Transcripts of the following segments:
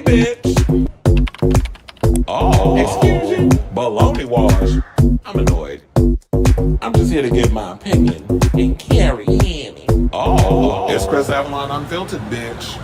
bitch. Oh, excuse you? Baloney wash. I'm annoyed. I'm just here to give my opinion and carry in. Oh, it's Chris Avalon Unfiltered, bitch.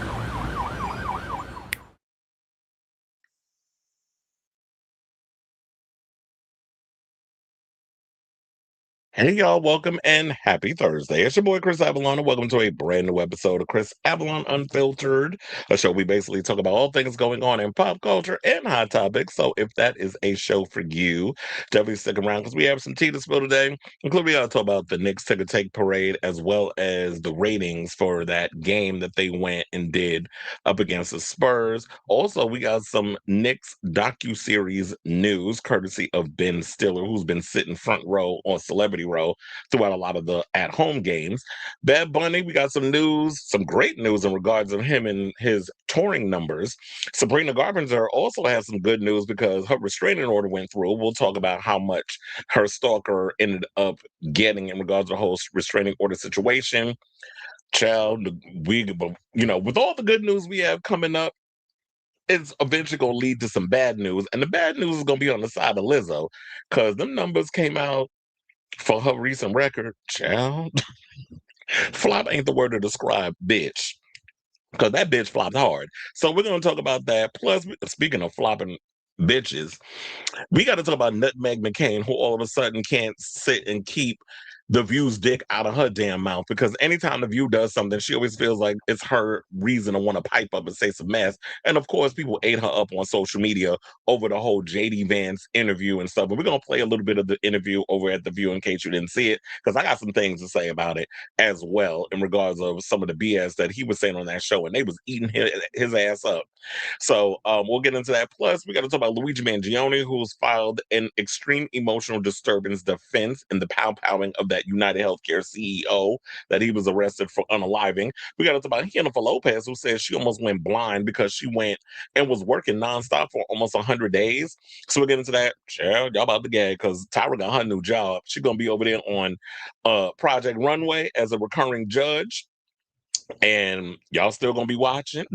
Hey y'all, welcome and happy Thursday. It's your boy Chris Avalon, and welcome to a brand new episode of Chris Avalon Unfiltered, a show we basically talk about all things going on in pop culture and hot topics. So if that is a show for you, definitely stick around because we have some tea to spill today. Including we gotta talk about the Knicks ticker take parade as well as the ratings for that game that they went and did up against the Spurs. Also, we got some Knicks docu-series news courtesy of Ben Stiller, who's been sitting front row on Celebrity Row throughout a lot of the at-home games. Bad Bunny, we got some news, some great news in regards of him and his touring numbers. Sabrina Carpenter also has some good news because her restraining order went through. We'll talk about how much her stalker ended up getting in regards to the whole restraining order situation. Child, with all the good news we have coming up, it's eventually going to lead to some bad news. And the bad news is going to be on the side of Lizzo because them numbers came out for her recent record. Child, flop ain't the word to describe bitch because that bitch flopped hard. So we're going to talk about that. Plus, speaking of flopping bitches, we got to talk about NutMeg McCain, who all of a sudden can't sit and keep the View's dick out of her damn mouth because anytime the View does something, she always feels like it's her reason to want to pipe up and say some mess. And of course, people ate her up on social media over the whole JD Vance interview and stuff. But we're gonna play a little bit of the interview over at the View in case you didn't see it, because I got some things to say about it as well in regards of some of the BS that he was saying on that show, and they was eating his ass up. So we'll get into that. Plus, we got to talk about Luigi Mangione, who's filed an extreme emotional disturbance defense in the pow-powing of that UnitedHealthcare CEO that he was arrested for unaliving. We got to talk about Jennifer Lopez, who says she almost went blind because she went and was working nonstop for almost 100 days. So we'll get into that. Child, y'all about to gag because Tyra got her new job. She's going to be over there on Project Runway as a recurring judge. And y'all still gonna be watching.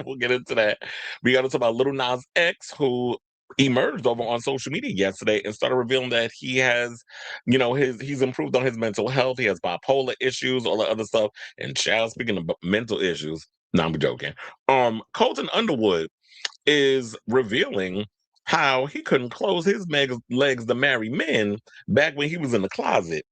We'll get into that. We got to talk about Lil Nas X, who emerged over on social media yesterday and started revealing that he has, he's improved on his mental health. He has bipolar issues, all the other stuff. And child, speaking of mental issues, no, I'm joking. Colton Underwood is revealing how he couldn't close his legs to marry men back when he was in the closet,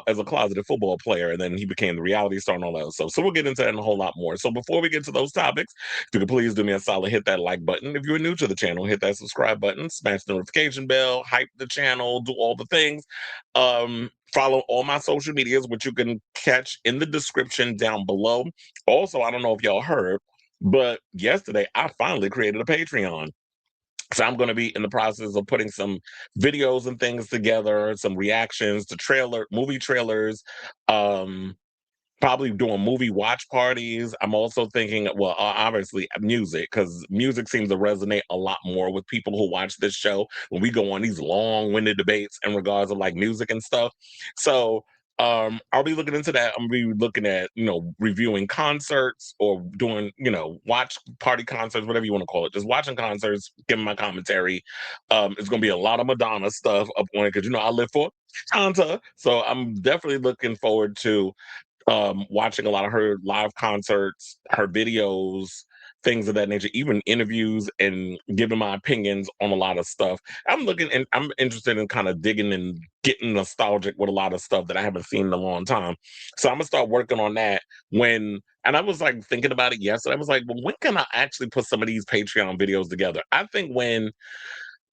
as a closeted football player, and then he became the reality star and all that stuff. So we'll get into that and a whole lot more. So before we get to those topics, if you could please do me a solid, hit that like button. If you're new to the channel, hit that subscribe button, smash the notification bell, hype the channel, do all the things. Follow all my social medias, which you can catch in the description down below. Also, I don't know if y'all heard, but yesterday I finally created a Patreon. So I'm going to be in the process of putting some videos and things together, some reactions to movie trailers, um, probably doing movie watch parties. I'm also thinking, well, obviously music, because music seems to resonate a lot more with people who watch this show when we go on these long-winded debates in regards of like music and stuff. So I'll be looking into that. I'm gonna be looking at, reviewing concerts or doing, watch party concerts, whatever you want to call it. Just watching concerts, giving my commentary. It's gonna be a lot of Madonna stuff up on it because I live for Tanta. So I'm definitely looking forward to watching a lot of her live concerts, her videos, things of that nature, even interviews, and giving my opinions on a lot of stuff. I'm looking and I'm interested in kind of digging and getting nostalgic with a lot of stuff that I haven't seen in a long time. So I'm gonna start working on that and I was like thinking about it yesterday. I was like, well, when can I actually put some of these Patreon videos together? I think when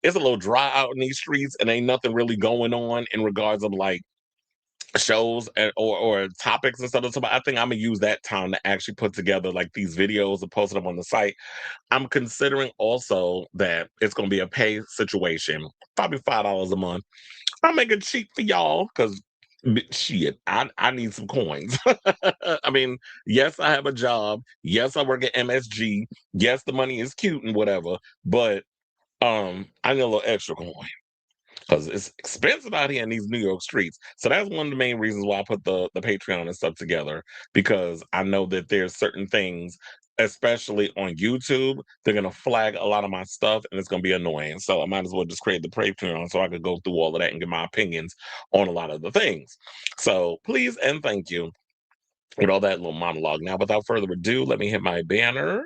it's a little dry out in these streets and ain't nothing really going on in regards of like shows or topics and stuff. So I think I'm gonna use that time to actually put together like these videos and post them on the site. I'm considering also that it's gonna be a pay situation, probably $5 a month. I'll make it cheap for y'all because shit, I need some coins. I mean, yes, I have a job. Yes, I work at MSG. Yes, the money is cute and whatever, but I need a little extra coin because it's expensive out here in these New York streets. So that's one of the main reasons why I put the Patreon and stuff together, because I know that there's certain things especially on YouTube, they're gonna flag a lot of my stuff and it's gonna be annoying. So I might as well just create the Patreon so I could go through all of that and get my opinions on a lot of the things. So please and thank you with all that little monologue. Now, without further ado, let me hit my banner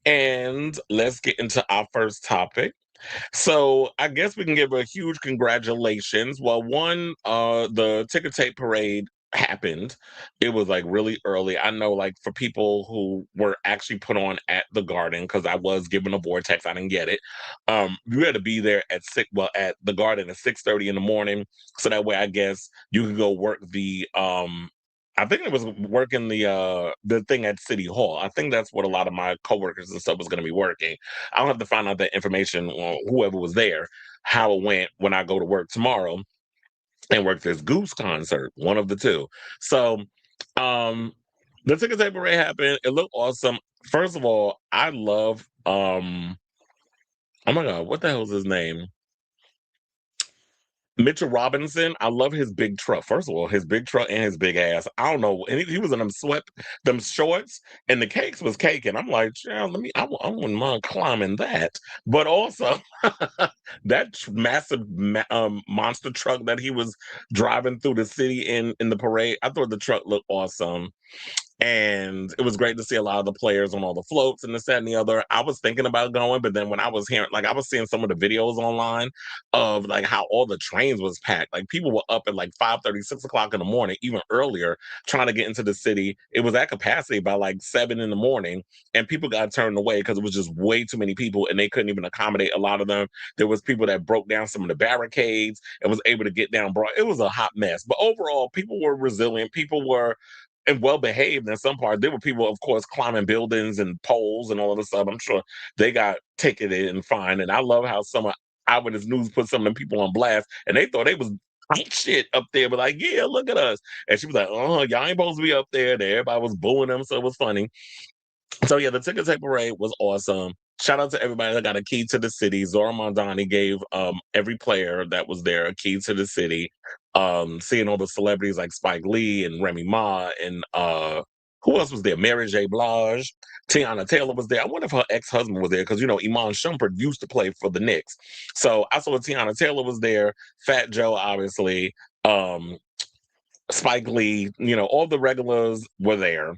and let's get into our first topic. So I guess we can give a huge congratulations. Well, one, the ticker tape parade happened. It was like really early. I know, like for people who were actually put on at the Garden, because I was given a vortex, I didn't get it. You had to be there at six. Well, at the Garden at 6:30 in the morning, so that way I guess you could go work the. I think it was working the thing at City Hall. I think that's what a lot of my coworkers and stuff was going to be working. I'll have to find out that information on whoever was there, how it went when I go to work tomorrow and work this Goose concert, one of the two. So, um, the ticket tape parade happened. It looked awesome. First of all, I love, oh my God, what the hell is his name? Mitchell Robinson, I love his big truck. First of all, his big truck and his big ass. I don't know. And he was in them them shorts, and the cakes was caking. I'm like, yeah, I wouldn't mind climbing that. But also, that massive monster truck that he was driving through the city in the parade, I thought the truck looked awesome. And it was great to see a lot of the players on all the floats and this, that, and the other. I was thinking about going, but then when I was hearing, like, I was seeing some of the videos online of like how all the trains was packed. Like people were up at like 5:30, 6 o'clock in the morning, even earlier, trying to get into the city. It was at capacity by like 7 in the morning, and people got turned away because it was just way too many people, and they couldn't even accommodate a lot of them. There was people that broke down some of the barricades and was able to get down. Bro, it was a hot mess. But overall, people were resilient. People were and well behaved in some part. There were people, of course, climbing buildings and poles and all of this stuff. I'm sure they got ticketed and fined. And I love how some of Eyewitness News put some of them people on blast, and they thought they was hot shit up there, but like, yeah, look at us. And she was like, oh, y'all ain't supposed to be up there. And everybody was booing them, so it was funny. So yeah, the ticket tape parade was awesome. Shout out to everybody that got a key to the city. Zora Mondani gave every player that was there a key to the city. Seeing all the celebrities like Spike Lee and Remy Ma and who else was there? Mary J. Blige, Tiana Taylor was there. I wonder if her ex-husband was there because you know Iman Shumpert used to play for the Knicks. So I saw Tiana Taylor was there, Fat Joe, obviously, Spike Lee, you know, all the regulars were there.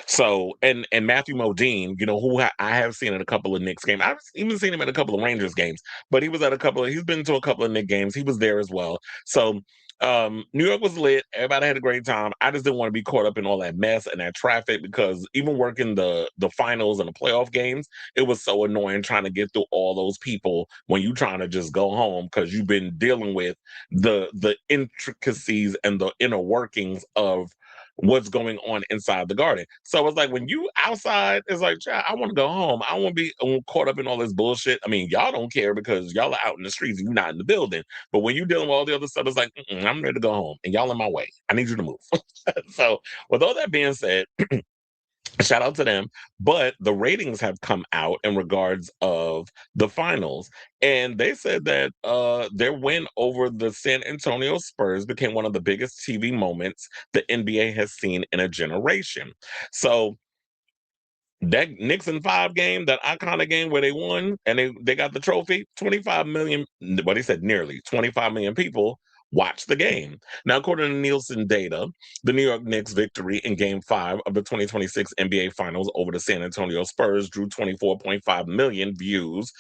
So and Matthew Modine, you know, who I have seen at a couple of Knicks games. I've even seen him at a couple of Rangers games, but he was at a couple of he's been to a couple of Knicks games. He was there as well. So New York was lit. Everybody had a great time. I just didn't want to be caught up in all that mess and that traffic because even working the finals and the playoff games, it was so annoying trying to get through all those people when you trying to just go home because you've been dealing with the intricacies and the inner workings of what's going on inside the Garden. So it's like when you outside, it's like, child, I want to go home. I want to be caught up in all this bullshit. I mean, y'all don't care because y'all are out in the streets and you're not in the building. But when you're dealing with all the other stuff, it's like, I'm ready to go home and y'all in my way. I need you to move. So with all that being said, shout out to them. But the ratings have come out in regards of the finals. And they said that their win over the San Antonio Spurs became one of the biggest TV moments the NBA has seen in a generation. So that Knicks in five game, that iconic game where they won and they got the trophy, 25 million, what they said nearly 25 million people watched the game. Now, according to Nielsen data, the New York Knicks victory in game five of the 2026 NBA Finals over the San Antonio Spurs drew 24.5 million views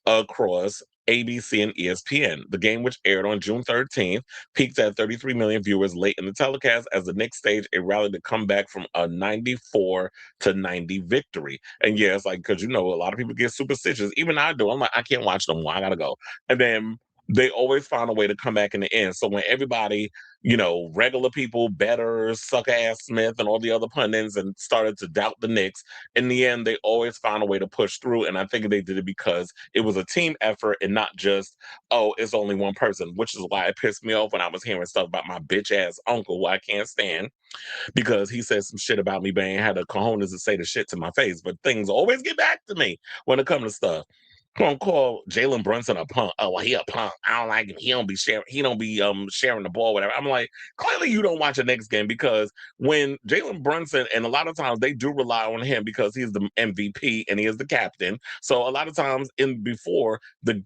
across ABC and ESPN. The game, which aired on June 13th, peaked at 33 million viewers late in the telecast as the Knicks staged a rally to come back from a 94-90 victory. And yeah, it's like, because you know, a lot of people get superstitious. Even I do. I'm like, I can't watch no more. I gotta go. And then they always find a way to come back in the end. So when everybody, you know, regular people, betters, sucker ass Smith, and all the other pundits, and started to doubt the Knicks, in the end, they always found a way to push through. And I think they did it because it was a team effort and not just, oh, it's only one person, which is why it pissed me off when I was hearing stuff about my bitch ass uncle, who I can't stand because he said some shit about me, but ain't had the cojones to say the shit to my face. But things always get back to me when it comes to stuff. gonna call Jalen Brunson a punk. Oh, well, he a punk. I don't like him. He don't be sharing the ball, whatever. I'm like, clearly you don't watch a Knicks game because when Jalen Brunson, and a lot of times they do rely on him because he's the MVP and he is the captain. So a lot of times in before the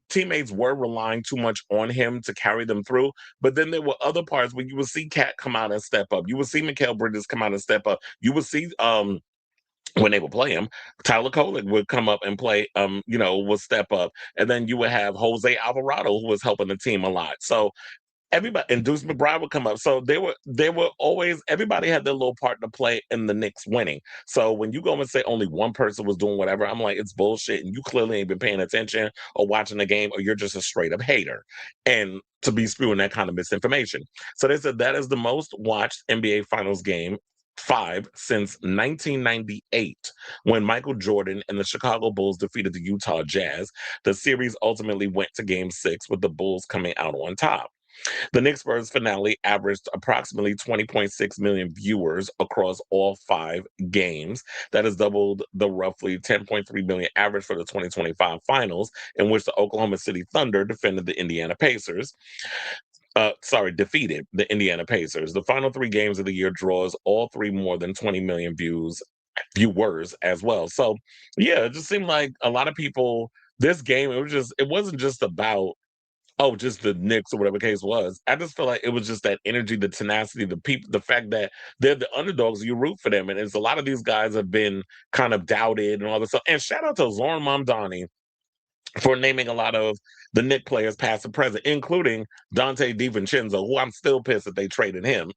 teammates were relying too much on him to carry them through. But then there were other parts where you would see Cat come out and step up. You would see Mikal Bridges come out and step up. You would see when they would play him, Tyler Kolek would come up and play, would step up. And then you would have Jose Alvarado, who was helping the team a lot. So everybody, and Deuce McBride would come up. So they were always, everybody had their little part to play in the Knicks winning. So when you go and say only one person was doing whatever, I'm like, it's bullshit. And you clearly ain't been paying attention or watching the game, or you're just a straight up hater. And to be spewing that kind of misinformation. So they said that is the most watched NBA Finals game five since 1998, when Michael Jordan and the Chicago Bulls defeated the Utah Jazz. The series ultimately went to game six, with the Bulls coming out on top. The Knicks Spurs finale averaged approximately 20.6 million viewers across all five games. That has doubled the roughly 10.3 million average for the 2025 finals, in which the Oklahoma City Thunder defended the Indiana Pacers. Defeated the Indiana Pacers. The final three games of the year draws all three more than 20 million viewers as well. So yeah, it just seemed like a lot of people, this game, it wasn't just about, oh, just the Knicks or whatever the case was. I just feel like it was just that energy, the tenacity, the people, the fact that they're the underdogs, you root for them. And it's a lot of these guys have been kind of doubted and all this stuff. And shout out to Zoran Mamdani for naming a lot of the Knick players past and present, including Dante DiVincenzo, who I'm still pissed that they traded him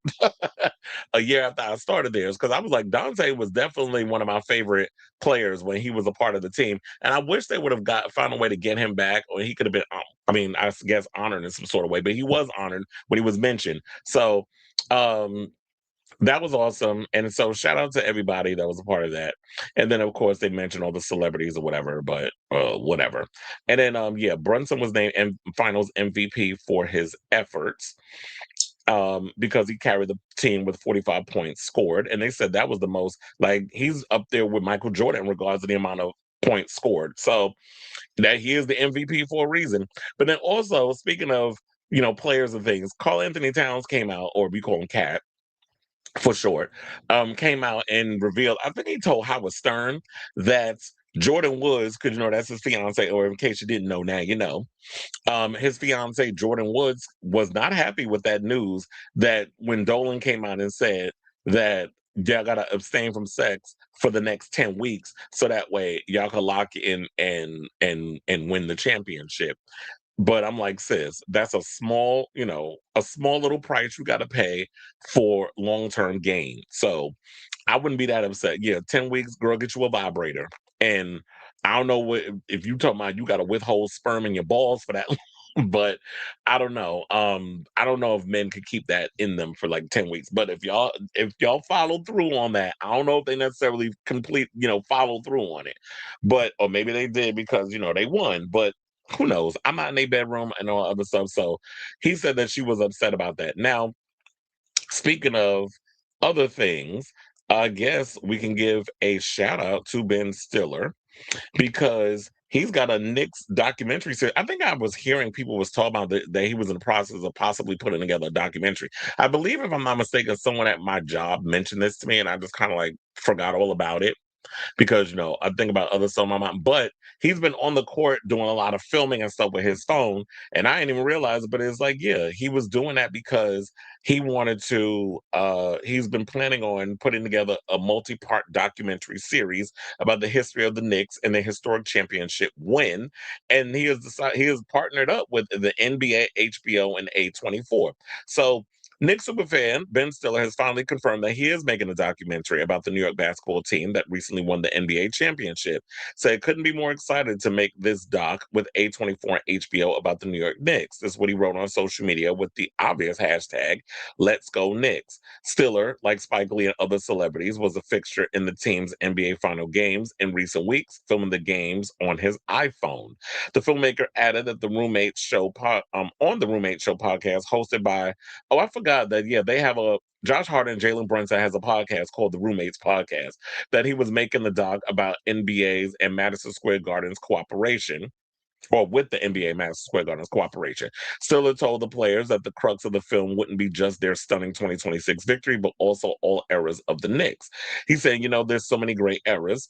a year after I started there. Because I was like, Dante was definitely one of my favorite players when he was a part of the team. And I wish they would have found a way to get him back, or he could have been, I mean, I guess honored in some sort of way, but he was honored when he was mentioned. So, that was awesome. And so shout out to everybody that was a part of that. And then of course they mentioned all the celebrities or whatever, but whatever. And then yeah, Brunson was named finals MVP for his efforts, because he carried the team with 45 points scored. And they said that was the most, like, he's up there with Michael Jordan in regards to the amount of points scored. So that he is the MVP for a reason. But then also, speaking of, players and things, Carl Anthony Towns came out, or we call him Cat for short, came out and revealed, I think he told Howard Stern that Jordan Woods, because that's his fiance, or in case you didn't know, now you know. His fiance Jordan Woods was not happy with that news, that when Dolan came out and said that y'all gotta abstain from sex for the next 10 weeks, so that way y'all can lock in and win the championship. But I'm like, sis, that's a small little price you got to pay for long-term gain. So I wouldn't be that upset. Yeah, 10 weeks, girl, get you a vibrator. And I don't know what, if you talking about you got to withhold sperm in your balls for that, but I don't know. I don't know if men could keep that in them for like 10 weeks. But if y'all follow through on that, I don't know if they necessarily follow through on it. But or maybe they did because they won. But who knows? I'm not in a bedroom and all other stuff. So he said that she was upset about that. Now, speaking of other things, I guess we can give a shout out to Ben Stiller, because he's got a Knicks documentary series. I think I was hearing people was talking about that he was in the process of possibly putting together a documentary. I believe, if I'm not mistaken, someone at my job mentioned this to me, and I just kind of like forgot all about it, because I think about other stuff on my mind. But he's been on the court doing a lot of filming and stuff with his phone, and I didn't even realize it. But it's like, yeah, he was doing that because he wanted to. He's been planning on putting together a multi-part documentary series about the history of the Knicks and the historic championship win, and he has partnered up with the NBA, HBO, and A24. So Knicks superfan Ben Stiller has finally confirmed that he is making a documentary about the New York basketball team that recently won the NBA championship. Said couldn't be more excited to make this doc with A24 and HBO about the New York Knicks. This is what he wrote on social media with the obvious hashtag, Let's Go Knicks. Stiller, like Spike Lee and other celebrities, was a fixture in the team's NBA final games in recent weeks, filming the games on his iPhone. The filmmaker added that the Roommate Show on the Roommate Show podcast hosted by, oh, I forgot out that they have a Josh Hart and Jalen Brunson has a podcast called the Roommates Podcast that he was making the doc about NBA's and Madison Square Garden's cooperation, or with the NBA Madison Square Garden's cooperation. Stiller told the players that the crux of the film wouldn't be just their stunning 2026 victory, but also all eras of the Knicks. He said, there's so many great eras.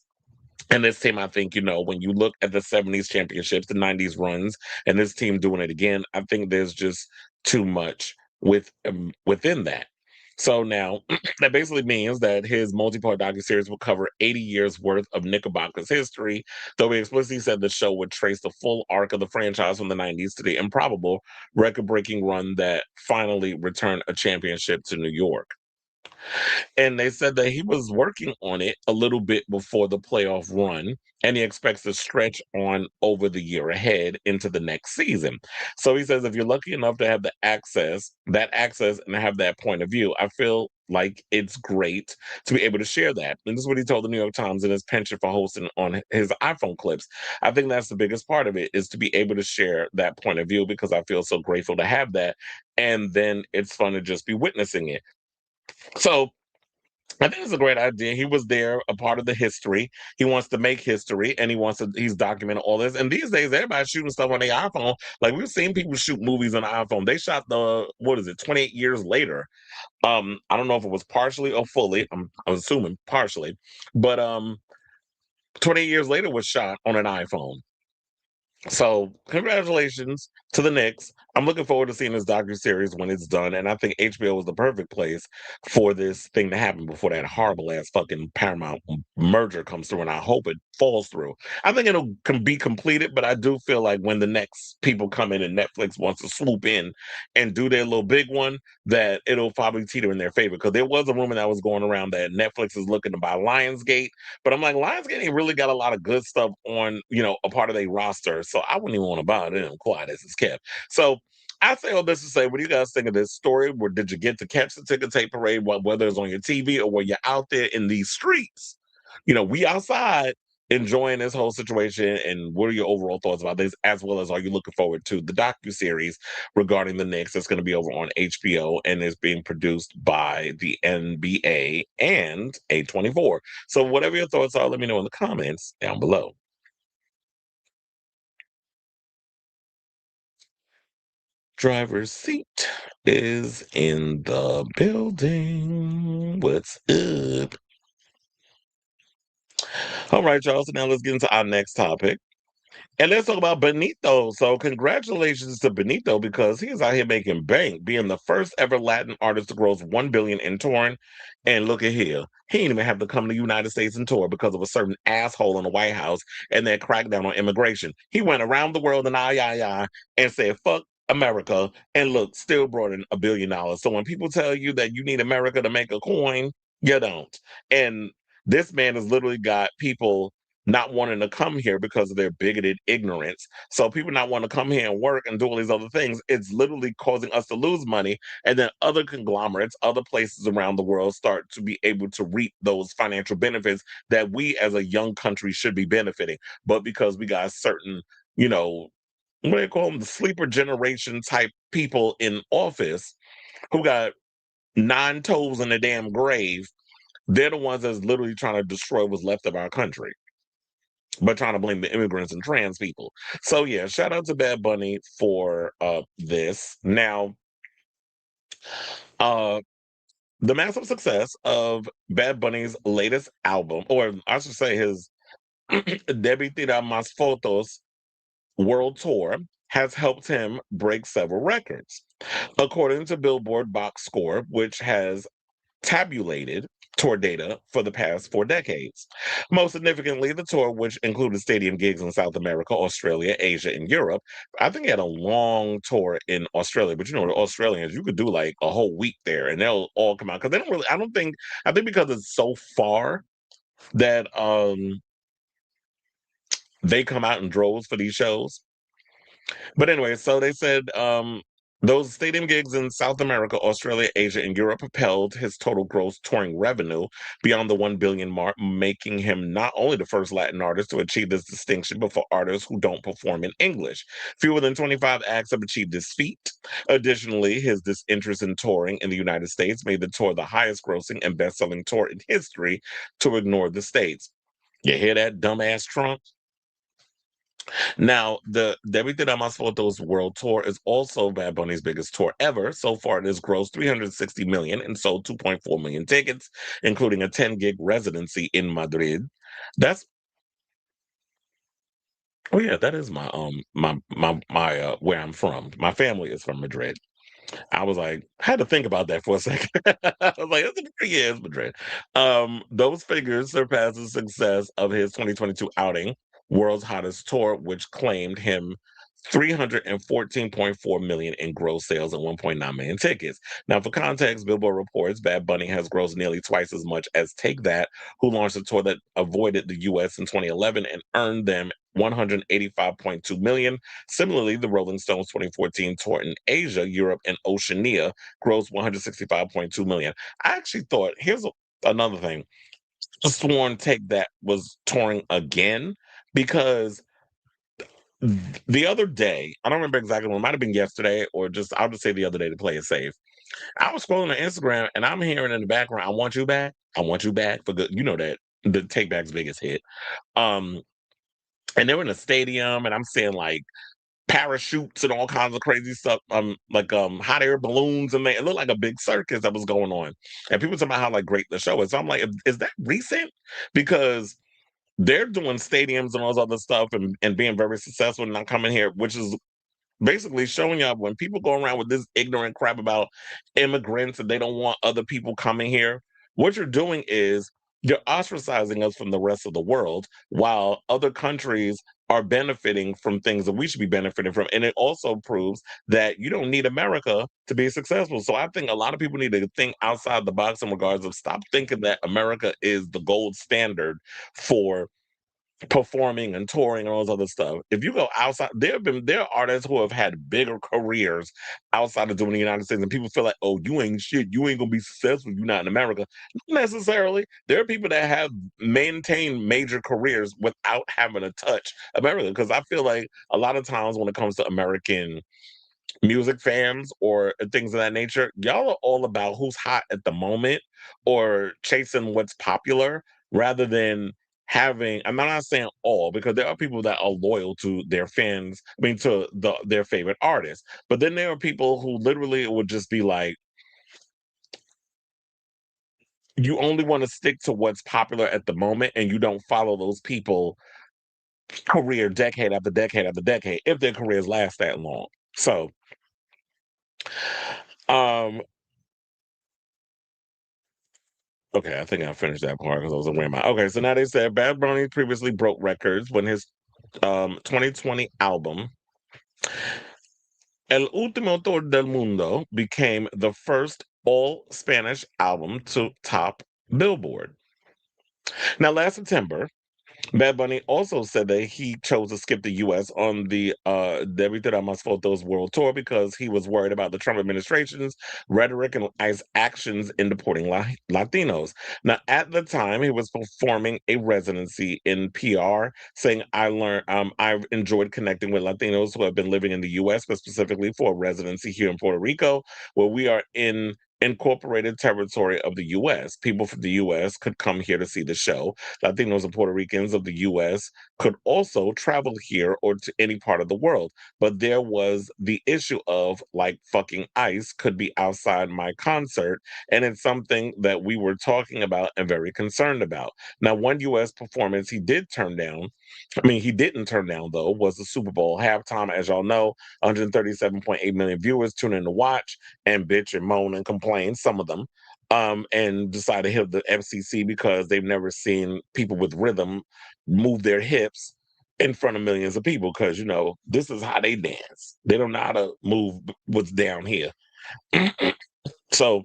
And this team, I think, when you look at the 70s championships, the 90s runs, and this team doing it again, I think there's just too much within that. So now that basically means that his multi-part docuseries will cover 80 years worth of Knickerbocker's history, though he explicitly said the show would trace the full arc of the franchise from the 90s to the improbable record-breaking run that finally returned a championship to New York. And they said that he was working on it a little bit before the playoff run, and he expects to stretch on over the year ahead into the next season. So he says, if you're lucky enough to have that access and have that point of view, I feel like it's great to be able to share that. And this is what he told the New York Times in his penchant for hosting on his iPhone clips. I think that's the biggest part of it, is to be able to share that point of view, because I feel so grateful to have that. And then it's fun to just be witnessing it. So I think it's a great idea. He was there, a part of the history. He wants to make history, and he's documenting all this. And these days, everybody's shooting stuff on their iPhone. Like, we've seen people shoot movies on the iPhone. They shot 28 years later. I don't know if it was partially or fully. I'm assuming partially, but 28 years later was shot on an iPhone. So, congratulations to the Knicks. I'm looking forward to seeing this docuseries when it's done, and I think HBO is the perfect place for this thing to happen before that horrible ass fucking Paramount merger comes through, and I hope it falls through. I think it'll be completed, but I do feel like when the next people come in and Netflix wants to swoop in and do their little big one, that it'll probably teeter in their favor. Because there was a rumor that was going around that Netflix is looking to buy Lionsgate, but I'm like, Lionsgate ain't really got a lot of good stuff on, a part of their roster. So I wouldn't even want to buy them, quiet as it's kept. So I say all this to say, what do you guys think of this story? Where did you get to catch the ticker tape parade, whether it's on your TV or where you're out there in these streets? We outside enjoying this whole situation. And what are your overall thoughts about this? As well as, are you looking forward to the docuseries regarding the Knicks that's going to be over on HBO and is being produced by the NBA and A24? So whatever your thoughts are, let me know in the comments down below. Driver's seat is in the building. What's up? All right, y'all. So now let's get into our next topic. And let's talk about Benito. So congratulations to Benito, because he is out here making bank, being the first ever Latin artist to gross 1 billion in touring. And look at here. He didn't even have to come to the United States and tour because of a certain asshole in the White House and their crackdown on immigration. He went around the world and and said, fuck America, and look, still brought in $1 billion. So when people tell you that you need America to make a coin, you don't. And this man has literally got people not wanting to come here because of their bigoted ignorance. So people not wanting to come here and work and do all these other things, it's literally causing us to lose money. And then other conglomerates, other places around the world start to be able to reap those financial benefits that we as a young country should be benefiting. But because we got certain, what do you call them? The sleeper generation type people in office who got 9 toes in the damn grave, they're the ones that's literally trying to destroy what's left of our country, but trying to blame the immigrants and trans people. So yeah, shout out to Bad Bunny for this. Now, uh the massive success of Bad Bunny's latest album, or I should say his Debbie Tira Mas Fotos world tour, has helped him break several records. According to Billboard Box Score, which has tabulated tour data for the past 4 decades. Most significantly, the tour, which included stadium gigs in South America, Australia, Asia, and Europe. I think he had a long tour in Australia, but the Australians, you could do like a whole week there and they'll all come out. Because they don't really, I think because it's so far that they come out in droves for these shows. But anyway, so they said Those stadium gigs in South America, Australia, Asia, and Europe propelled his total gross touring revenue beyond the 1 billion mark, making him not only the first Latin artist to achieve this distinction, but for artists who don't perform in English. Fewer than 25 acts have achieved this feat. Additionally, his disinterest in touring in the United States made the tour the highest grossing and best-selling tour in history to ignore the States. You hear that, dumbass Trump? Now, the Debut de Damas Fotos World Tour is also Bad Bunny's biggest tour ever. So far, it has grossed 360 million and sold 2.4 million tickets, including a 10 gig residency in Madrid. That's oh yeah, that is my where I'm from. My family is from Madrid. I was like, had to think about that for a second. I was like, yeah, it's Madrid. Those figures surpass the success of his 2022 outing, World's Hottest Tour, which claimed him 314.4 million in gross sales and 1.9 million tickets. Now, for context, Billboard reports Bad Bunny has grossed nearly twice as much as Take That, who launched a tour that avoided the US in 2011 and earned them 185.2 million. Similarly, the Rolling Stones 2014 tour in Asia, Europe, and Oceania grossed 165.2 million. I actually thought, another thing. I sworn Take That was touring again because the other day, I don't remember exactly when, it might have been yesterday or just, I'll just say the other day to play it safe. I was scrolling on Instagram and I'm hearing in the background, I want you back. I want you back for good. You know that the Take Back's biggest hit. Um, and they were in a stadium and I'm seeing like parachutes and all kinds of crazy stuff, like hot air balloons, and it looked like a big circus that was going on. And people talking about how like great the show is. So I'm like, is that recent? Because they're doing stadiums and all this other stuff and being very successful and not coming here, which is basically showing up when people go around with this ignorant crap about immigrants and they don't want other people coming here. What you're doing is you're ostracizing us from the rest of the world while other countries are benefiting from things that we should be benefiting from. And it also proves that you don't need America to be successful. So I think a lot of people need to think outside the box in regards of stop thinking that America is the gold standard for performing and touring and all this other stuff. If you go outside, there are artists who have had bigger careers outside of doing the United States, and people feel like, oh, you ain't shit, you ain't gonna be successful if you're not in America. Not necessarily. There are people that have maintained major careers without having to touch America. Because I feel like a lot of times when it comes to American music fans or things of that nature, y'all are all about who's hot at the moment or chasing what's popular rather than having, I'm not saying all, because there are people that are loyal to their fans, I mean to their favorite artists. But then there are people who literally would just be like, you only want to stick to what's popular at the moment and you don't follow those people career decade after decade after decade if their careers last that long. So um okay, I think I finished that part because I was aware of my. Okay, so now they said Bad Bunny previously broke records when his 2020 album El Último Tour del Mundo became the first all Spanish album to top Billboard. Now, last September, Bad Bunny also said that he chose to skip the U.S. on the Debí Más Fotos World Tour because he was worried about the Trump administration's rhetoric and ICE actions in deporting Latinos. Now, at the time, he was performing a residency in PR, saying, I've enjoyed connecting with Latinos who have been living in the U.S., but specifically for a residency here in Puerto Rico, where we are in incorporated territory of the U.S. People from the U.S. could come here to see the show. Latinos and Puerto Ricans of the US could also travel here or to any part of the world. But there was the issue of like fucking ICE could be outside my concert. And it's something that we were talking about and very concerned about. Now, one US performance he did turn down. I mean, he didn't turn down, though, was the Super Bowl halftime. As y'all know, 137.8 million viewers tune in to watch and bitch and moan and complain, some of them and decided to hit the FCC because they've never seen people with rhythm move their hips in front of millions of people. Because this is how they dance. They don't know how to move what's down here. So,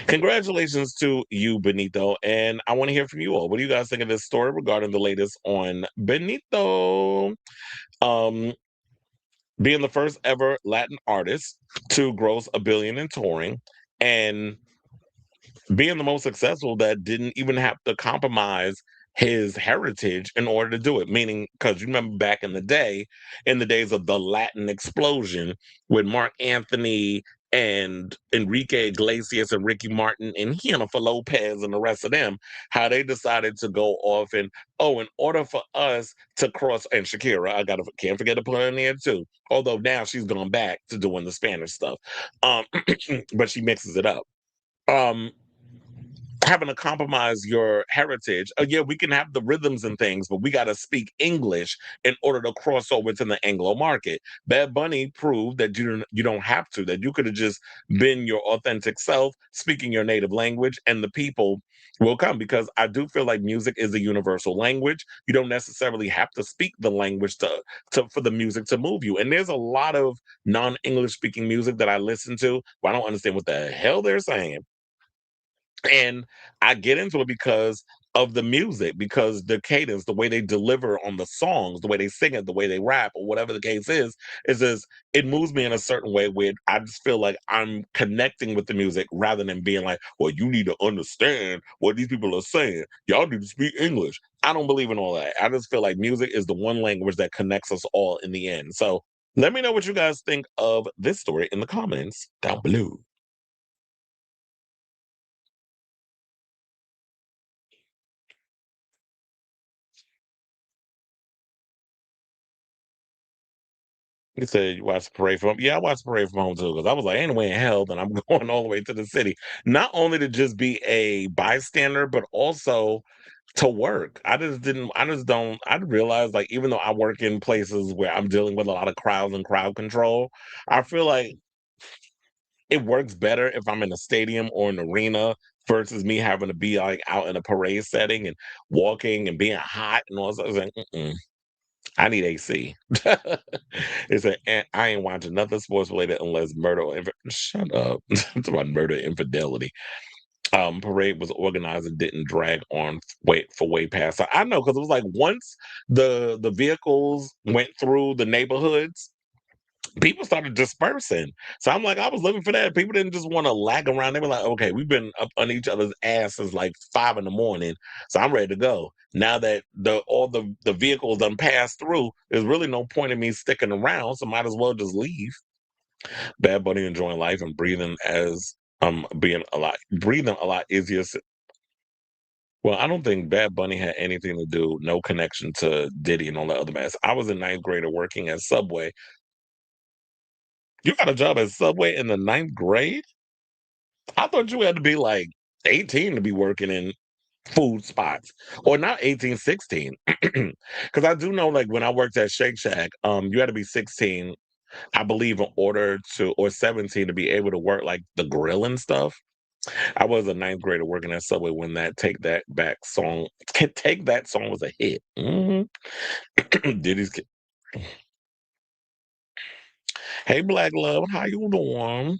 congratulations to you, Benito, and I want to hear from you all. What do you guys think of this story regarding the latest on Benito? Um, being the first ever Latin artist to gross a billion in touring, and being the most successful that didn't even have to compromise his heritage in order to do it. Meaning, because you remember back in the day, in the days of the Latin explosion, with Mark Anthony and Enrique Iglesias and Ricky Martin and Jennifer Lopez and the rest of them, how they decided to go off and, oh, in order for us to cross, and Shakira, I gotta can't forget to put her in there too. Although now she's gone back to doing the Spanish stuff, um, but she mixes it up. Um, Having to compromise your heritage. Yeah, we can have the rhythms and things, but we got to speak English in order to cross over to the Anglo market. Bad Bunny proved that you don't have to. That you could have just been your authentic self, speaking your native language, and the people will come. Because I do feel like music is a universal language. You don't necessarily have to speak the language to for the music to move you. And there's a lot of non-English speaking music that I listen to, but I don't understand what the hell they're saying, and I get into it because of the music, because the cadence, the way they deliver on the songs, the way they sing it, the way they rap, or whatever the case is it moves me in a certain way where I just feel like I'm connecting with the music rather than being like, well, you need to understand what these people are saying. Y'all need to speak English. I don't believe in all that. I just feel like music is the one language that connects us all in the end. So let me know what you guys think of this story in the comments down below. He said, "You watch the parade from home." Yeah, I watched the parade from home too, because I was like, "Ain't no way in hell that I'm going all the way to the city." Not only to just be a bystander, but also to work. I just don't, I realize, like, even though I work in places where I'm dealing with a lot of crowds and crowd control, I feel like it works better if I'm in a stadium or an arena versus me having to be like out in a parade setting and walking and being hot and all that. I was like, "Mm-mm. I need AC." It's a, I ain't watching nothing sports related unless murder or shut up. It's about murder and infidelity. Parade was organized and didn't drag on way past. I know, because it was like once the vehicles went through the neighborhoods, people started dispersing. So I'm like, I was looking for that. People didn't just want to lag around. They were like, okay, we've been up on each other's ass since like 5 in the morning. So I'm ready to go. Now that all the vehicles done passed through, there's really no point in me sticking around. So might as well just leave. Bad Bunny enjoying life and breathing as being a lot breathing a lot easier. Well, I don't think Bad Bunny had anything to do, no connection to Diddy and all that other mess. I was a ninth grader working at Subway. You got a job at Subway in the ninth grade? I thought you had to be like 18 to be working in food spots, or not 18, 16. Because I do know, like, when I worked at Shake Shack, you had to be 16, I believe, in order to, or 17 to be able to work like the grill and stuff. I was a ninth grader working at Subway when that Take That song was a hit. Diddy's, hey, Black Love, how you doing?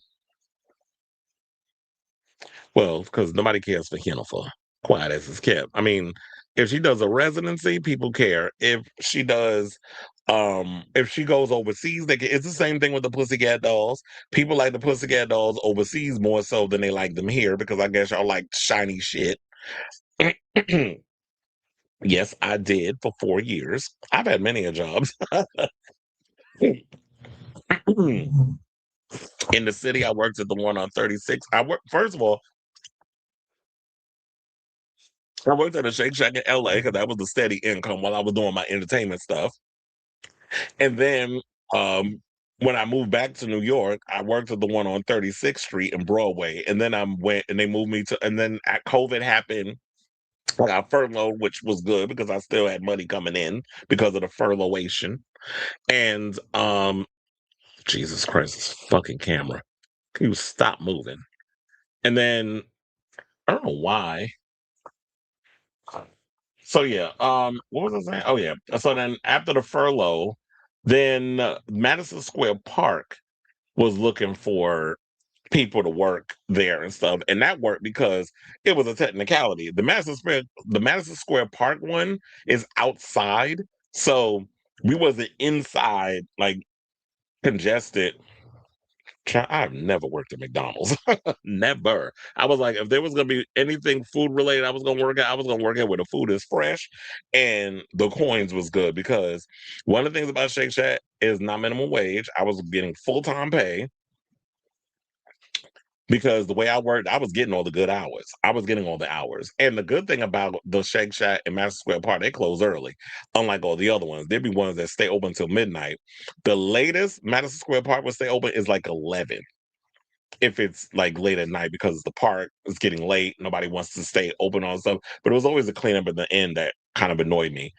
Well, because nobody cares for Jennifer. Quiet as it's kept. I mean, if she does a residency, people care. If she goes overseas, it's the same thing with the Pussycat Dolls. People like the Pussycat Dolls overseas more so than they like them here, because I guess y'all like shiny shit. Yes, I did for 4 years. I've had many a jobs. In the city, I worked at the one on 36. First of all, I worked at a Shake Shack in LA because that was the steady income while I was doing my entertainment stuff. And then when I moved back to New York, I worked at the one on 36th Street and Broadway. And then I went and they moved me to, and then at COVID happened, I got furloughed, which was good because I still had money coming in because of the furloughation. And Jesus Christ, this fucking camera. Can you stop moving? And then I don't know why. So yeah, what was I saying? Oh yeah. So then after the furlough, then Madison Square Park was looking for people to work there and stuff, and that worked because it was a technicality. The Madison Square Park one is outside, so we wasn't inside. Like, congested. I've never worked at McDonald's. Never. I was like, if there was gonna be anything food related, I was gonna work at. I was gonna work at where the food is fresh and the coins was good because one of the things about Shake Shack is not minimum wage. I was getting full time pay because the way I worked, I was getting all the good hours. I was getting all the hours. And the good thing about the Shake Shack and Madison Square Park, they close early. Unlike all the other ones. There'd be ones that stay open until midnight. The latest Madison Square Park will stay open is like 11 if it's like late at night because the park is getting late. Nobody wants to stay open on stuff. But it was always the cleanup at the end that kind of annoyed me.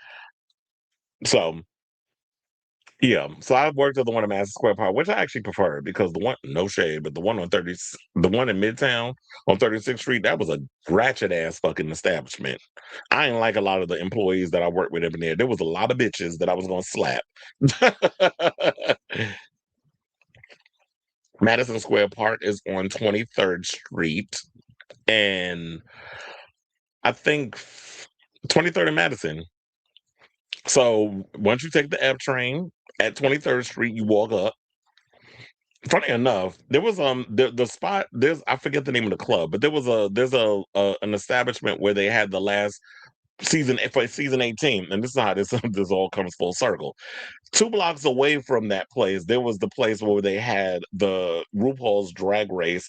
So yeah, so I've worked at the one in Madison Square Park, which I actually prefer because the one, no shade, but the one on 30, the one in Midtown on 36th Street, that was a ratchet ass fucking establishment. I ain't like a lot of the employees that I worked with up in there. There was a lot of bitches that I was gonna slap. Madison Square Park is on 23rd Street, and I think 23rd and Madison. So once you take the F train at 23rd Street, you walk up. Funny enough, there was the spot there's I forget the name of the club, but there's a an establishment where they had the last season for season 18, and this is how this this all comes full circle. 2 blocks away from that place, there was the place where they had the RuPaul's Drag Race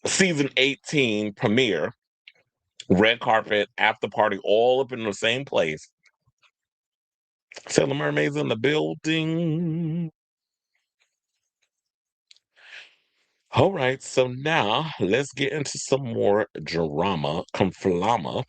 season 18 premiere, red carpet, after party, all up in the same place. Sailor Mermaids in the building. All right, so now let's get into some more drama, conflama,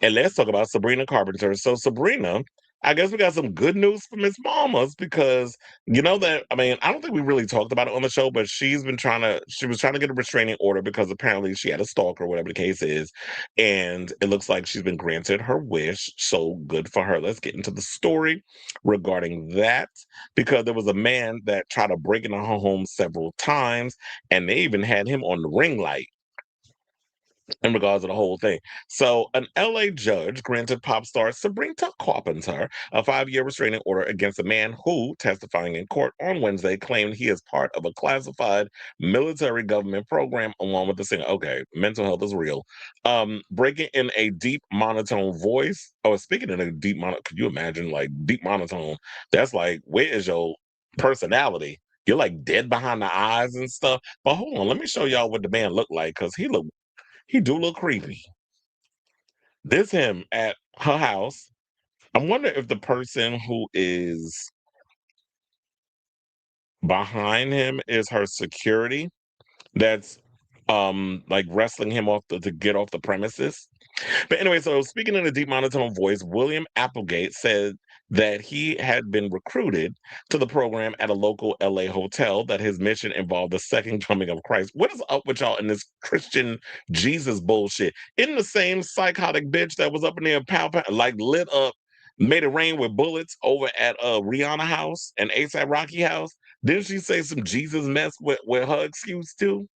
and let's talk about Sabrina Carpenter. So Sabrina, I guess we got some good news for Miss Mamas because you know that I mean I don't think we really talked about it on the show, but she was trying to get a restraining order because apparently she had a stalker, whatever the case is, and it looks like she's been granted her wish. So good for her. Let's get into the story regarding that because there was a man that tried to break into her home several times, and they even had him on the ring light in regards to the whole thing. So, an LA judge granted pop star Sabrina Carpenter a 5-year restraining order against a man who, testifying in court on Wednesday, claimed he is part of a classified military government program along with the singer. Okay, mental health is real. Breaking in a deep monotone voice. Oh, speaking in a deep monotone, could you imagine like deep monotone? That's like, where is your personality? You're like dead behind the eyes and stuff. But hold on, let me show y'all what the man looked like because he do look creepy. This him at her house. I wonder if the person who is behind him is her security that's like wrestling him off to get off the premises. But anyway, so speaking in a deep monotone voice, William Applegate said that he had been recruited to the program at a local LA hotel, that his mission involved the second coming of Christ. What is up with y'all in this Christian Jesus bullshit? In the same psychotic bitch that was up in there, like lit up, made it rain with bullets over at Rihanna house and ASAP Rocky house. Didn't she say some Jesus mess with her excuse too?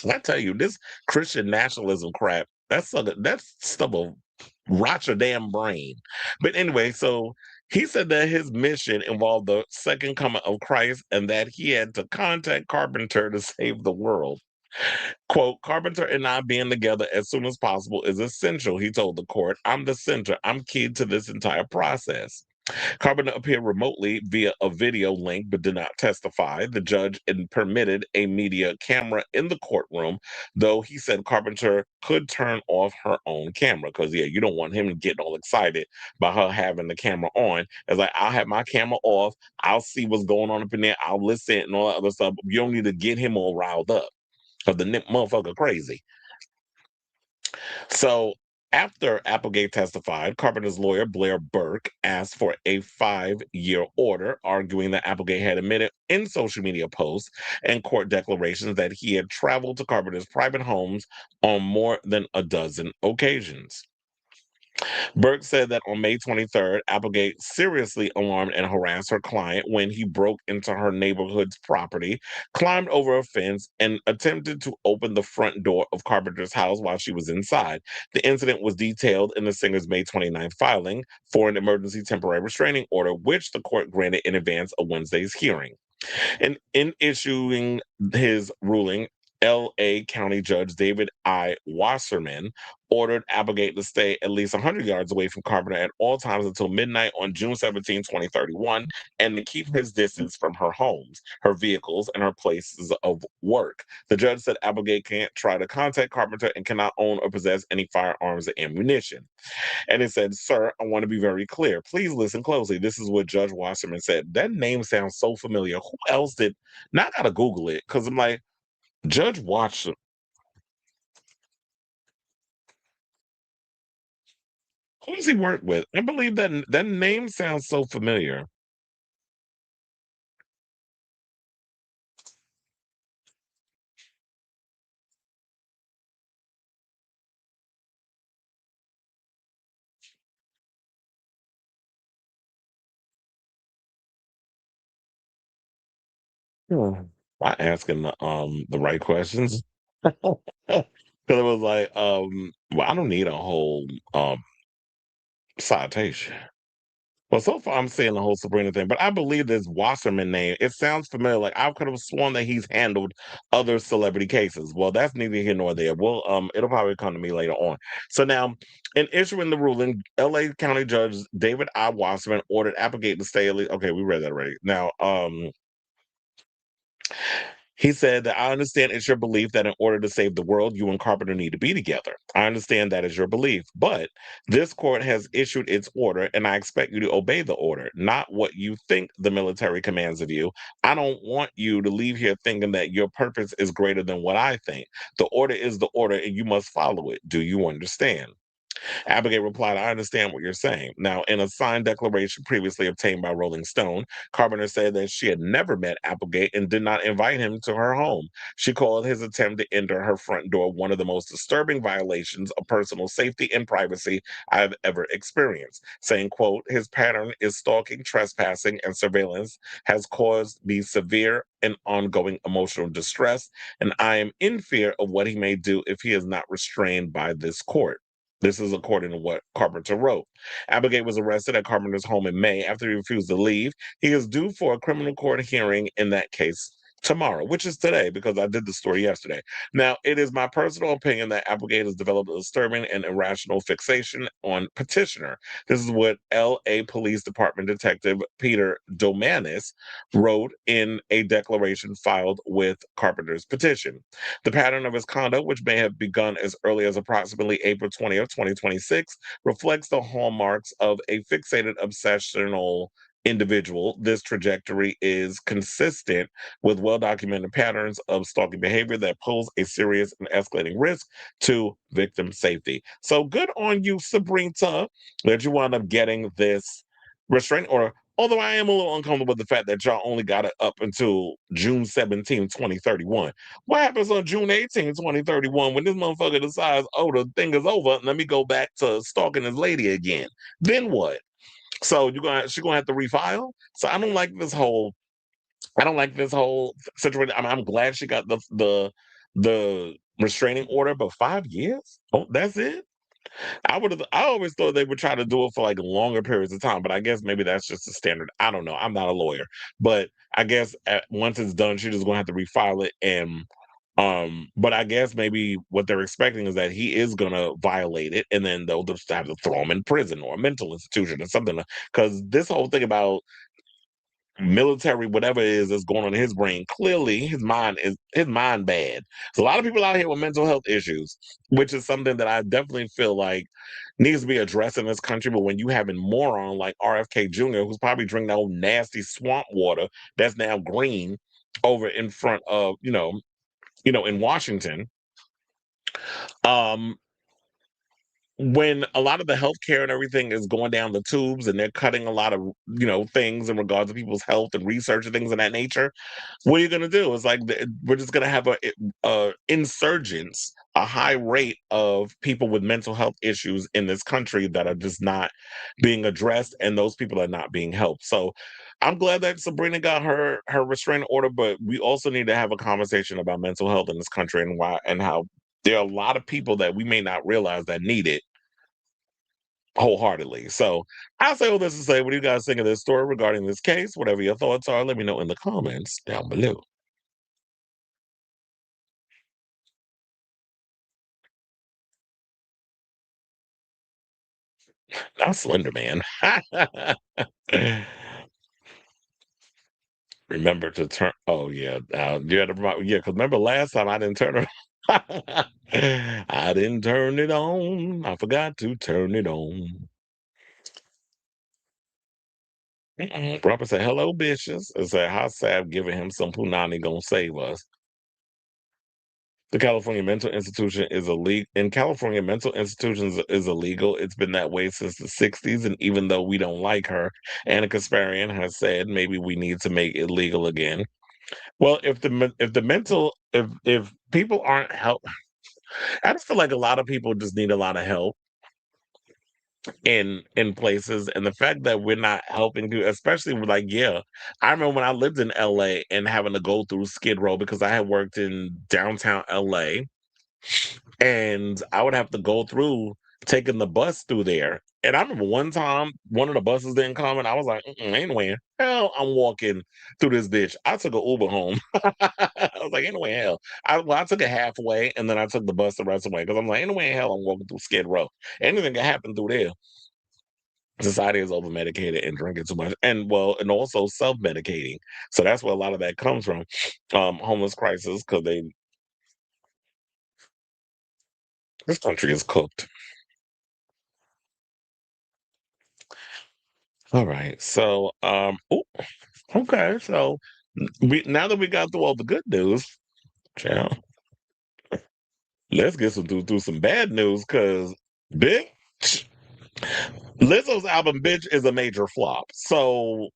I tell you, this Christian nationalism crap, that's stuff will rot your damn brain. But anyway, so he said that his mission involved the second coming of Christ and that he had to contact Carpenter to save the world. Quote, Carpenter and I being together as soon as possible is essential, he told the court. I'm the center. I'm key to this entire process. Carpenter appeared remotely via a video link but did not testify. The judge permitted a media camera in the courtroom, though he said Carpenter could turn off her own camera because, yeah, you don't want him getting all excited by her having the camera on. It's like, I'll have my camera off. I'll see what's going on up in there. I'll listen and all that other stuff. You don't need to get him all riled up because the motherfucker crazy. So after Applegate testified, Carpenter's lawyer, Blair Burke, asked for a 5-year order, arguing that Applegate had admitted in social media posts and court declarations that he had traveled to Carpenter's private homes on more than a dozen occasions. Burke said that on May 23rd, Applegate seriously alarmed and harassed her client when he broke into her neighborhood's property, climbed over a fence, and attempted to open the front door of Carpenter's house while she was inside. The incident was detailed in the singer's May 29th filing for an emergency temporary restraining order, which the court granted in advance of Wednesday's hearing. And in issuing his ruling, L.A. County Judge David I. Wasserman ordered Applegate to stay at least 100 yards away from Carpenter at all times until midnight on June 17, 2031, and to keep his distance from her homes, her vehicles, and her places of work. The judge said Applegate can't try to contact Carpenter and cannot own or possess any firearms or ammunition. And it said, "Sir, I want to be very clear. Please listen closely." This is what Judge Wasserman said. That name sounds so familiar. Who else did? Now I gotta Google it because I'm like, Judge Wasserman. Who does he work with? I believe that name sounds so familiar. Hmm. By asking the right questions. Because it was like, well, I don't need a whole citation. Well, so far I'm seeing the whole Sabrina thing, but I believe this Wasserman name. It sounds familiar. Like I could have sworn that he's handled other celebrity cases. Well, that's neither here nor there. Well, it'll probably come to me later on. So now, in issuing the ruling, L.A. County Judge David I. Wasserman ordered Applegate to stay at least. Okay, we read that already. Now, he said that I understand it's your belief that in order to save the world, you and Carpenter need to be together. I understand that is your belief, but this court has issued its order, and I expect you to obey the order, not what you think the military commands of you. I don't want you to leave here thinking that your purpose is greater than what I think. The order is the order, and you must follow it. Do you understand? Abigail replied, "I understand what you're saying." Now, in a signed declaration previously obtained by Rolling Stone, Carpenter said that she had never met Applegate and did not invite him to her home. She called his attempt to enter her front door one of the most disturbing violations of personal safety and privacy I have ever experienced, saying, quote, "His pattern is stalking, trespassing, and surveillance has caused me severe and ongoing emotional distress, and I am in fear of what he may do if he is not restrained by this court." This is according to what Carpenter wrote. Applegate was arrested at Carpenter's home in May after he refused to leave. He is due for a criminal court hearing in that case tomorrow, which is today because I did the story yesterday. Now, it is my personal opinion that Applegate has developed a disturbing and irrational fixation on petitioner. This is what LA Police Department Detective Peter Domanis wrote in a declaration filed with Carpenter's petition. The pattern of his conduct, which may have begun as early as approximately April 20th, 2026, reflects the hallmarks of a fixated obsessional individual. This trajectory is consistent with well documented patterns of stalking behavior that pose a serious and escalating risk to victim safety. So good on you, Sabrina, that you wound up getting this restraining order. Although I am a little uncomfortable with the fact that y'all only got it up until June 17, 2031. What happens on June 18, 2031, when this motherfucker decides, oh, the thing is over, let me go back to stalking this lady again? Then what? So she's gonna have to refile. So I don't like this whole situation. I'm glad she got the restraining order, but 5 years? Oh, that's it? I always thought they would try to do it for like longer periods of time, but I guess maybe that's just the standard. I don't know. I'm not a lawyer, but I guess once it's done, she's just gonna have to refile it. And but I guess maybe what they're expecting is that he is gonna violate it, and then they'll just have to throw him in prison or a mental institution or something. Because this whole thing about military, whatever it is that's going on in his brain, clearly his mind bad. There's a lot of people out here with mental health issues, which is something that I definitely feel like needs to be addressed in this country. But when you have a moron like RFK Jr., who's probably drinking that old nasty swamp water that's now green over in front of, in Washington, um, when a lot of the healthcare and everything is going down the tubes and they're cutting a lot of, things in regards to people's health and research and things of that nature, what are you going to do? It's like we're just going to have a insurgence a high rate of people with mental health issues in this country that are just not being addressed, and those people are not being helped. So I'm glad that Sabrina got her restraining order, but we also need to have a conversation about mental health in this country and why and how there are a lot of people that we may not realize that need it wholeheartedly. So I'll say all this to say, what do you guys think of this story regarding this case? Whatever your thoughts are, let me know in the comments down below. Not Slender Man. Remember to turn. Oh yeah, you had to yeah. Because remember last time I didn't turn it. I didn't turn it on. I forgot to turn it on. Robert said, "Hello, bitches." I said, "How sad giving him some punani gonna save us." The California mental institution is illegal. In California, mental institutions is illegal. It's been that way since the '60s, and even though we don't like her, Anna Kasparian has said maybe we need to make it legal again. Well, if the mental if people aren't help, I just feel like a lot of people just need a lot of help in places, and the fact that we're not helping you, especially with like, yeah, I remember when I lived in LA and having to go through Skid Row because I had worked in downtown LA, and I would have to go through taking the bus through there. And I remember one time one of the buses didn't come, and I was like, "Ain't no way in hell I'm walking through this bitch." I took an Uber home. I was like, "Ain't no way in hell." I took it halfway, and then I took the bus the rest of the way because I'm like, "Ain't no way in hell I'm walking through Skid Row. Anything can happen through there." Society is over medicated and drinking too much, and well, and also self medicating. So that's where a lot of that comes from. Homeless crisis because they this country is cooked. All right. So, ooh, okay. So, we now that we got through all the good news, child, let's get some through some bad news because bitch, Lizzo's album "Bitch" is a major flop. So,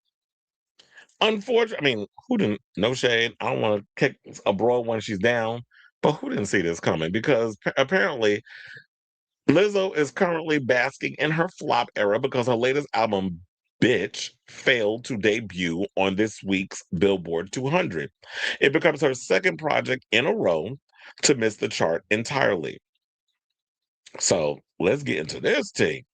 unfortunately, I mean, who didn't? No shade. I don't want to kick a broad when she's down, but who didn't see this coming? Because apparently Lizzo is currently basking in her flop era because her latest album, Bitch, failed to debut on this week's Billboard 200. It becomes her second project in a row to miss the chart entirely. So let's get into this thing.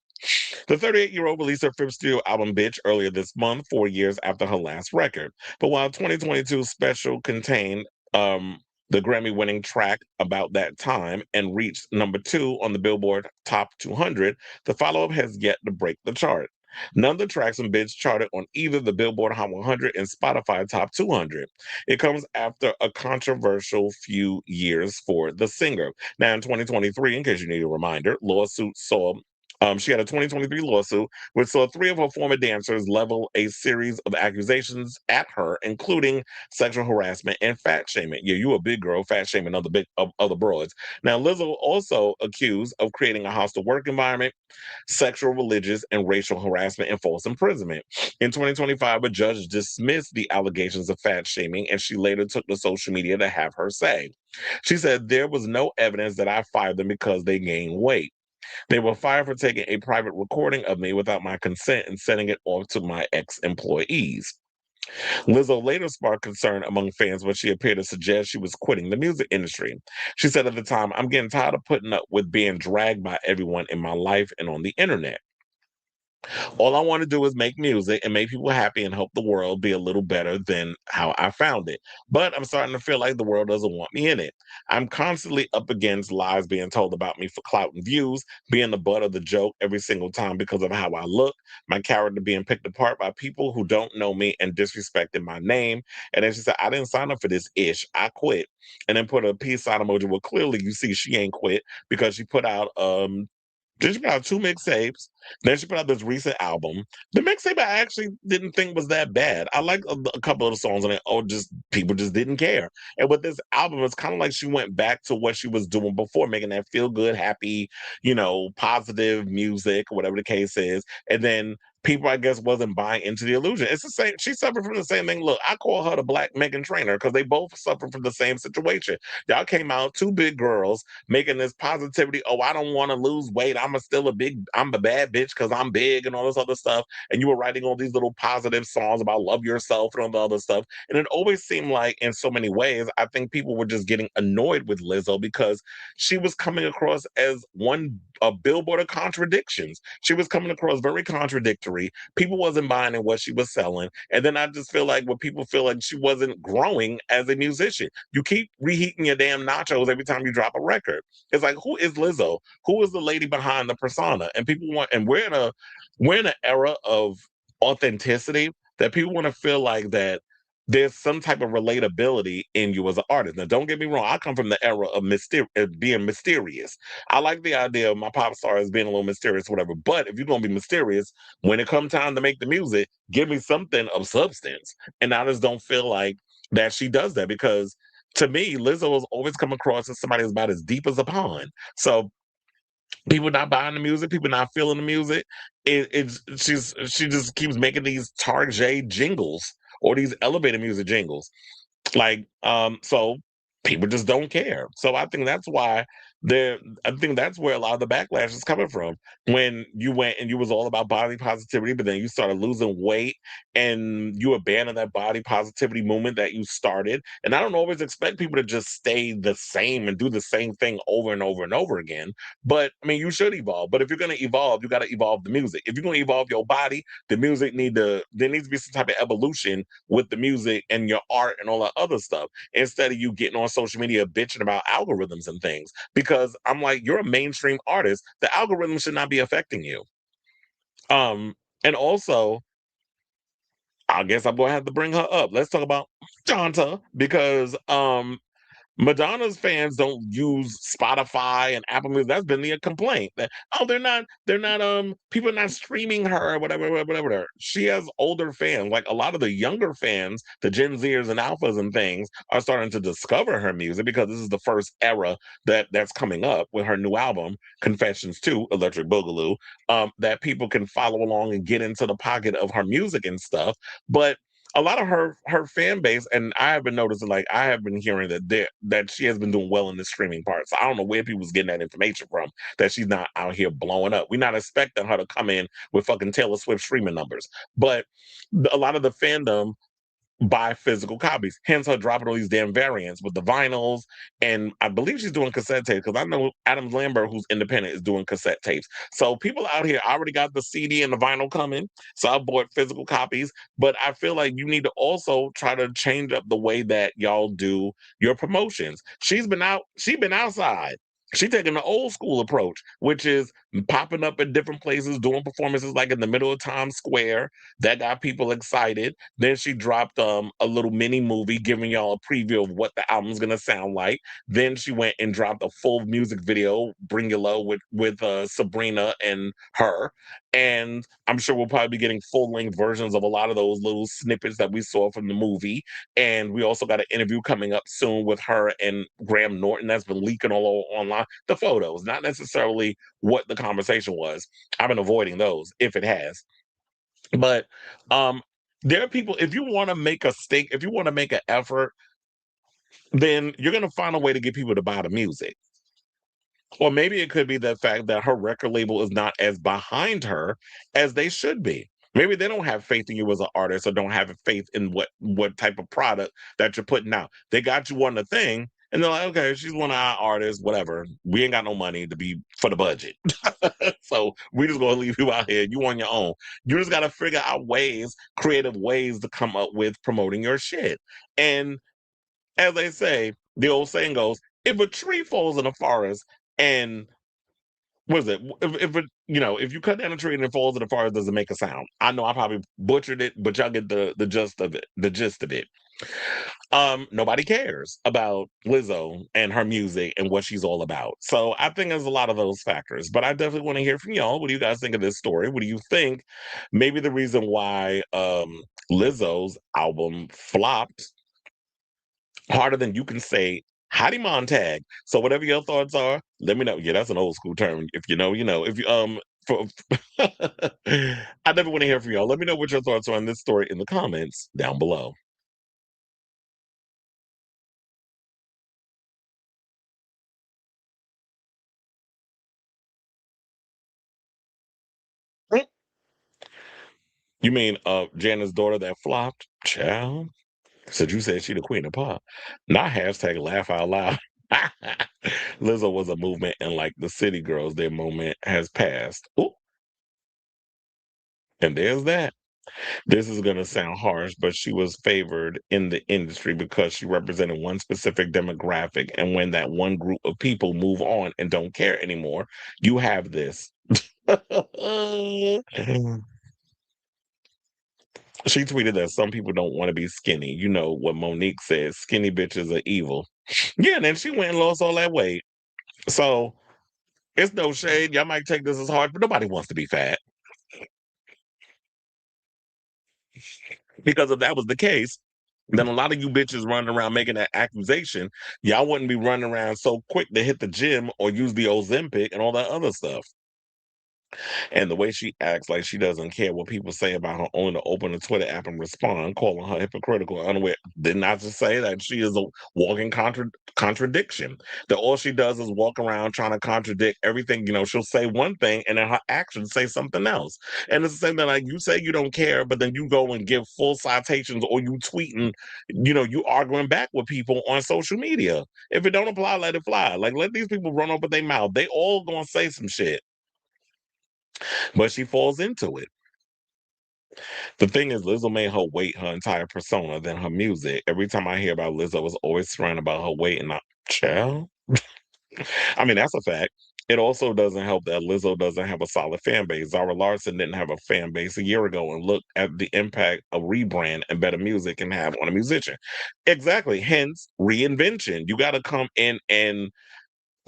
The 38-year-old released her fifth studio album, Bitch, earlier this month, 4 years after her last record. But while 2022 special contained the Grammy winning track about that time and reached number 2 on the Billboard Top 200, the follow up has yet to break the chart. None of the tracks on Bitch charted on either the Billboard Hot 100 and Spotify Top 200. It comes after a controversial few years for the singer. Now, in 2023, in case you need a reminder, lawsuits saw she had a 2023 lawsuit which saw three of her former dancers level a series of accusations at her, including sexual harassment and fat shaming. Yeah, you a big girl, fat shaming other broads. Now, Lizzo also accused of creating a hostile work environment, sexual, religious, and racial harassment and false imprisonment. In 2025, a judge dismissed the allegations of fat shaming, and she later took to social media to have her say. She said, "There was no evidence that I fired them because they gained weight. They were fired for taking a private recording of me without my consent and sending it off to my ex-employees." Lizzo later sparked concern among fans when she appeared to suggest she was quitting the music industry. She said at the time, "I'm getting tired of putting up with being dragged by everyone in my life and on the internet. All I want to do is make music and make people happy and help the world be a little better than how I found it. But I'm starting to feel like the world doesn't want me in it. I'm constantly up against lies being told about me for clout and views, being the butt of the joke every single time because of how I look, my character being picked apart by people who don't know me and disrespecting my name." And then she said, "I didn't sign up for this ish. I quit." And then put a peace sign emoji. Well, clearly you see she ain't quit because she put out then she put out two mixtapes. Then she put out this recent album. The mixtape I actually didn't think was that bad. I like a couple of the songs on it. Oh, just people just didn't care. And with this album, it's kind of like she went back to what she was doing before, making that feel good, happy, positive music, whatever the case is. And then people, I guess, wasn't buying into the illusion. It's the same. She suffered from the same thing. Look, I call her the Black Meghan Trainor because they both suffered from the same situation. Y'all came out, two big girls, making this positivity. Oh, I don't want to lose weight. I'm a bad bitch because I'm big and all this other stuff. And you were writing all these little positive songs about love yourself and all the other stuff. And it always seemed like, in so many ways, I think people were just getting annoyed with Lizzo because she was coming across as a billboard of contradictions. She was coming across very contradictory. People wasn't buying in what she was selling. And then I just feel like when people feel like she wasn't growing as a musician, you keep reheating your damn nachos every time you drop a record. It's like, who is Lizzo? Who is the lady behind the persona? And people want, and we're in an era of authenticity that people want to feel like that there's some type of relatability in you as an artist. Now, don't get me wrong. I come from the era of being mysterious. I like the idea of my pop star as being a little mysterious, whatever. But if you're gonna be mysterious, when it comes time to make the music, give me something of substance. And I just don't feel like that she does that because to me, Lizzo has always come across as somebody who's about as deep as a pond. So people not buying the music, people not feeling the music. She just keeps making these Target jingles or these elevator music jingles. So people just don't care. So I think that's where a lot of the backlash is coming from. When you went and you was all about body positivity, but then you started losing weight and you abandoned that body positivity movement that you started. And I don't always expect people to just stay the same and do the same thing over and over and over again. But I mean, you should evolve. But if you're gonna evolve, you gotta evolve the music. If you're gonna evolve your body, there needs to be some type of evolution with the music and your art and all that other stuff instead of you getting on social media bitching about algorithms and things. Because I'm like, you're a mainstream artist. The algorithm should not be affecting you. And also, I guess I'm gonna have to bring her up. Let's talk about Janta because Madonna's fans don't use Spotify and Apple Music. That's been the complaint that people are not streaming her or whatever, whatever. She has older fans. Like a lot of the younger fans, the Gen Zers and Alphas and things, are starting to discover her music because this is the first era that's coming up with her new album, Confessions 2, Electric Boogaloo, that people can follow along and get into the pocket of her music and stuff. But a lot of her fan base, and I have been noticing, like I have been hearing that she has been doing well in the streaming part. So I don't know where people's getting that information from that she's not out here blowing up. We're not expecting her to come in with fucking Taylor Swift streaming numbers, but a lot of the fandom buy physical copies. Hence her dropping all these damn variants with the vinyls. And I believe she's doing cassette tapes because I know Adam Lambert, who's independent, is doing cassette tapes. So people out here already got the CD and the vinyl coming. So I bought physical copies. But I feel like you need to also try to change up the way that y'all do your promotions. She's been outside. She's taking the old school approach, which is popping up at different places, doing performances like in the middle of Times Square. That got people excited. Then she dropped a little mini movie giving y'all a preview of what the album's gonna sound like. Then she went and dropped a full music video, Bring Your Low, with Sabrina and her. And I'm sure we'll probably be getting full length versions of a lot of those little snippets that we saw from the movie. And we also got an interview coming up soon with her and Graham Norton that's been leaking all over online. The photos, not necessarily what the conversation was. I've been avoiding those if it has. But um, there are people, if you want to make a stake, if you want to make an effort, then you're going to find a way to get people to buy the music. Or maybe it could be the fact that her record label is not as behind her as they should be. Maybe they don't have faith in you as an artist or don't have faith in what type of product that you're putting out. They got you on the thing, and they're like, okay, she's one of our artists, whatever. We ain't got no money to be for the budget. So we just gonna leave you out here. You on your own. You just gotta figure out ways, creative ways to come up with promoting your shit. And as they say, the old saying goes, if a tree falls in a forest and what is it? If it, if you cut down a tree and it falls in the forest, does it make a sound? I know I probably butchered it, but y'all get the gist of it. The gist of it. Nobody cares about Lizzo and her music and what she's all about. So I think there's a lot of those factors. But I definitely want to hear from y'all. What do you guys think of this story? What do you think? Maybe the reason why Lizzo's album flopped harder than you can say Hottie Montag. So whatever your thoughts are, let me know. Yeah, that's an old school term. If you know, you know. If you I never want to hear from y'all. Let me know what your thoughts are on this story in the comments down below. You mean Jana's daughter that flopped? Child. Said you said she the queen of pop. Not hashtag laugh out loud. Lizzo was a movement and like the city girls, their moment has passed. Ooh, and there's that. This is gonna sound harsh, but she was favored in the industry because she represented one specific demographic. And when that one group of people move on and don't care anymore, you have this. She tweeted that some people don't want to be skinny. You know what Monique says, skinny bitches are evil. Yeah, and then she went and lost all that weight. So it's no shade. Y'all might take this as hard, but nobody wants to be fat. Because if that was the case, then a lot of you bitches running around making that accusation, y'all wouldn't be running around so quick to hit the gym or use the Ozempic and all that other stuff. And the way she acts like she doesn't care what people say about her, only to open the Twitter app and respond, calling her hypocritical, unaware. Didn't I just say that she is a walking contradiction? That all she does is walk around trying to contradict everything. You know, she'll say one thing and then her actions say something else. And it's the same thing like you say you don't care, but then you go and give full citations or you tweeting, you know, you arguing back with people on social media. If it don't apply, let it fly. Like let these people run open their mouth. They all gonna say some shit, but she falls into it. The thing is, Lizzo made her weight her entire persona than her music. Every time I hear about Lizzo, it's always surrounded about her weight and not child. I mean, that's a fact. It also doesn't help that Lizzo doesn't have a solid fan base. Zara Larson didn't have a fan base a year ago, and look at the impact a rebrand and better music can have on a musician. Exactly. Hence, reinvention. You got to come in and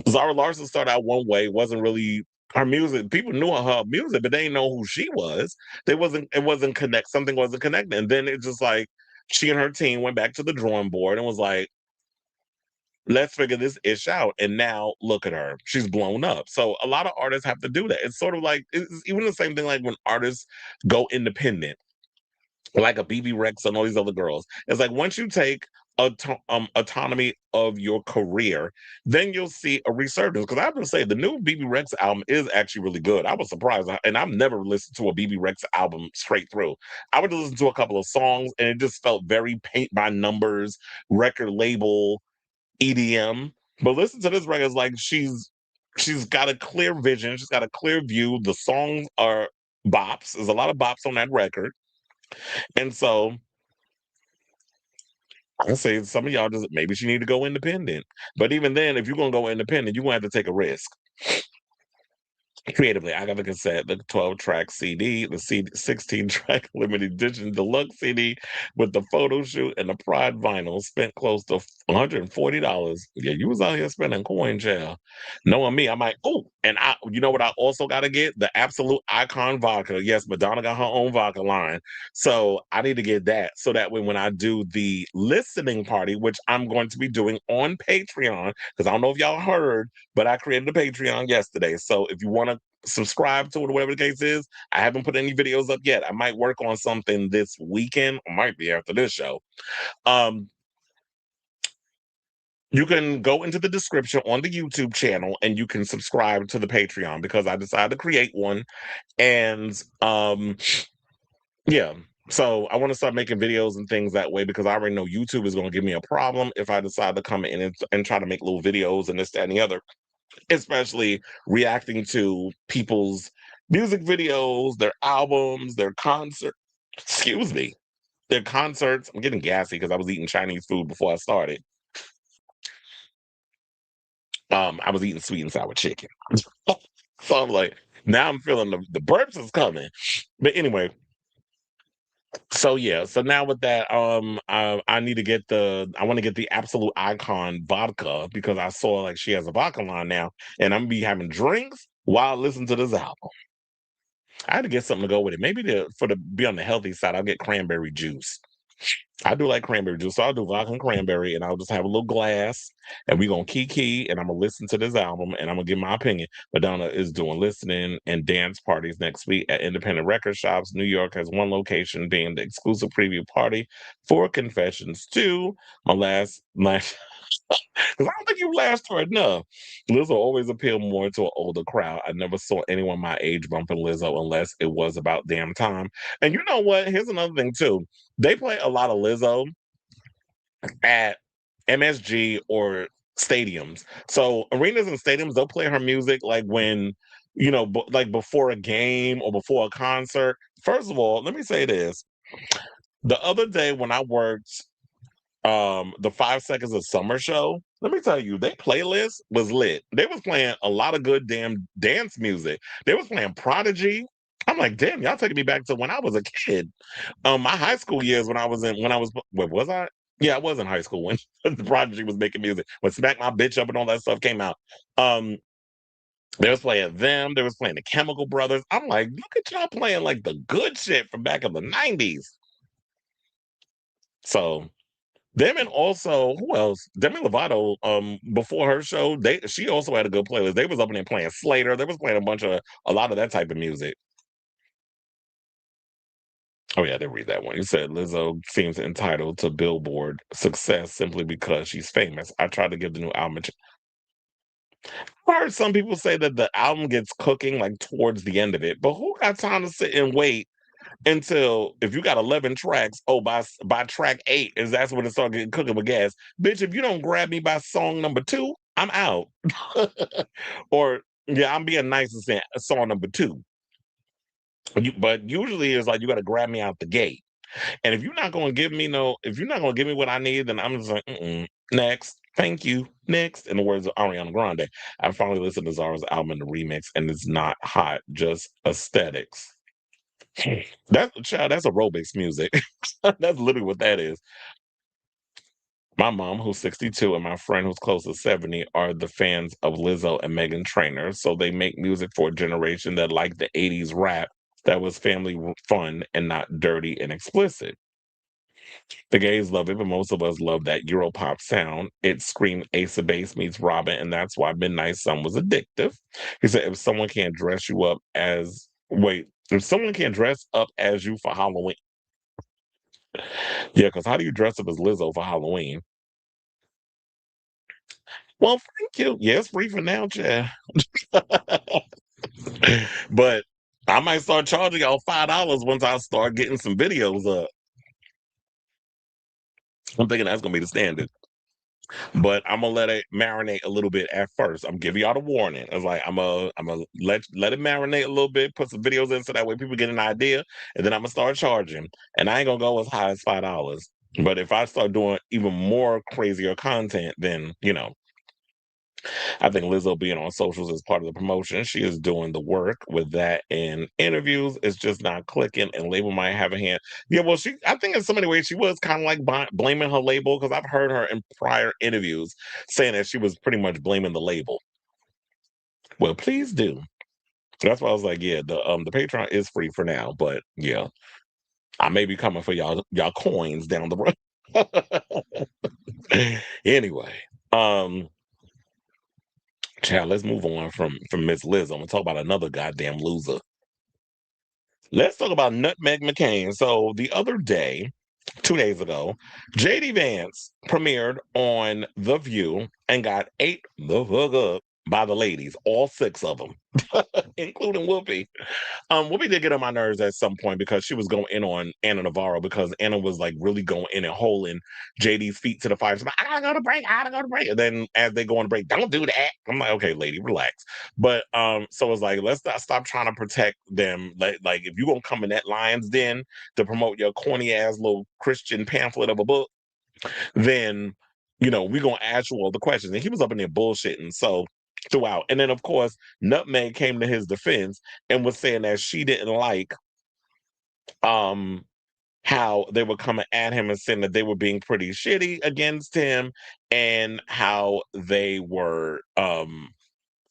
Zara Larson started out one way, wasn't really her music. People knew her music, but they didn't know who she was. It wasn't connect, something wasn't connecting. And then it just like she and her team went back to the drawing board and was like, let's figure this ish out. And now look at her. She's blown up. So a lot of artists have to do that. It's sort of like it's even the same thing like when artists go independent like a BB Rex and all these other girls. It's like once you take autonomy of your career, then you'll see a resurgence. Because I have to say, the new BB Rex album is actually really good. I was surprised, and I've never listened to a BB Rex album straight through. I would listen to a couple of songs, and it just felt very paint by numbers, record label EDM. But listen to this record, it's like she's got a clear vision, she's got a clear view. The songs are bops. There's a lot of bops on that record, and so I say some of y'all just maybe she need to go independent. But even then, if you're gonna go independent, you're gonna have to take a risk. Creatively, I got the cassette, the 12-track CD, the 16-track limited edition deluxe CD with the photo shoot and the Pride vinyl. Spent close to $140. Yeah, you was out here spending coin, child. Knowing me, I'm like, oh, and you know what? I also got to get the Absolute Icon vodka. Yes, Madonna got her own vodka line, so I need to get that so that way when I do the listening party, which I'm going to be doing on Patreon, because I don't know if y'all heard, but I created a Patreon yesterday. So if you want to subscribe to it or whatever the case is, I haven't put any videos up yet. I might work on something this weekend, or might be after this show. Um, you can go into the description on the YouTube channel and you can subscribe to the Patreon because I decided to create one. And yeah. So I want to start making videos and things that way because I already know YouTube is going to give me a problem if I decide to come in and try to make little videos and this, that, and the other, especially reacting to people's music videos, their albums, their concert. Excuse me, their concerts. I'm getting gassy because I was eating Chinese food before I started. I was eating sweet and sour chicken, so I'm like, now I'm feeling the burps is coming. But anyway, so yeah, so now with that, I need to get I want to get the Absolute Icon vodka because I saw like she has a vodka line now, and I'm gonna be having drinks while I listen to this album. I had to get something to go with it. Maybe for the be on the healthy side, I'll get cranberry juice. I do like cranberry juice, so I'll do vodka and cranberry, and I'll just have a little glass, and we gonna key, and I'm gonna listen to this album, and I'm gonna give my opinion. Madonna is doing listening and dance parties next week at independent record shops. New York has one location being the exclusive preview party for Confessions 2. My last because I don't think you last her enough. Lizzo always appealed more to an older crowd. I never saw anyone my age bumping Lizzo unless it was about damn time. And you know what? Here's another thing too. They play a lot of Lizzo at MSG or stadiums. So arenas and stadiums, they'll play her music like when, like before a game or before a concert. First of all, let me say this. The other day when I worked the 5 Seconds of Summer show, let me tell you, their playlist was lit. They was playing a lot of good damn dance music. They was playing Prodigy. I'm like, damn, y'all taking me back to when I was a kid. My high school years when I was where was I? Yeah, I was in high school when the Prodigy was making music. When Smack My Bitch Up and all that stuff came out. Um, they was playing them, they was playing the Chemical Brothers. I'm like, look at y'all playing like the good shit from back in the 90s. So them and also who else? Demi Lovato, before her show, she also had a good playlist. They was up in there playing Slater. They was playing a lot of that type of music. Oh yeah, I did read that one. You said Lizzo seems entitled to Billboard success simply because she's famous. I tried to give the new album. I heard some people say that the album gets cooking like towards the end of it, but who got time to sit and wait until if you got 11 tracks? Oh, by track 8 is that's when it start getting cooking with gas, bitch. If you don't grab me by song number 2, I'm out. Or yeah, I'm being nice and saying song number 2. But usually it's like you got to grab me out the gate. And if you're not gonna give me what I need, then I'm just like, next, thank you, next. In the words of Ariana Grande, I finally listened to Zara's album in the remix, and it's not hot, just aesthetics. That's aerobics music. That's literally what that is. My mom, who's 62, and my friend who's close to 70 are the fans of Lizzo and Meghan Trainor. So they make music for a generation that liked the 80s rap that was family fun and not dirty and explicit. The gays love it, but most of us love that Europop sound. It screamed Ace of Base meets Robin, and that's why Midnight Sun was addictive. He said, if someone can't dress up as you for Halloween, yeah, because how do you dress up as Lizzo for Halloween? Well, thank you. Yeah, it's free for now, Chad. But I might start charging y'all $5 once I start getting some videos up. I'm thinking that's gonna be the standard. But I'm gonna let it marinate a little bit at first. I'm giving y'all the warning. It's like I'm gonna let it marinate a little bit, put some videos in so that way people get an idea, and then I'm gonna start charging. And I ain't gonna go as high as $5. But if I start doing even more crazier content, then I think Lizzo being on socials is part of the promotion. She is doing the work with that in interviews. It's just not clicking, and label might have a hand. Yeah, well, I think in so many ways she was kind of like blaming her label because I've heard her in prior interviews saying that she was pretty much blaming the label. Well, please do. That's why I was like, yeah, the Patreon is free for now, but yeah, I may be coming for y'all coins down the road. Anyway, um, child, let's move on from Miss Liz. I'm gonna talk about another goddamn loser. Let's talk about NutMeg McCain. So the other day, 2 days ago, JD Vance premiered on The View and got ate the fuck up by the ladies, all 6 of them, including Whoopi. Whoopi did get on my nerves at some point because she was going in on Anna Navarro because Anna was like really going in and holding JD's feet to the fire. She's like, I gotta go to break, I gotta go to break. And then as they go on break, don't do that. I'm like, okay, lady, relax. But so it's like, let's not stop trying to protect them. Like if you're gonna come in that lion's den to promote your corny ass little Christian pamphlet of a book, then we're gonna ask you all the questions. And he was up in there bullshitting. So throughout. And then of course, NutMeg came to his defense and was saying that she didn't like um how they were coming at him and saying that they were being pretty shitty against him and how they were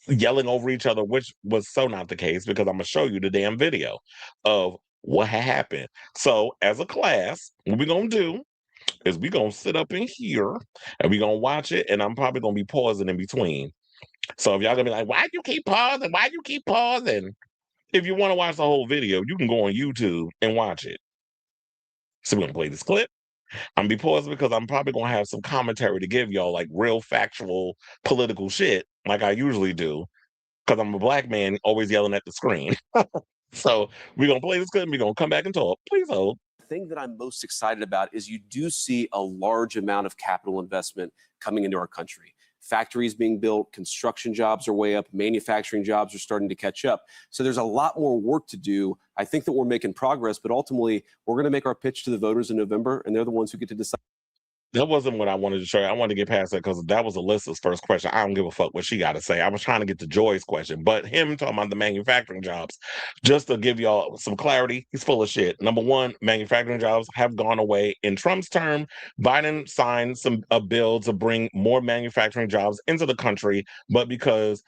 yelling over each other, which was so not the case because I'm gonna show you the damn video of what had happened. So as a class, what we gonna do is we gonna sit up in here and we gonna watch it, and I'm probably gonna be pausing in between. So if y'all gonna be like, why you keep pausing? Why you keep pausing? If you want to watch the whole video, you can go on YouTube and watch it. So we're gonna play this clip. I'm gonna be pausing because I'm probably gonna have some commentary to give y'all, like real factual political shit, like I usually do, because I'm a black man always yelling at the screen. So we're gonna play this clip and we're gonna come back and talk. Please hold. The thing that I'm most excited about is you do see a large amount of capital investment coming into our country. Factories being built, construction jobs are way up, manufacturing jobs are starting to catch up. So there's a lot more work to do. I think that we're making progress, but ultimately we're going to make our pitch to the voters in November, and they're the ones who get to decide. That wasn't what I wanted to show you. I wanted to get past that because that was Alyssa's first question. I don't give a fuck what she got to say. I was trying to get to Joy's question, but him talking about the manufacturing jobs, just to give y'all some clarity, he's full of shit. Number one, manufacturing jobs have gone away. In Trump's term, Biden signed a bill to bring more manufacturing jobs into the country, but because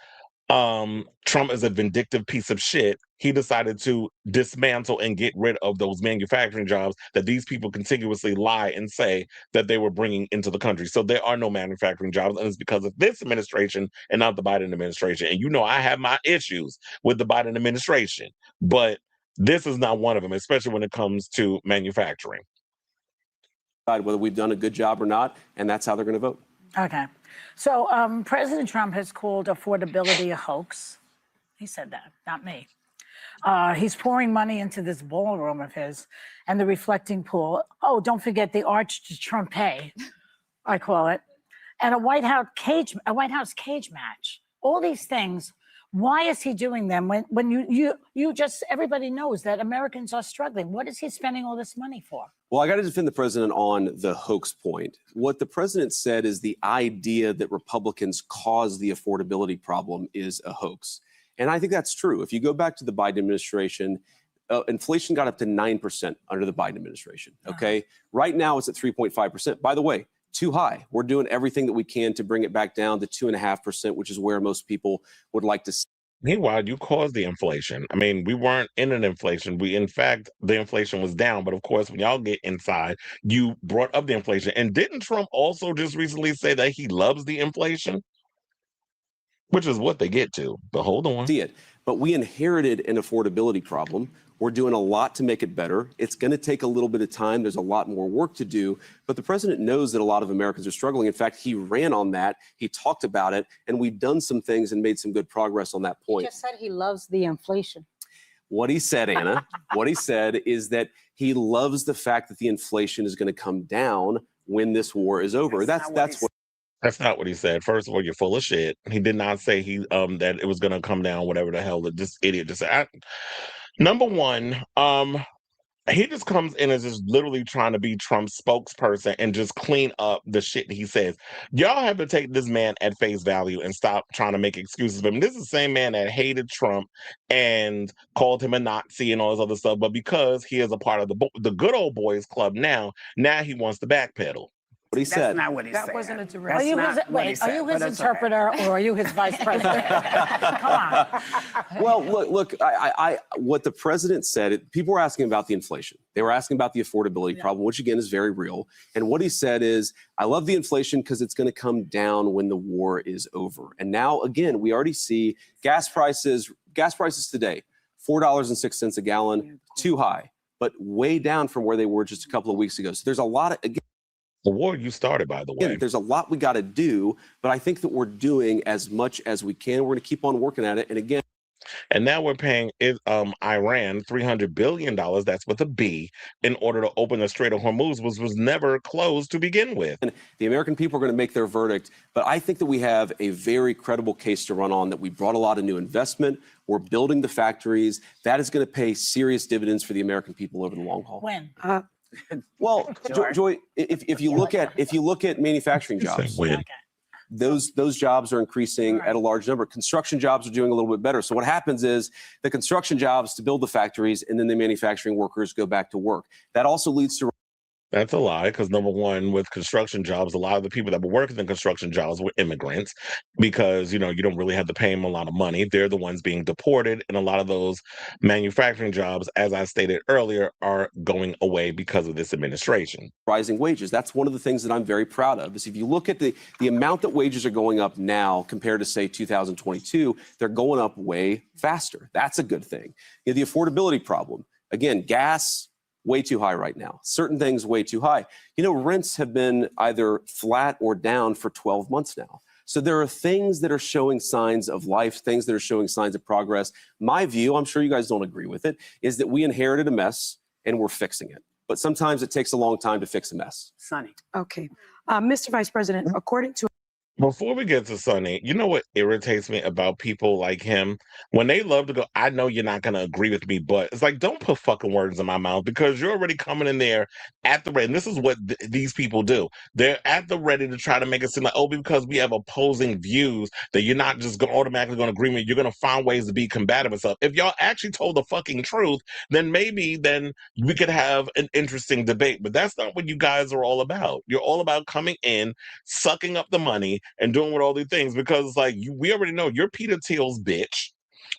Trump is a vindictive piece of shit, he decided to dismantle and get rid of those manufacturing jobs that these people continuously lie and say that they were bringing into the country. So there are no manufacturing jobs, and it's because of this administration and not the Biden administration. And you know I have my issues with the Biden administration, but this is not one of them, especially when it comes to manufacturing. Whether we've done a good job or not, and that's how they're going to vote. Okay. So President Trump has called affordability a hoax. He said that, not me. He's pouring money into this ballroom of his and the reflecting pool. Oh, don't forget the Arch de Trompe, I call it, and a White House cage match. All these things. Why is he doing them when you just, everybody knows that Americans are struggling? What is he spending all this money for? Well, I got to defend the president on the hoax point. What the president said is the idea that Republicans caused the affordability problem is a hoax. And I think that's true. If you go back to the Biden administration, inflation got up to 9% under the Biden administration. Okay. Right now it's at 3.5%. By the way, too high. We're doing everything that we can to bring it back down to 2.5%, which is where most people would like to see. Meanwhile, you caused the inflation. I mean, we weren't in an inflation. In fact, the inflation was down. But of course, when y'all get inside, you brought up the inflation. And didn't Trump also just recently say that he loves the inflation? Which is what they get to. But hold on. See it. But we inherited an affordability problem. We're doing a lot to make it better. It's going to take a little bit of time. There's a lot more work to do. But the president knows that a lot of Americans are struggling. In fact, he ran on that. He talked about it. And we've done some things and made some good progress on that point. He just said he loves the inflation. What he said, Anna, what he said is that he loves the fact that the inflation is going to come down when this war is over. That's what. That's not what he said. First of all, you're full of shit. He did not say that it was going to come down, whatever the hell that this idiot just said. Number one, he just comes in as just literally trying to be Trump's spokesperson and just clean up the shit that he says. Y'all have to take this man at face value and stop trying to make excuses for him. This is the same man that hated Trump and called him a Nazi and all this other stuff. But because he is a part of the good old boys club now he wants to backpedal. What he said. That's not what he said. That wasn't a direct. Are you his interpreter or are you his vice president? Come on. Well, look. I what the president said. People were asking about the inflation. They were asking about the affordability problem, which again is very real. And what he said is, "I love the inflation because it's going to come down when the war is over." And now, again, we already see gas prices. Gas prices today, $4.06 a gallon, too high, but way down from where they were just a couple of weeks ago. So there's a lot of The war you started, by the way. Again, there's a lot we got to do, but I think that we're doing as much as we can. We're going to keep on working at it. And again, and now we're paying Iran $300 billion, that's with a B, in order to open the Strait of Hormuz, which was never closed to begin with. And the American people are going to make their verdict, but I think that we have a very credible case to run on, that we brought a lot of new investment. We're building the factories. That is going to pay serious dividends for the American people over the long haul. When? Well, Joy, if you look at manufacturing jobs, those jobs are increasing at a large number. Construction jobs are doing a little bit better. So what happens is the construction jobs to build the factories, and then the manufacturing workers go back to work. That also leads to That's a lie because number one, with construction jobs, a lot of the people that were working in construction jobs were immigrants because you don't really have to pay them a lot of money. They're the ones being deported, and a lot of those manufacturing jobs, as I stated earlier, are going away because of this administration. Rising wages. That's one of the things that I'm very proud of. Is if you look at the amount that wages are going up now compared to say 2022, they're going up way faster. That's a good thing. The affordability problem. Again, gas way too high right now. Certain things way too high. Rents have been either flat or down for 12 months now. So there are things that are showing signs of life, things that are showing signs of progress. My view, I'm sure you guys don't agree with it, is that we inherited a mess and we're fixing it. But sometimes it takes a long time to fix a mess. Sonny. Okay. Mr. Vice President, according to Before we get to Sonny, you know what irritates me about people like him? When they love to go, I know you're not going to agree with me, but it's like, don't put fucking words in my mouth because you're already coming in there at the ready. And this is what these people do. They're at the ready to try to make it seem like, oh, because we have opposing views, that you're not just automatically going to agree with me. You're going to find ways to be combative and stuff. If y'all actually told the fucking truth, then maybe we could have an interesting debate. But that's not what you guys are all about. You're all about coming in, sucking up the money, and doing with all these things because it's like we already know you're Peter Thiel's bitch,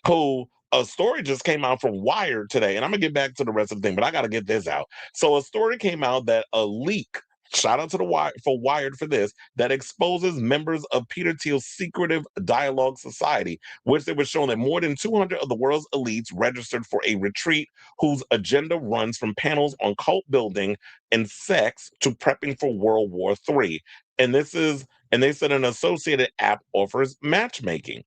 who a story just came out from Wired today, and I'm gonna get back to the rest of the thing, but I gotta get this out. So a story came out that a leak. Shout out to the Wired for this, that exposes members of Peter Thiel's secretive dialogue society, which they were showing that more than 200 of the world's elites registered for a retreat whose agenda runs from panels on cult building and sex to prepping for World War III. And they said an associated app offers matchmaking.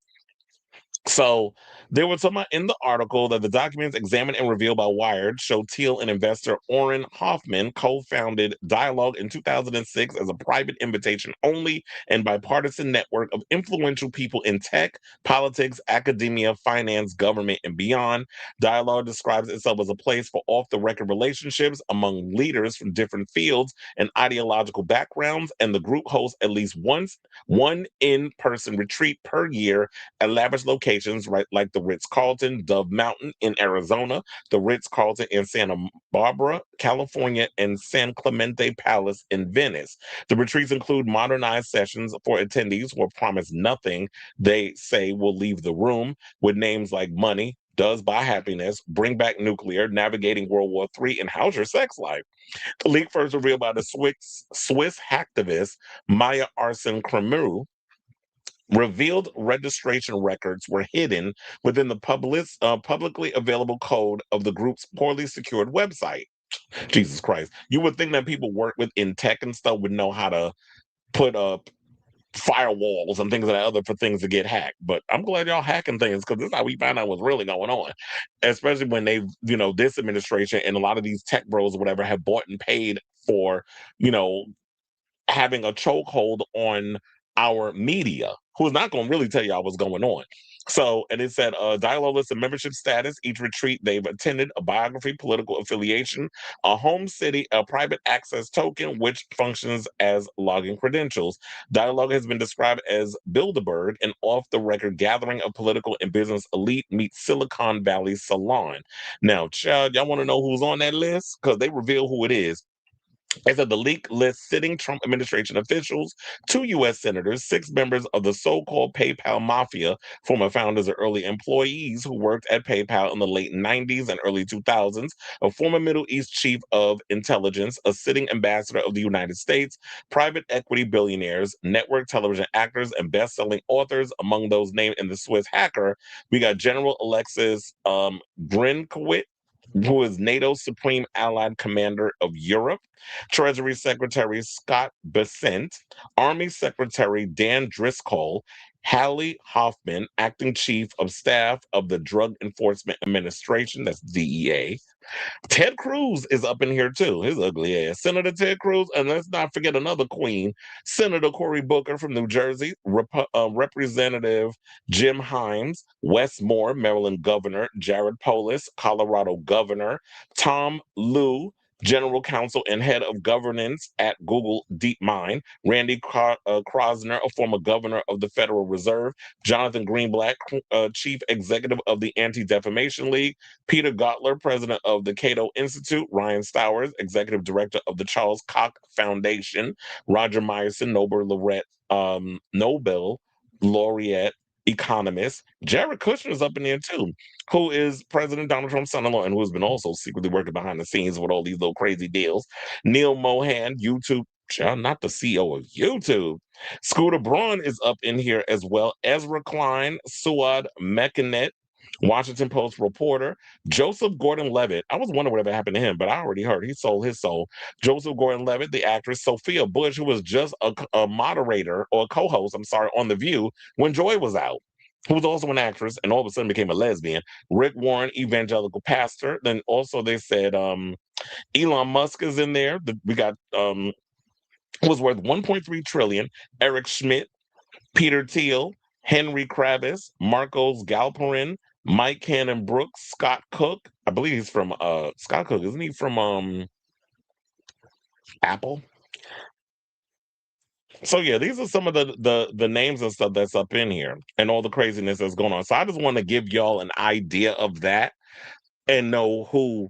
So there was someone in the article that the documents examined and revealed by Wired show Thiel and investor Orrin Hoffman co-founded Dialogue in 2006 as a private invitation only and bipartisan network of influential people in tech, politics, academia, finance, government, and beyond. Dialogue describes itself as a place for off-the-record relationships among leaders from different fields and ideological backgrounds, and the group hosts at least one in-person retreat per year at lavish locations, right, like the Ritz-Carlton, Dove Mountain in Arizona, the Ritz-Carlton in Santa Barbara, California, and San Clemente Palace in Venice. The retreats include modernized sessions for attendees who are promised nothing they say will leave the room, with names like Money, Does Buy Happiness, Bring Back Nuclear, Navigating World War III, and How's Your Sex Life? The leak first revealed by the Swiss hacktivist Maya Arsen Kremuru revealed registration records were hidden within the publicly available code of the group's poorly secured website. Jesus Christ. You would think that people work within tech and stuff would know how to put up firewalls and things of that other for things to get hacked. But I'm glad y'all hacking things because this is how we find out what's really going on. Especially when this administration and a lot of these tech bros or whatever have bought and paid for, having a chokehold on our media, who's not going to really tell y'all what's going on. So, and it said dialogue list of membership status, each retreat they've attended, a biography, political affiliation, a home city, a private access token, which functions as login credentials. Dialogue has been described as Bilderberg, an off-the-record gathering of political and business elite meets Silicon Valley salon. Now, child, y'all want to know who's on that list? Because they reveal who it is. It said the leak lists sitting Trump administration officials, 2 U.S. senators, 6 members of the so-called PayPal mafia, former founders or early employees who worked at PayPal in the late 90s and early 2000s, a former Middle East chief of intelligence, a sitting ambassador of the United States, private equity billionaires, network television actors, and best-selling authors. Among those named in the Swiss hacker, we got General Alexis Grinkowitz, who is NATO's Supreme Allied Commander of Europe, Treasury Secretary Scott Bessent, Army Secretary Dan Driscoll, Hallie Hoffman, Acting Chief of Staff of the Drug Enforcement Administration, that's DEA. Ted Cruz is up in here too, his ugly ass. Senator Ted Cruz, and let's not forget another queen, Senator Cory Booker from New Jersey, Representative Jim Himes, Wes Moore, Maryland Governor, Jared Polis, Colorado Governor, Tom Lieu, General Counsel and Head of Governance at Google DeepMind, Randy Krasner, a former governor of the Federal Reserve, Jonathan Greenblatt, Chief Executive of the Anti-Defamation League, Peter Gottler, President of the Cato Institute, Ryan Stowers, Executive Director of the Charles Koch Foundation, Roger Myerson, Nobel laureate economist. Jared Kushner's up in there too, who is President Donald Trump's son-in-law and who has been also secretly working behind the scenes with all these little crazy deals. Neil Mohan, YouTube, not the CEO of YouTube. Scooter Braun is up in here as well. Ezra Klein, Suad Mekanet, Washington Post reporter. Joseph Gordon-Levitt. I was wondering whatever happened to him, but I already heard he sold his soul. Joseph Gordon-Levitt, the actress. Sophia Bush, who was just a moderator or a co-host, on The View when Joy was out, who was also an actress and all of a sudden became a lesbian. Rick Warren, evangelical pastor. Then also they said Elon Musk is in there. We got was worth 1.3 trillion. Eric Schmidt, Peter Thiel, Henry Kravis, Marcos Galperin, Mike Cannon Brooks, Scott Cook. I believe he's from Scott Cook, isn't he from Apple? So yeah, these are some of the names and stuff that's up in here and all the craziness that's going on. So I just want to give y'all an idea of that and know who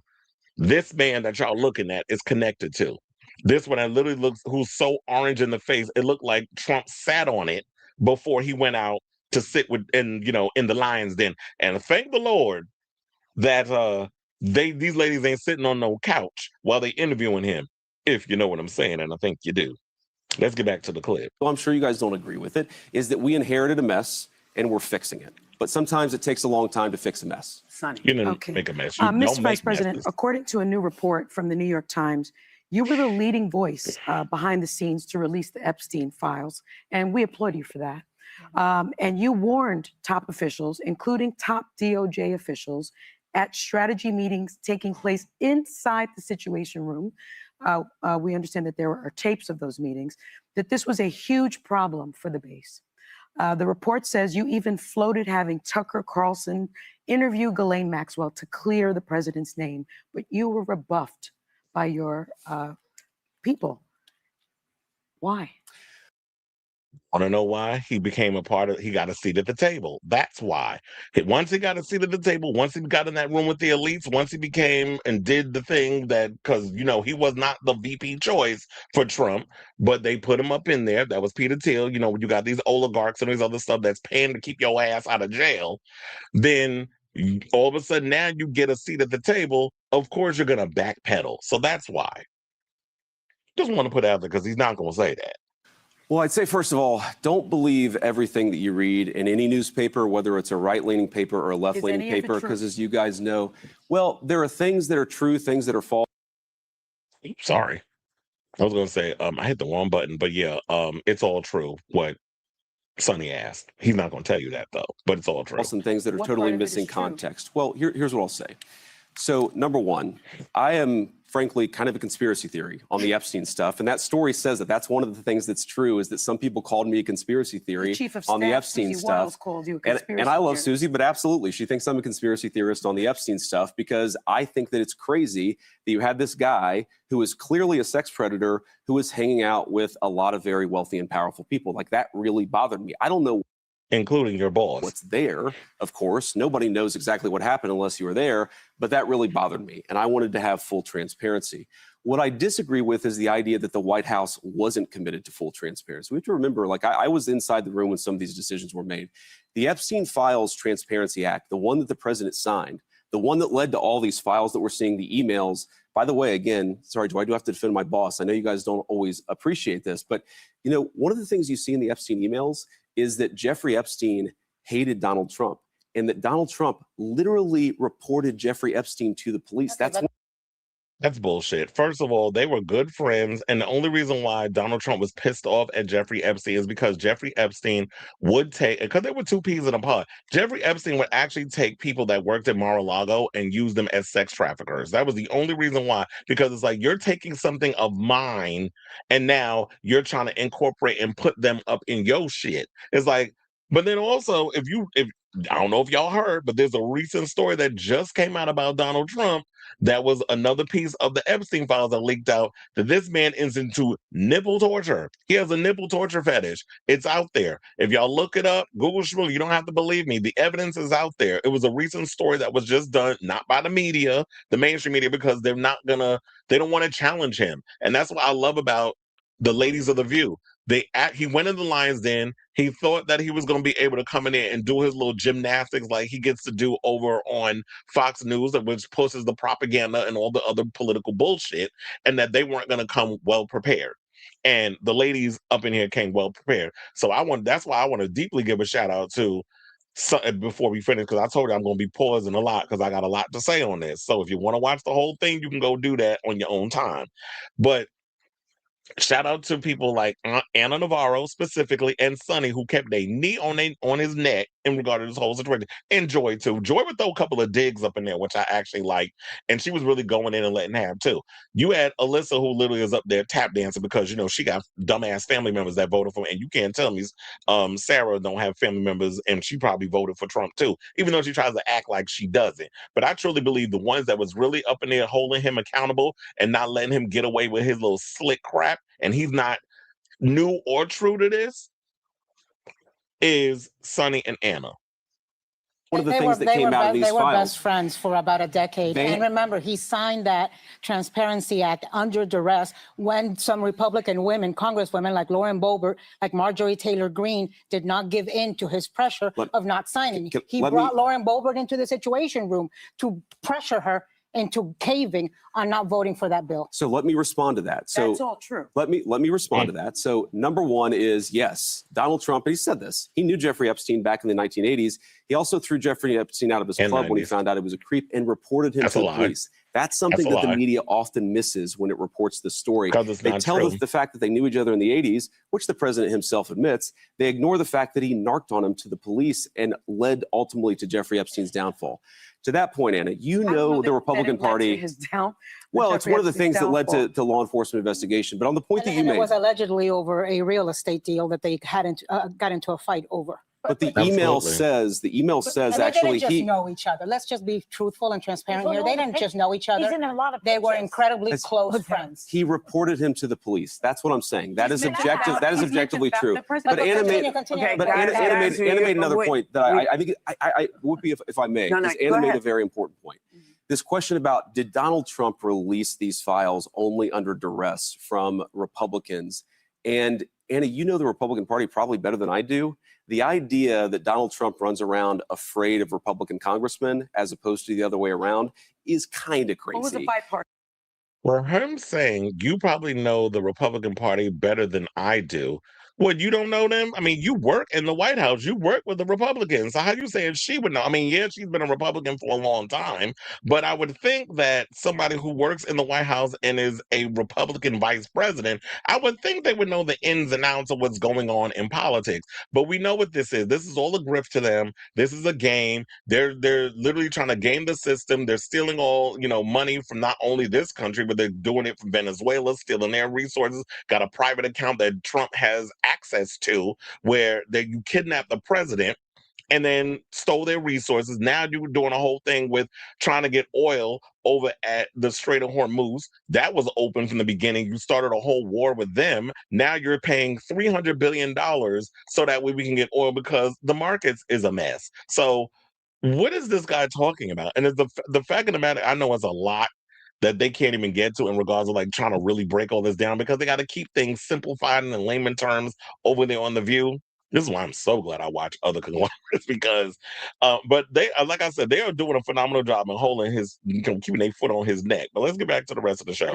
this man that y'all looking at is connected to. This one, I literally looks who's so orange in the face, it looked like Trump sat on it before he went out to sit in the lion's den. And thank the Lord that these ladies ain't sitting on no couch while they interviewing him, if you know what I'm saying, and I think you do. Let's get back to the clip. Well, I'm sure you guys don't agree with it, is that we inherited a mess and we're fixing it. But sometimes it takes a long time to fix a mess. Sonny. You didn't Okay. make a mess. You Mr. don't Vice make President, messes. according to a new report from the New York Times, you were the leading voice behind the scenes to release the Epstein files, and we applaud you for that. And you warned top officials, including top DOJ officials, at strategy meetings taking place inside the Situation Room. We understand that there are tapes of those meetings, that this was a huge problem for the base. The report says you even floated having Tucker Carlson interview Ghislaine Maxwell to clear the president's name, but you were rebuffed by your people. Why? Want to know why? He became he got a seat at the table. That's why. Once he got a seat at the table, once he got in that room with the elites, once he became and did the thing that, because, he was not the VP choice for Trump, but they put him up in there. That was Peter Thiel. When you got these oligarchs and these other stuff that's paying to keep your ass out of jail, then all of a sudden now you get a seat at the table. Of course, you're going to backpedal. So that's why. Just want to put it out there because he's not going to say that. Well, I'd say, first of all, don't believe everything that you read in any newspaper, whether it's a right-leaning paper or a left-leaning paper, because as you guys know, well, there are things that are true, things that are false. Sorry. I was going to say, I hit the wrong button, but yeah, it's all true what Sonny asked. He's not going to tell you that, though, but it's all true. Some things that are What totally part of it is missing true? context. Well, here's what I'll say. So, number one, I am, frankly, kind of a conspiracy theory on the Epstein stuff. And that story says that that's one of the things that's true, is that some people called me a conspiracy theory Chief of on the Staff, Epstein Susie Wiles, stuff. called you a And conspiracy I love theorist. Susie, but absolutely, she thinks I'm a conspiracy theorist on the Epstein stuff, because I think that it's crazy that you had this guy who is clearly a sex predator who is hanging out with a lot of very wealthy and powerful people. Like, that really bothered me. I don't know including your boss. what's there, of course. Nobody knows exactly what happened unless you were there, but that really bothered me, and I wanted to have full transparency. What I disagree with is the idea that the White House wasn't committed to full transparency. We have to remember, like, I was inside the room when some of these decisions were made. The Epstein Files Transparency Act, the one that the president signed, the one that led to all these files that we're seeing, the emails. By the way, again, sorry, do I have to defend my boss? I know you guys don't always appreciate this, but one of the things you see in the Epstein emails is that Jeffrey Epstein hated Donald Trump, and that Donald Trump literally reported Jeffrey Epstein to the police. That's bullshit. First of all, they were good friends, and the only reason why Donald Trump was pissed off at Jeffrey Epstein is because Jeffrey Epstein would take, because they were two peas in a pod, Jeffrey Epstein would actually take people that worked at Mar-a-Lago and use them as sex traffickers. That was the only reason why, because it's like, you're taking something of mine, and now you're trying to incorporate and put them up in your shit. It's like, But then also, if I don't know if y'all heard, but there's a recent story that just came out about Donald Trump that was another piece of the Epstein files that leaked out that this man is into nipple torture. He has a nipple torture fetish. It's out there. If y'all look it up, Google Schmool, you don't have to believe me. The evidence is out there. It was a recent story that was just done, not by the media, the mainstream media, because they don't want to challenge him. And that's what I love about the ladies of The View. He went in the lion's den. He thought that he was going to be able to come in there and do his little gymnastics like he gets to do over on Fox News, which pushes the propaganda and all the other political bullshit, and that they weren't going to come well prepared. And the ladies up in here came well prepared. So that's why I want to deeply give a shout out to before we finish, because I told you I'm going to be pausing a lot because I got a lot to say on this. So if you want to watch the whole thing, you can go do that on your own time. But shout out to people like Anna Navarro specifically and Sonny, who kept a knee on his neck in regard to this whole situation. And Joy too. Joy would throw a couple of digs up in there, which I actually like, and she was really going in and letting have too. You had Alyssa, who literally is up there tap dancing because she got dumbass family members that voted for him, and you can't tell me Sarah don't have family members, and she probably voted for Trump too, even though she tries to act like she doesn't. But I truly believe the ones that was really up in there holding him accountable and not letting him get away with his little slick crap, and he's not new or true to this, is Sonny and Anna. One of the things that came out of these They were files. best friends for about a decade. And remember, he signed that Transparency Act under duress when some Republican women, congresswomen like Lauren Boebert, like Marjorie Taylor Greene, did not give in to his pressure of not signing. He brought Lauren Boebert into the Situation Room to pressure her into caving on not voting for that bill. So let me respond to that. So That's all true. Let me respond to that. So number one is, yes, Donald Trump, and he said this, he knew Jeffrey Epstein back in the 1980s. He also threw Jeffrey Epstein out of his club when he found out he was a creep and reported him to the police. That's something that the media often misses when it reports the story. They tell us the fact that they knew each other in the 80s, which the president himself admits. They ignore the fact that he narked on him to the police and led ultimately to JeffreyEpstein's downfall. To that point, Anna, the Republican Party. Well, it's one of the things that led to law enforcement investigation. But on the point that you made, it was allegedly over a real estate deal that they got into a fight over. But the email says actually they didn't just know each other. Let's just be truthful and transparent here. They didn't just know each other. They were incredibly close friends. He reported him to the police. That's what I'm saying. That is objective. That is objectively true. But Anna made another point that I think I would be if I may. Anna made a very important point. This question about, did Donald Trump release these files only under duress from Republicans? And Anna, you know the Republican Party probably better than I do. The idea that Donald Trump runs around afraid of Republican congressmen as opposed to the other way around is kind of crazy. What was the bipartisan? Well, him saying you probably know the Republican Party better than I do. What, you don't know them? I mean, you work in the White House. You work with the Republicans. So how you saying she would know? I mean, yeah, she's been a Republican for a long time, but I would think that somebody who works in the White House and is a Republican vice president, I would think they would know the ins and outs of what's going on in politics. But we know what this is. This is all a grift to them. This is a game. They're literally trying to game the system. They're stealing all, money from not only this country, but they're doing it from Venezuela, stealing their resources, got a private account that Trump has access to where you kidnapped the president and then stole their resources. Now you're doing a whole thing with trying to get oil over at the Strait of Hormuz. That was open from the beginning. You started a whole war with them. Now you're paying $300 billion so that way we can get oil because the markets is a mess. So what is this guy talking about? And it's the fact of the matter, I know it's a lot that they can't even get to in regards of like trying to really break all this down because they got to keep things simplified in layman terms over there on The View. This is why I'm so glad I watch other conglomerates because, but they, like I said, they are doing a phenomenal job in holding keeping their foot on his neck. But let's get back to the rest of the show.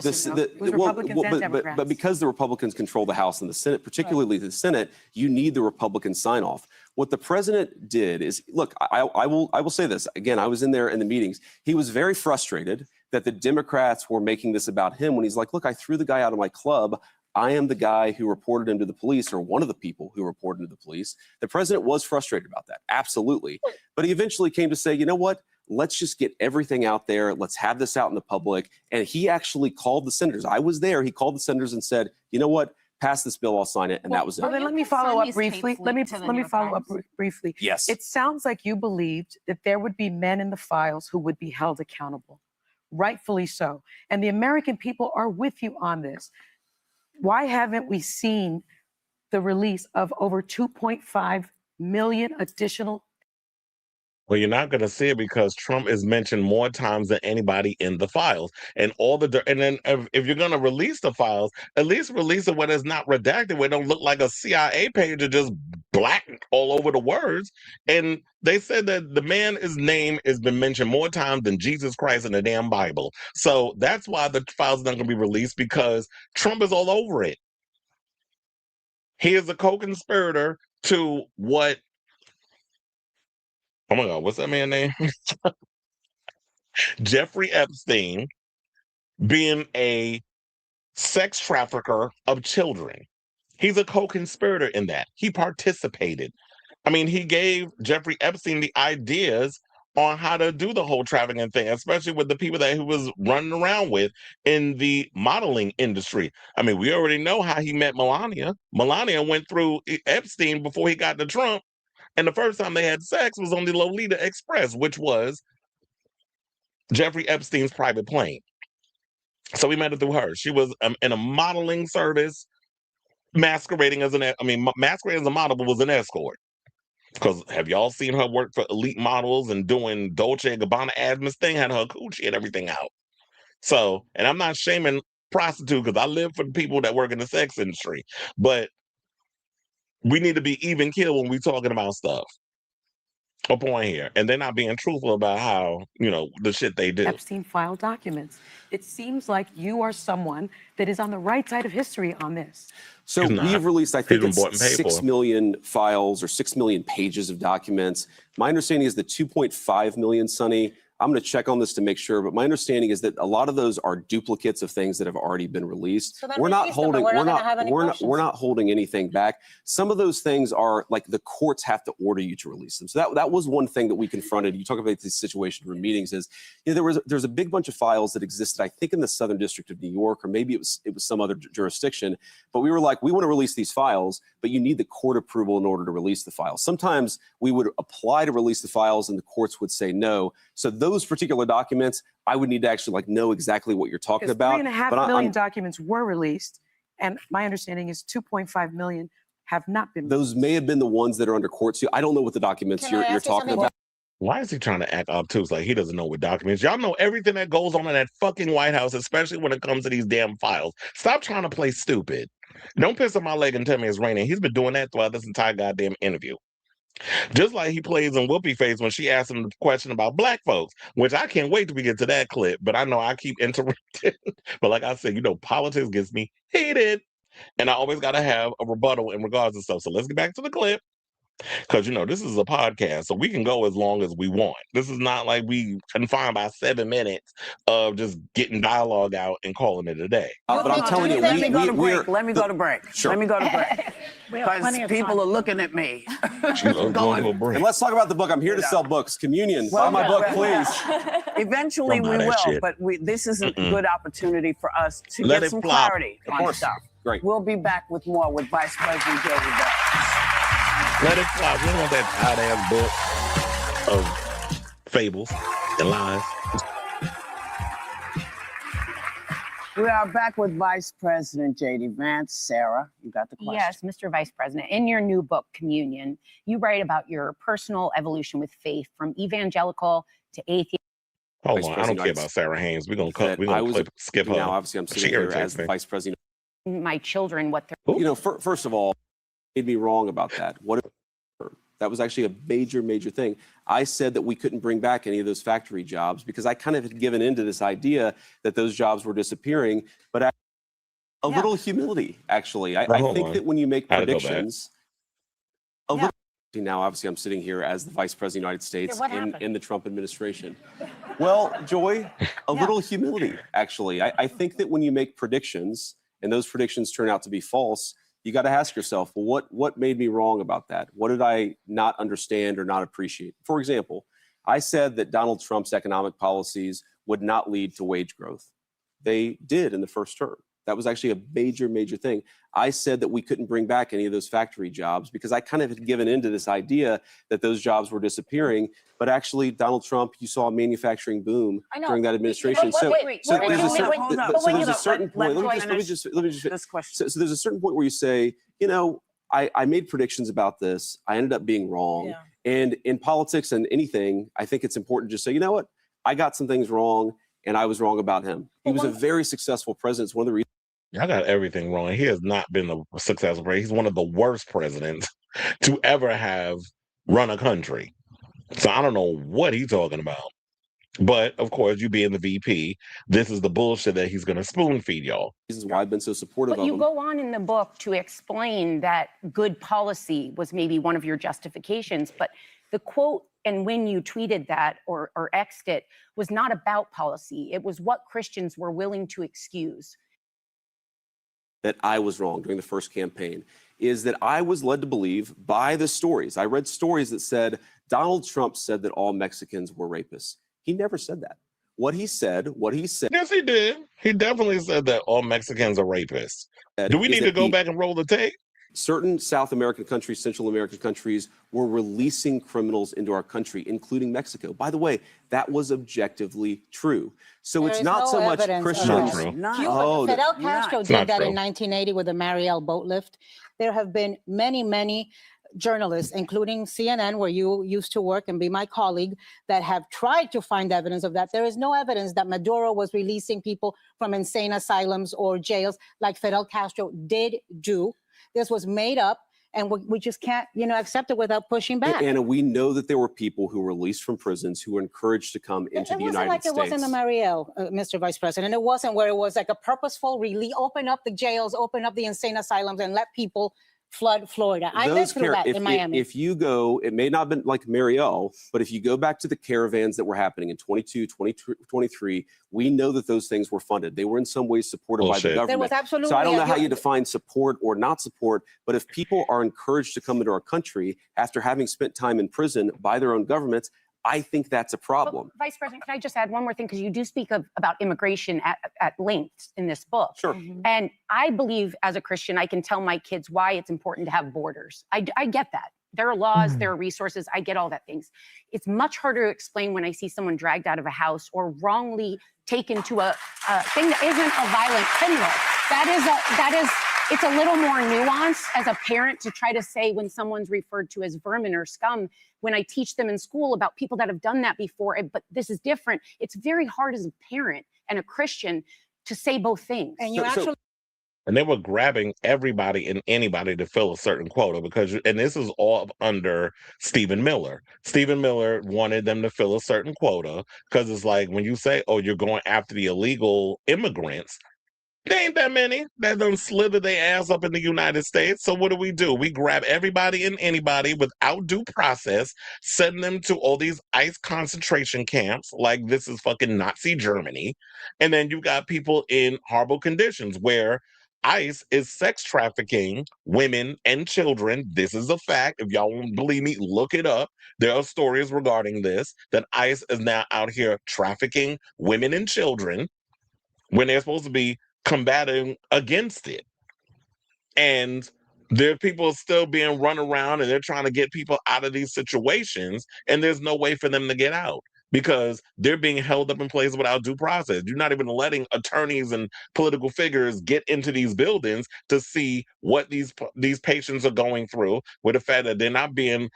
But because the Republicans control the House and the Senate, particularly the Senate, you need the Republican sign off. What the president did is, look, I will say this again. I was in there in the meetings. He was very frustrated that the Democrats were making this about him when he's like, look, I threw the guy out of my club. I am the guy who reported him to the police, or one of the people who reported him to the police. The president was frustrated about that, absolutely. But he eventually came to say, you know what? Let's just get everything out there. Let's have this out in the public. And he actually called the senators. I was there. He called the senators and said, you know what? pass this bill, I'll sign it, and that was it. Well, then let me follow up briefly. Let me follow up briefly. Yes. It sounds like you believed that there would be men in the files who would be held accountable, rightfully so. And the American people are with you on this. Why haven't we seen the release of over 2.5 million additional? Well, you're not going to see it because Trump is mentioned more times than anybody in the files, and then if you're going to release the files, at least release it when it's not redacted, where it don't look like a CIA page or just black all over the words. And they said that his name has been mentioned more times than Jesus Christ in the damn Bible. So that's why the files are not going to be released, because Trump is all over it. He is a co-conspirator to what? Oh my God, what's that man's name? Jeffrey Epstein being a sex trafficker of children. He's a co-conspirator in that. He participated. I mean, he gave Jeffrey Epstein the ideas on how to do the whole trafficking thing, especially with the people that he was running around with in the modeling industry. I mean, we already know how he met Melania. Melania went through Epstein before he got to Trump. And the first time they had sex was on the Lolita Express, which was Jeffrey Epstein's private plane. So we met her through her. She was in a modeling service, masquerading as masquerading as a model, but was an escort. Because have y'all seen her work for elite models and doing Dolce & Gabbana ads? Miss Thing had her coochie and everything out. So, and I'm not shaming prostitute, because I live for the people that work in the sex industry. But we need to be even keel when we're talking about stuff. A point here. And they're not being truthful about how, the shit they do. Epstein file documents. It seems like you are someone that is on the right side of history on this. So we've released, I think it's 6 million files or 6 million pages of documents. My understanding is the 2.5 million, Sonny. I'm going to check on this to make sure, but my understanding is that a lot of those are duplicates of things that have already been released. So we're not holding anything back. Some of those things are like the courts have to order you to release them. So that was one thing that we confronted. You talk about this situation room meetings is, there's a big bunch of files that existed, I think in the Southern District of New York, or maybe it was some other jurisdiction. But we were like, we want to release these files, but you need the court approval in order to release the files. Sometimes we would apply to release the files and the courts would say no. So those particular documents, I would need to actually know exactly what you're talking about. 3.5 million documents were released, and my understanding is 2.5 million have not been released. Those may have been the ones that are under court. So I don't know what the documents you're talking about. Why is he trying to act obtuse like he doesn't know what documents? Y'all know everything that goes on in that fucking White House, especially when it comes to these damn files. Stop trying to play stupid. Don't piss on my leg and tell me it's raining. He's been doing that throughout this entire goddamn interview. Just like he plays in Whoopi Face when she asked him the question about black folks, which I can't wait till we get to that clip, but I know I keep interrupting. But like I said, politics gets me heated, and I always got to have a rebuttal in regards to stuff. So let's get back to the clip, because, this is a podcast, so we can go as long as we want. This is not like we confined by 7 minutes of just getting dialogue out and calling it a day. But I'm telling you, let me go to break. Let me go to break. Sure. Let me go to break. Because people are looking at me. Going to a break. And let's talk about the book. I'm here to sell books. Communion. Buy my book, please. Eventually we will, but this is a good opportunity for us to get some clarity on stuff. Great. We'll be back with more with Vice President J.D. Vance. Let it fly. We don't want that hot-ass book of fables and lies. We are back with Vice President J.D. Vance. Sarah, you got the question. Yes, Mr. Vice President. In your new book, Communion, you write about your personal evolution with faith from evangelical to atheist. Hold on, I don't care about Sarah Haynes. We're going to skip her. Now, obviously, I'm sitting here as the Vice President. My children, what they're... First of all, made me wrong about that. That was actually a major thing. I said that we couldn't bring back any of those factory jobs because I kind of had given into this idea that those jobs were disappearing. But little humility, actually. I think that when you make predictions, now obviously I'm sitting here as the Vice President of the United States in the Trump administration. Well, Joy, little humility, actually. I think that when you make predictions and those predictions turn out to be false, you got to ask yourself, well, what made me wrong about that? What did I not understand or not appreciate? For example, I said that Donald Trump's economic policies would not lead to wage growth. They did in the first term. That was actually a major, major thing. I said that we couldn't bring back any of those factory jobs because I kind of had given into this idea that those jobs were disappearing. But actually, Donald Trump, you saw a manufacturing boom during that administration. So there's a certain point. Let me just this question. So there's a certain point where you say, you know, I made predictions about this. I ended up being wrong. Yeah. And in politics and anything, I think it's important to just say, you know what? I got some things wrong, and I was wrong about him. He was a very successful president. It's one of the reasons. Y'all got everything wrong. He has not been a successful president. He's one of the worst presidents to ever have run a country. So I don't know what he's talking about. But of course, you being the VP, this is the bullshit that he's going to spoon feed y'all. This is why I've been so supportive but of you him. go on in the book to explain that good policy was maybe one of your justifications, but the quote and when you tweeted that or X'd it was not about policy. It was what Christians were willing to excuse. That I was wrong during the first campaign is that I was led to believe by the stories. I read stories that said Donald Trump said that all Mexicans were rapists. He never said that. What he said. Yes, he did. He definitely said that all Mexicans are rapists. Do we need to go back and roll the tape? Certain South American countries, Central American countries were releasing criminals into our country, including Mexico. By the way, that was objectively true. So it's not so much Christians. Fidel Castro did that in 1980 with the Mariel boat lift. There have been many, many journalists, including CNN, where you used to work and be my colleague, that have tried to find evidence of that. There is no evidence that Maduro was releasing people from insane asylums or jails like Fidel Castro did do. This was made up, and we just can't, accept it without pushing back. And we know that there were people who were released from prisons who were encouraged to come into the United States. It wasn't the Mariel, Mr. Vice President. It wasn't where it was like a purposeful release, open up the jails, open up the insane asylums, and let people flood Florida. I lived through that in Miami. If you go, it may not have been like Mariel, but if you go back to the caravans that were happening in 22, 23, we know that those things were funded. They were in some ways supported by the government. There was absolutely. So I don't know how you define support or not support, but if people are encouraged to come into our country after having spent time in prison by their own governments, I think that's a problem. But Vice President, can I just add one more thing? Because you do speak about immigration at length in this book. Sure. And I believe as a Christian, I can tell my kids why it's important to have borders. I get that. There are laws, there are resources. I get all that things. It's much harder to explain when I see someone dragged out of a house or wrongly taken to a thing that isn't a violent criminal. It's a little more nuanced as a parent to try to say when someone's referred to as vermin or scum, when I teach them in school about people that have done that before, but this is different. It's very hard as a parent and a Christian to say both things. And and they were grabbing everybody and anybody to fill a certain quota and this is all under Stephen Miller. Stephen Miller wanted them to fill a certain quota because it's like when you say, oh, you're going after the illegal immigrants, there ain't that many that don't slither their ass up in the United States. So what do? We grab everybody and anybody without due process, send them to all these ICE concentration camps like this is fucking Nazi Germany. And then you got people in horrible conditions where ICE is sex trafficking women and children. This is a fact. If y'all won't believe me, look it up. There are stories regarding this, that ICE is now out here trafficking women and children when they're supposed to be combating against it. And there are people still being run around and they're trying to get people out of these situations, and there's no way for them to get out because they're being held up in place without due process. You're not even letting attorneys and political figures get into these buildings to see what these patients are going through, with the fact that they're not being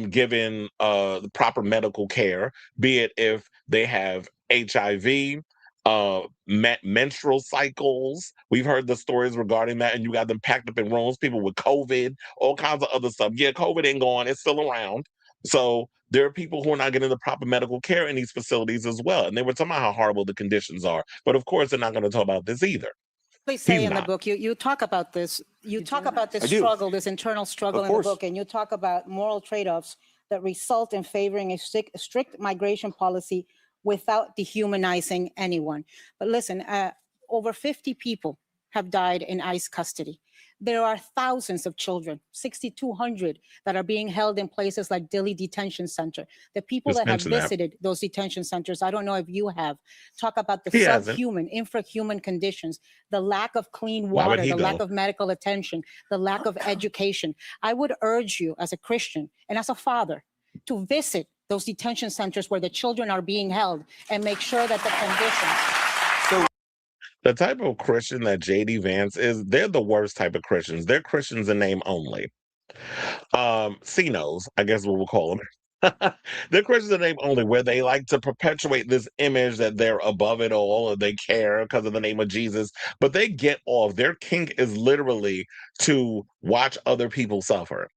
given the proper medical care, be it if they have HIV, menstrual cycles. We've heard the stories regarding that, and you got them packed up in rooms, people with COVID, all kinds of other stuff. Yeah, COVID ain't gone, it's still around. So there are people who are not getting the proper medical care in these facilities as well. And they were talking about how horrible the conditions are. But of course, they're not going to talk about this either. Please say in the book, you talk about this. You talk about this struggle, this internal struggle in the book, and you talk about moral trade-offs that result in favoring a strict migration policy without dehumanizing anyone. But listen, over 50 people have died in ICE custody. There are thousands of children, 6,200, that are being held in places like Dilley Detention Center. The people that have visited those detention centers, I don't know if you have, talk about the subhuman, infrahuman conditions, the lack of clean water, the lack of medical attention, the lack of education. I would urge you as a Christian and as a father to visit those detention centers where the children are being held and make sure that the conditions. The type of Christian that J.D. Vance is, they're the worst type of Christians. They're Christians in name only. CNOs, I guess what we'll call them. They're Christians in name only, where they like to perpetuate this image that they're above it all, or they care because of the name of Jesus. But they get off. Their kink is literally to watch other people suffer,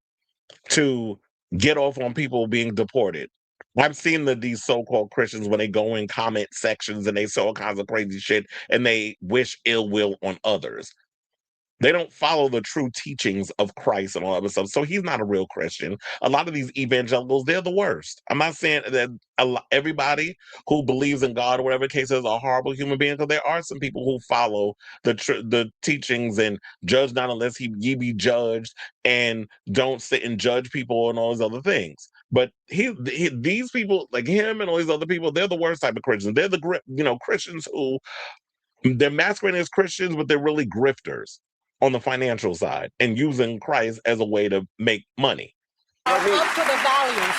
to get off on people being deported. I've seen these so-called Christians when they go in comment sections and they say all kinds of crazy shit and they wish ill will on others. They don't follow the true teachings of Christ and all that stuff. So he's not a real Christian. A lot of these evangelicals, they're the worst. I'm not saying that everybody who believes in God or whatever the case is a horrible human being, because there are some people who follow the teachings and judge not unless ye be judged, and don't sit and judge people and all those other things. But these people, like him and all these other people, they're the worst type of Christians. They're the Christians who they're masquerading as Christians, but they're really grifters on the financial side and using Christ as a way to make money. Up to the values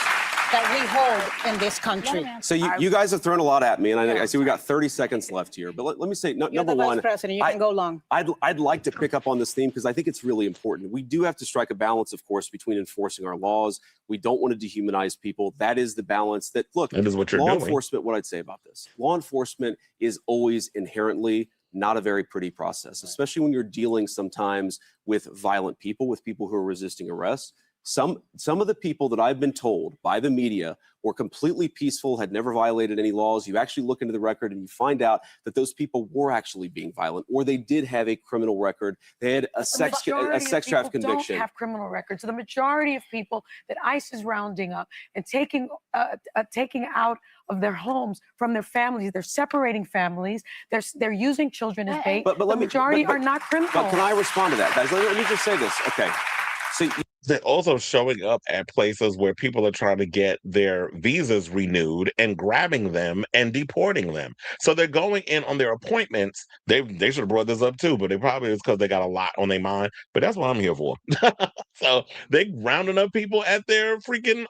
that we hold in this country. So you guys have thrown a lot at me, and I see we got 30 seconds left here. But let me say, You're number the Vice one, President, you can go long. I'd like to pick up on this theme because I think it's really important. We do have to strike a balance, of course, between enforcing our laws. We don't want to dehumanize people. That is the balance that, look, that is what you're law doing. Enforcement, what I'd say about this, law enforcement is always inherently not a very pretty process, especially when you're dealing sometimes with violent people, with people who are resisting arrest. Some of the people that I've been told by the media were completely peaceful, had never violated any laws. You actually look into the record and you find out that those people were actually being violent, or they did have a criminal record. They had a sex trafficking conviction. Don't have criminal records. So the majority of people that ICE is rounding up and taking out of their homes from their families, they're separating families. They're using children as bait. But the majority are not criminals. But can I respond to that, guys? Let me just say this. Okay. So they're also showing up at places where people are trying to get their visas renewed and grabbing them and deporting them. So they're going in on their appointments. They should have brought this up too, but it probably is because they got a lot on their mind. But that's what I'm here for. So they rounding up people at their freaking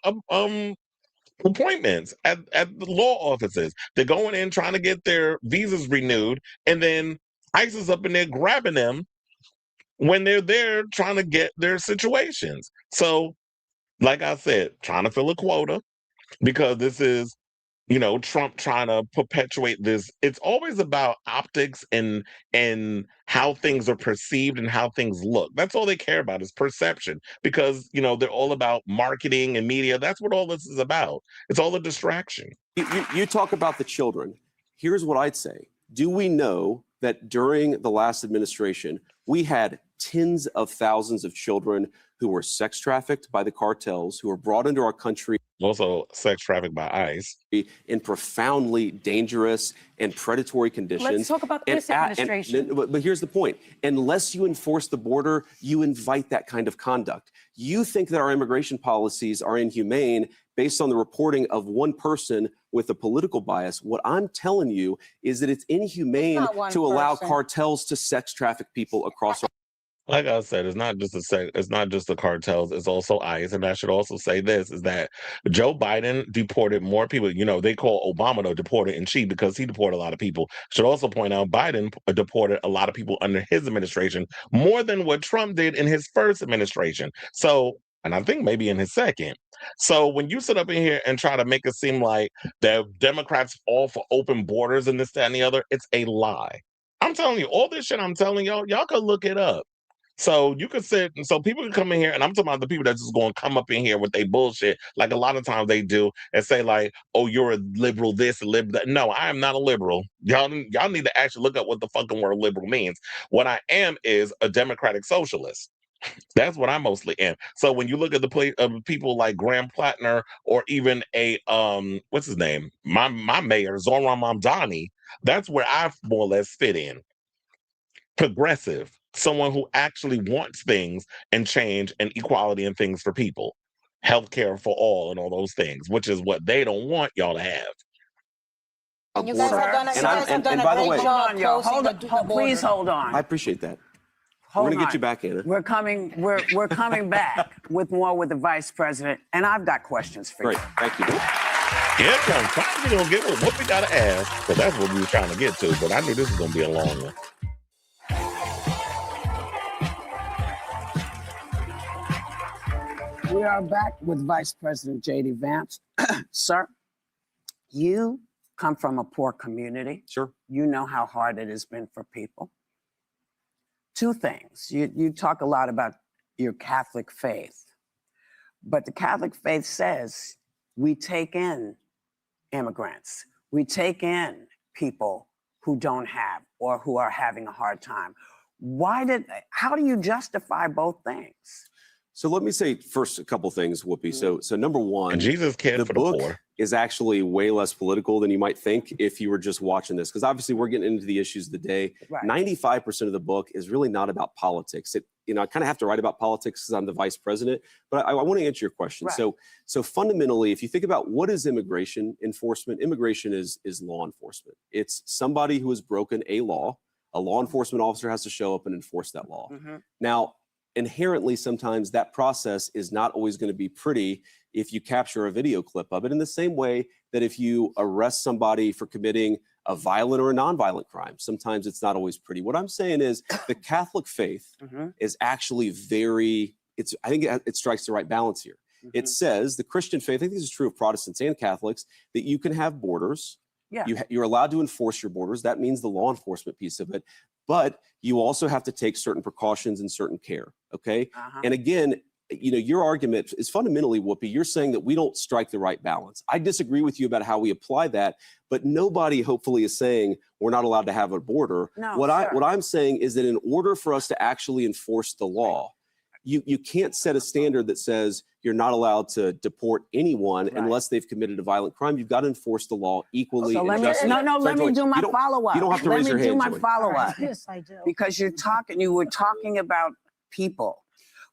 appointments at the law offices. They're going in trying to get their visas renewed, and then ICE is up in there grabbing them when they're there trying to get their situations. So, like I said, trying to fill a quota, because this is, Trump trying to perpetuate this. It's always about optics and how things are perceived and how things look. That's all they care about, is perception, because, they're all about marketing and media. That's what all this is about. It's all a distraction. You talk about the children. Here's what I'd say. Do we know that during the last administration, we had tens of thousands of children who were sex trafficked by the cartels, who were brought into our country, also sex trafficked by ICE, in profoundly dangerous and predatory conditions. Let's talk about this administration. But here's the point. Unless you enforce the border, you invite that kind of conduct. You think that our immigration policies are inhumane based on the reporting of one person with a political bias. What I'm telling you is that it's inhumane to allow cartels to sex traffic people across our. Like I said, it's not just the cartels, it's also ICE. And I should also say this, is that Joe Biden deported more people. They call Obama the deporter in chief because he deported a lot of people. Should also point out Biden deported a lot of people under his administration, more than what Trump did in his first administration. So, and I think maybe in his second. So when you sit up in here and try to make it seem like the Democrats all for open borders and this, that, and the other, it's a lie. I'm telling you, all this shit I'm telling y'all can look it up. So you could sit, and so people can come in here, and I'm talking about the people that's just going to come up in here with their bullshit, like a lot of times they do, and say like, "Oh, you're a liberal this, a liberal that." No, I am not a liberal. Y'all need to actually look up what the fucking word liberal means. What I am is a democratic socialist. That's what I mostly am. So when you look at the people like Graham Plattner, or even a what's his name, my mayor Zoran Mamdani, that's where I more or less fit in. Progressive. someone who actually wants things and change and equality and things for people. Healthcare for all and all those things, which is what they don't want y'all to have. And you guys have done, and by the way, hold on, please hold on. I appreciate that. We're going to get you back, Anna. We're coming back with more with the vice president, and I've got questions for you. Great, thank you. Yeah, finally we're gonna get what we gotta ask, because that's what we were trying to get to. But I knew this was gonna be a long one. We are back with Vice President J.D. Vance. Sir, you come from a poor community. Sure. You know how hard it has been for people. Two things. You talk a lot about your Catholic faith, but the Catholic faith says we take in immigrants. We take in people who don't have or who are having a hard time. How do you justify both things? So let me say first a couple things, Whoopi. So number one, and Jesus cared for the book poor. Is actually way less political than you might think if you were just watching this, because obviously we're getting into the issues of the day. Right. 95% of the book is really not about politics. I kind of have to write about politics because I'm the vice president, but I want to answer your question. Right. So fundamentally, if you think about what is immigration enforcement, immigration is law enforcement. It's somebody who has broken a law. A law enforcement officer has to show up and enforce that law. Mm-hmm. Now, inherently, sometimes that process is not always going to be pretty if you capture a video clip of it, in the same way that if you arrest somebody for committing a violent or a nonviolent crime, sometimes it's not always pretty. What I'm saying is the Catholic faith is actually I think it strikes the right balance here. Mm-hmm. It says the Christian faith, I think this is true of Protestants and Catholics, that you can have borders. Yeah. You're allowed to enforce your borders. That means the law enforcement piece of it. But you also have to take certain precautions and certain care, okay? And again, your argument is fundamentally, Whoopi, you're saying that we don't strike the right balance. I disagree with you about how we apply that, but nobody hopefully is saying we're not allowed to have a border. No, what I'm saying is that in order for us to actually enforce the law, you can't set a standard that says you're not allowed to deport anyone unless they've committed a violent crime. You've got to enforce the law equally. So let me do my follow-up. You don't have to raise your hand. Let me do my follow-up. Yes, I do. Because you were talking about people.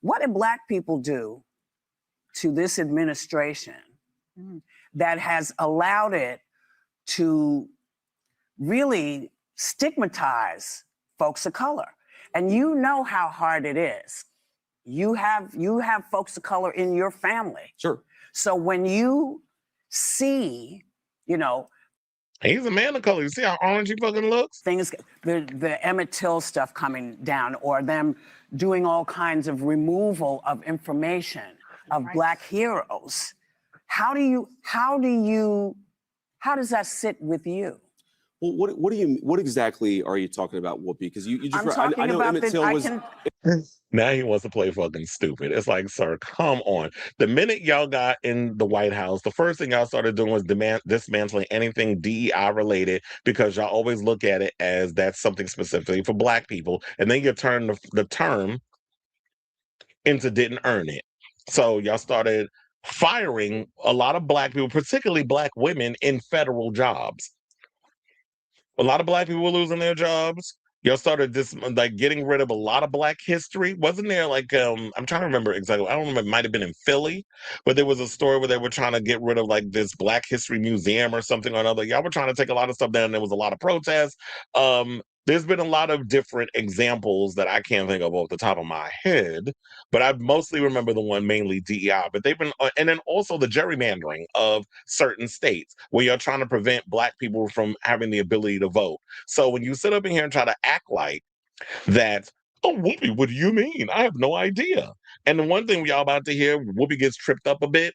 What did Black people do to this administration that has allowed it to really stigmatize folks of color? And you know how hard it is. You have folks of color in your family. Sure. So when you see, he's a man of color. You see how orange he fucking looks? things, the Emmett Till stuff coming down, or them doing all kinds of removal of information of Black heroes. How does that sit with you? Well, what exactly are you talking about, Whoopi? Because you just, I'm talking I know about Emmett Till was. Now he wants to play fucking stupid. It's like, sir, come on. The minute y'all got in the White House, the first thing y'all started doing was dismantling anything DEI related, because y'all always look at it as that's something specifically for Black people. And then you turn the term into didn't earn it. So y'all started firing a lot of Black people, particularly Black women, in federal jobs. A lot of Black people were losing their jobs. Y'all started getting rid of a lot of Black history. Wasn't there I'm trying to remember exactly. I don't remember. It might have been in Philly, but there was a story where they were trying to get rid of this Black History Museum or something or another. Y'all were trying to take a lot of stuff down. There was a lot of protests. There's been a lot of different examples that I can't think of off the top of my head, but I mostly remember the one mainly DEI. But they've been, and then also the gerrymandering of certain states where you're trying to prevent Black people from having the ability to vote. So when you sit up in here and try to act like that, oh, Whoopi, what do you mean? I have no idea. And the one thing y'all about to hear, Whoopi gets tripped up a bit.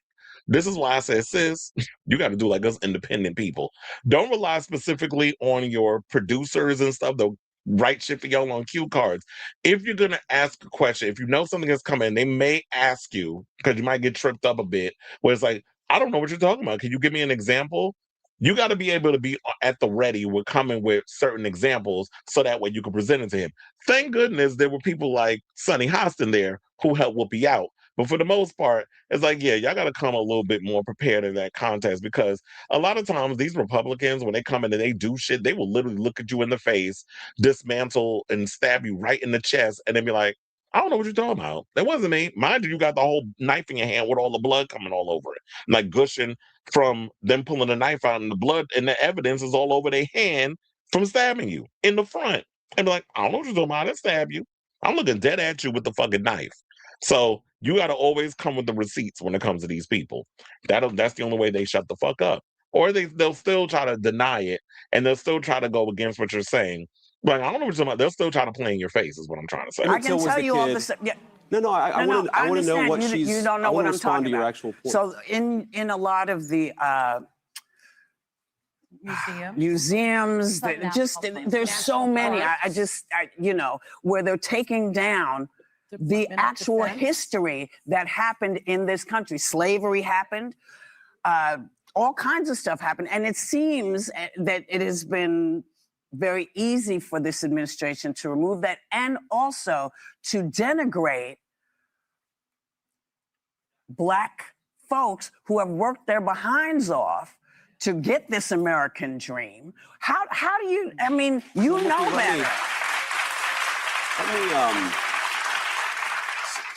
This is why I said, sis, you got to do like us independent people. Don't rely specifically on your producers and stuff. They'll write shit for y'all on cue cards. If you're going to ask a question, if you know something is coming, they may ask you, because you might get tripped up a bit, where it's like, I don't know what you're talking about. Can you give me an example? You got to be able to be at the ready with coming with certain examples so that way you can present it to him. Thank goodness there were people like Sonny Hostin there who helped Whoopi out. But for the most part, it's like, yeah, y'all got to come a little bit more prepared in that context, because a lot of times these Republicans, when they come in and they do shit, they will literally look at you in the face, dismantle and stab you right in the chest, and then be like, I don't know what you're talking about. That wasn't me. Mind you, you got the whole knife in your hand with all the blood coming all over it, like gushing from them pulling the knife out, and the blood and the evidence is all over their hand from stabbing you in the front. And be like, I don't know what you're talking about. I didn't stab you. I'm looking dead at you with the fucking knife. So you got to always come with the receipts when it comes to these people. That's the only way they shut the fuck up. Or they'll still try to deny it, and they'll still try to go against what you're saying. Like, I don't know what you're talking about. They'll still try to play in your face, is what I'm trying to say. I can tell you all this. Yeah. No, I want to know what you, she's. You don't know I what I'm respond talking to your about. actual point. So in a lot of the museums, there's so many. You know, where they're taking down the actual history that happened in this country. Slavery happened. All kinds of stuff happened, and it seems that it has been very easy for this administration to remove that, and also to denigrate Black folks who have worked their behinds off to get this American dream. How do you, I mean, you know better.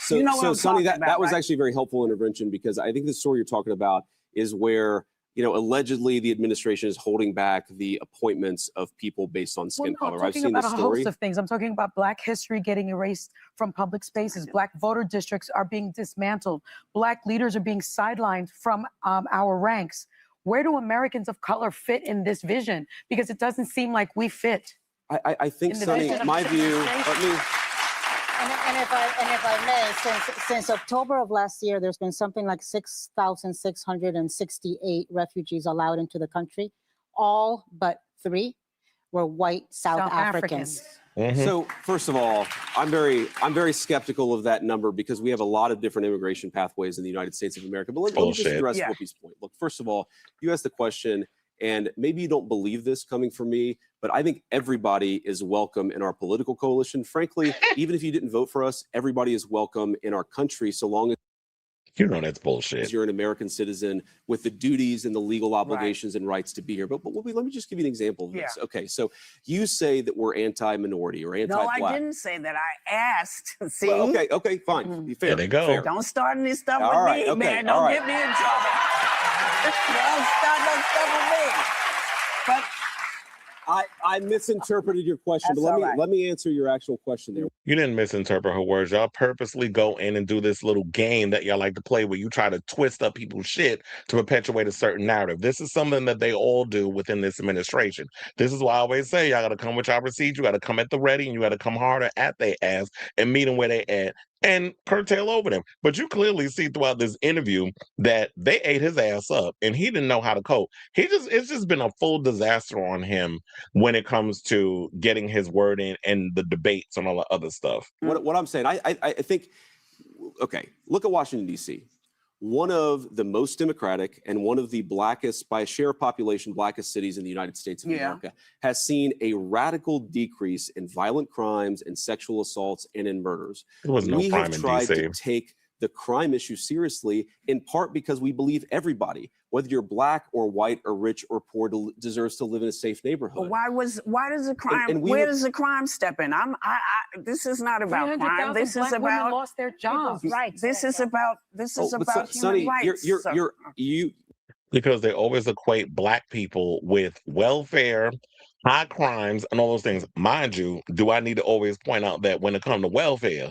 So Sonny, that was actually a very helpful intervention, because I think the story you're talking about is where, you know, allegedly the administration is holding back the appointments of people based on skin color. I've seen this story. I'm talking about a host of things. I'm talking about Black history getting erased from public spaces. Black voter districts are being dismantled. Black leaders are being sidelined from our ranks. Where do Americans of color fit in this vision? Because it doesn't seem like we fit. I think, Sonny, my view, And if I may, since October of last year, there's been something like 6,668 refugees allowed into the country. All but 3 were white South Africans. Mm-hmm. So first of all, I'm very skeptical of that number, because we have a lot of different immigration pathways in the United States of America. But let me just address Whoopi's point. Look, first of all, you asked the question, and maybe you don't believe this coming from me, but I think everybody is welcome in our political coalition. Frankly, even if you didn't vote for us, everybody is welcome in our country, so long as you know that's bullshit. You're an American citizen with the duties and the legal obligations and rights to be here. But let me just give you an example of this. Okay, so you say that we're anti-minority or anti-Black. No, I didn't say that. I asked. See? Well, okay, fine. Fair. There they go. Fair. Don't start any stuff with me, man. Don't get me in trouble. Don't start no stuff with me. But I misinterpreted your question, but let me answer your actual question there. You didn't misinterpret her words. Y'all purposely go in and do this little game that y'all like to play, where you try to twist up people's shit to perpetuate a certain narrative. This is something that they all do within this administration. This is why I always say y'all got to come with y'all receipts. You got to come at the ready, and you got to come harder at their ass and meet them where they at and curtail over them. But you clearly see throughout this interview that they ate his ass up, and he didn't know how to cope. It's just been a full disaster on him when it comes to getting his word in and the debates and all the other stuff. What I'm saying, I think, okay, look at Washington, D.C. One of the most democratic and one of the blackest, by a share of population, blackest cities in the United States of America, has seen a radical decrease in violent crimes and sexual assaults and in murders. There was no we crime have in tried DC. to take the crime issue seriously, in part because we believe everybody, whether you're Black or white or rich or poor, deserves to live in a safe neighborhood. Why does the crime? Where does the crime step in? This is not about crime. This is about women lost their jobs. Right. This is about human Sonny, rights. Because they always equate Black people with welfare, high crimes, and all those things. Mind you, do I need to always point out that when it comes to welfare,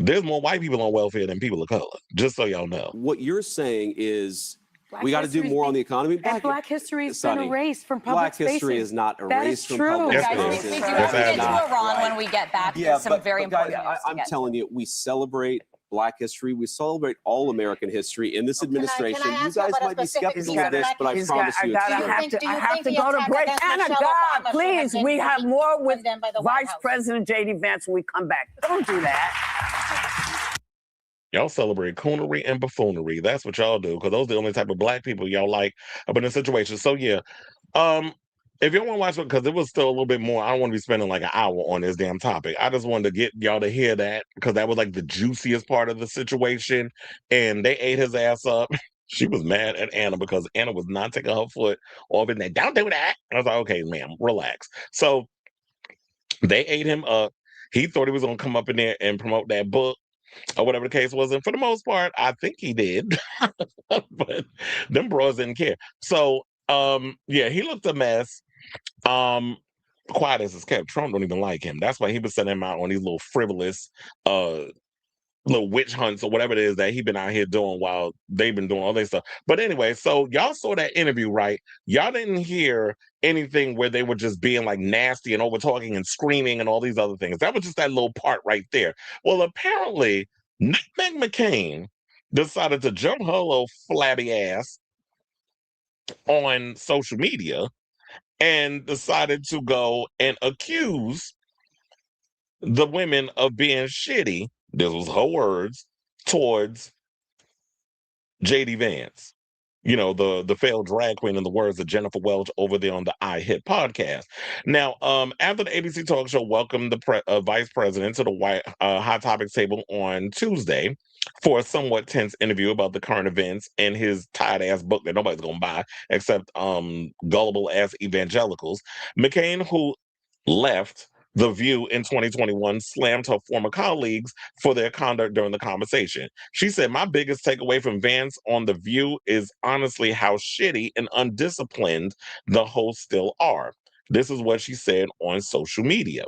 there's more white people on welfare than people of color, just so y'all know. What you're saying is we got to do more on the economy. Black history has been erased from public spaces. Black history is not erased from public Yes, spaces. We do have to get to Iran when we get back. There's some very important news to I'm get telling you, we celebrate Black history. We celebrate all American history in this administration. You guys might be skeptical of this, but I promise you it's true. I have to go to break. Anna, God, please, we have more with Vice President J.D. Vance when we come back. Don't do that. Y'all celebrate coonery and buffoonery. That's what y'all do, because those are the only type of Black people y'all like up in this situation. So yeah, if you don't want to watch it, because it was still a little bit more, I don't want to be spending like an hour on this damn topic. I just wanted to get y'all to hear that because that was like the juiciest part of the situation. And they ate his ass up. She was mad at Anna because Anna was not taking her foot off it. Don't do that. I was like, okay, ma'am, relax. So they ate him up. He thought he was going to come up in there and promote that book or whatever the case was. And for the most part, I think he did. But them bros didn't care. So, yeah, he looked a mess. Quiet as it's kept. Trump don't even like him. That's why he was sending him out on these little frivolous little witch hunts or whatever it is that he been out here doing while they've been doing all this stuff. But anyway, so y'all saw that interview, right? Y'all didn't hear anything where they were just being like nasty and over talking and screaming and all these other things. That was just that little part right there. Well, apparently, NutMeg McCain decided to jump her little flabby ass on social media and decided to go and accuse the women of being shitty, this was her words, towards JD Vance. You know, the failed drag queen, in the words of Jennifer Welch over there on the iHit podcast. Now, after the ABC talk show welcomed the vice president to the White Hot Topics table on Tuesday for a somewhat tense interview about the current events and his tired ass book that nobody's gonna buy except gullible ass evangelicals, McCain, who left The View in 2021, slammed her former colleagues for their conduct during the conversation. She said, "My biggest takeaway from Vance on The View is honestly how shitty and undisciplined the hosts still are." This is what she said on social media.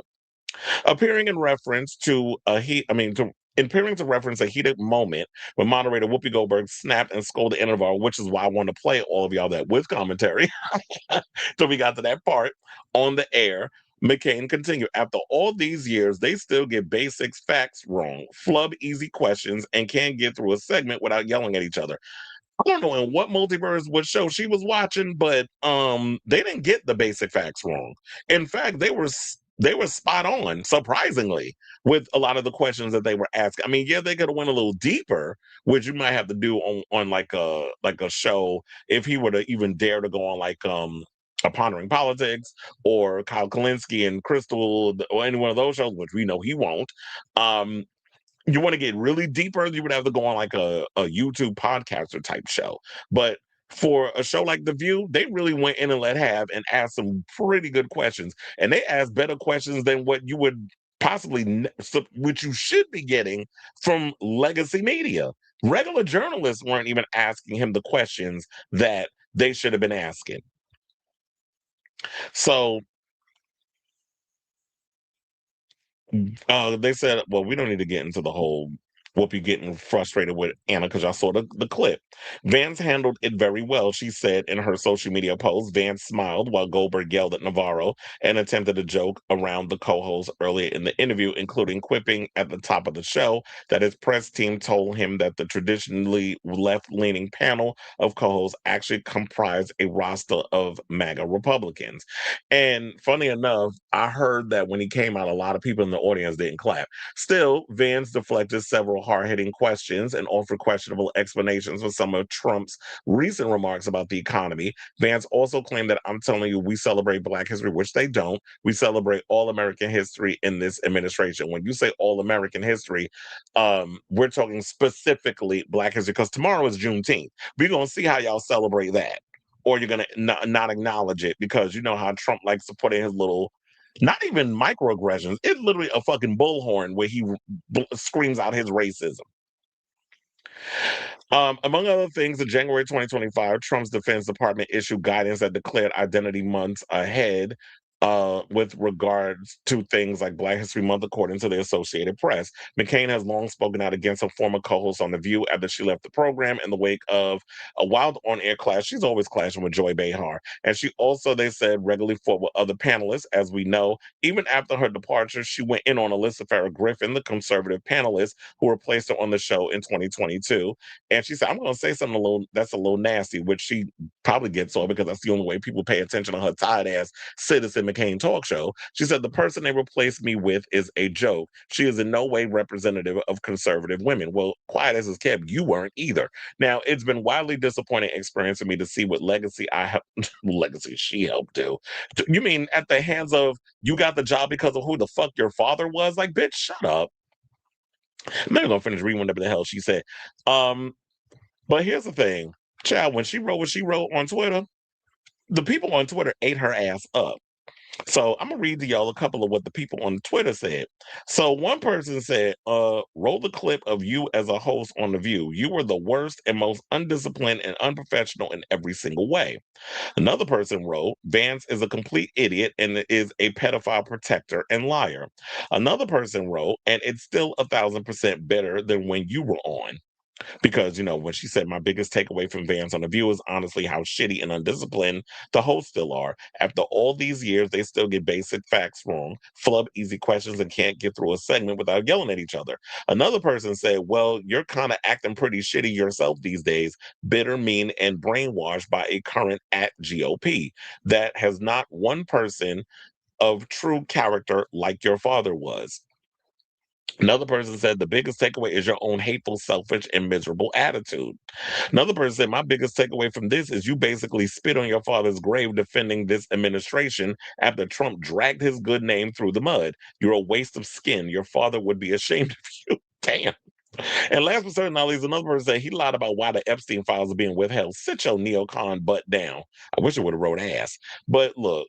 Appearing in reference to appearing to reference a heated moment when moderator Whoopi Goldberg snapped and scolded the interviewer, which is why I want to play all of y'all that with commentary. So we got to that part on the air. McCain continued, "After all these years, they still get basic facts wrong, flub easy questions, and can't get through a segment without yelling at each other." I don't know in what multiverse, what show she was watching, but they didn't get the basic facts wrong. In fact, they were spot on, surprisingly, with a lot of the questions that they were asking. I mean, yeah, they could have went a little deeper, which you might have to do on like a show if he were to even dare to go on like a Pondering Politics or Kyle Kalinske and Crystal or any one of those shows, which we know he won't. You want to get really deeper, you would have to go on like a YouTube podcaster type show. But for a show like The View, they really went in and let have and asked some pretty good questions. And they asked better questions than what you would possibly, which you should be getting from legacy media. Regular journalists weren't even asking him the questions that they should have been asking. So they said, well, we don't need to get into the whole Whoopi getting frustrated with Anna because y'all saw the clip. Vance handled it very well, she said in her social media post. Vance smiled while Goldberg yelled at Navarro and attempted a joke around the co-host earlier in the interview, including quipping at the top of the show that his press team told him that the traditionally left-leaning panel of co-hosts actually comprised a roster of MAGA Republicans. And funny enough, I heard that when he came out, a lot of people in the audience didn't clap. Still, Vance deflected several hard-hitting questions and offered questionable explanations for some of Trump's recent remarks about the economy. Vance also claimed that, "I'm telling you, we celebrate Black history," which they don't. "We celebrate all American history in this administration." When you say all American history, we're talking specifically Black history, because tomorrow is Juneteenth. We're going to see how y'all celebrate that. Or you're going to not acknowledge it, because you know how Trump likes to put in his little, not even microaggressions. It's literally a fucking bullhorn where he screams out his racism. Among other things, in January 2025, Trump's Defense Department issued guidance that declared identity months ahead with regards to things like Black History Month, according to the Associated Press. McCain has long spoken out against a former co-host on The View after she left the program in the wake of a wild on-air clash. She's always clashing with Joy Behar. And she also, they said, regularly fought with other panelists, as we know. Even after her departure, she went in on Alyssa Farrah Griffin, the conservative panelist who replaced her on the show in 2022. And she said, "I'm going to say something that's a little nasty," which she probably gets on because that's the only way people pay attention to her tired ass Citizen McCain talk show. She said, the person they replaced me with is a joke. She is in no way representative of conservative women. Well, quiet as is kept, you weren't either. Now, it's been wildly disappointing experience for me to see what legacy I have, legacy she helped do. You mean at the hands of, you got the job because of who the fuck your father was? Like, bitch, shut up. I'm never gonna finish reading whatever the hell she said. But here's the thing, child, when she wrote what she wrote on Twitter, the people on Twitter ate her ass up. So I'm gonna read to y'all a couple of what the people on Twitter said. So one person said, roll the clip of you as a host on The View. You were the worst and most undisciplined and unprofessional in every single way. Another person wrote, Vance is a complete idiot and is a pedophile protector and liar. Another person wrote, and it's still 1,000% better than when you were on. Because, when she said my biggest takeaway from Vance on The View is honestly how shitty and undisciplined the hosts still are. After all these years, they still get basic facts wrong, flub easy questions, and can't get through a segment without yelling at each other. Another person said, well, you're kind of acting pretty shitty yourself these days, bitter, mean, and brainwashed by a current at GOP that has not one person of true character like your father was. Another person said the biggest takeaway is your own hateful, selfish, and miserable attitude. Another person said, my biggest takeaway from this is you basically spit on your father's grave defending this administration after Trump dragged his good name through the mud. You're a waste of skin. Your father would be ashamed of you. Damn. And last but certainly not least, another person said he lied about why the Epstein files are being withheld. Sit your neocon butt down. I wish it would have wrote ass. But look,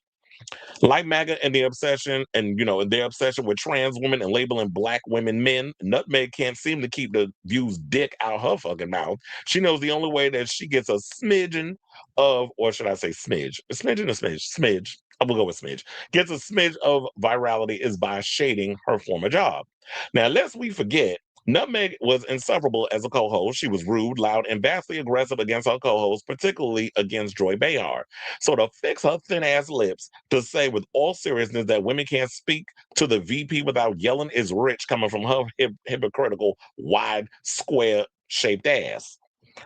like MAGA and the obsession, and their obsession with trans women and labeling black women men, NutMeg can't seem to keep the View's dick out her fucking mouth. She knows the only way that she gets a smidgen of, or should I say smidge? A smidgen, a smidge, smidge. I will go with smidge. Gets a smidge of virality is by shading her former job. Now, lest we forget, NutMeg was insufferable as a co-host. She was rude, loud, and vastly aggressive against her co-host, particularly against Joy Behar. So to fix her thin ass lips to say with all seriousness that women can't speak to the VP without yelling is rich coming from her hypocritical, wide, square shaped ass.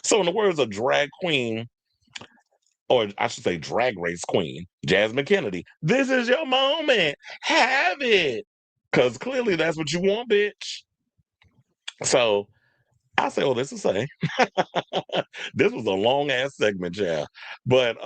So in the words of drag queen, or I should say drag race queen, Jasmine Kennedy, this is your moment. Have it. Because clearly that's what you want, bitch. So I say all this to say, this was a long ass segment, yeah. But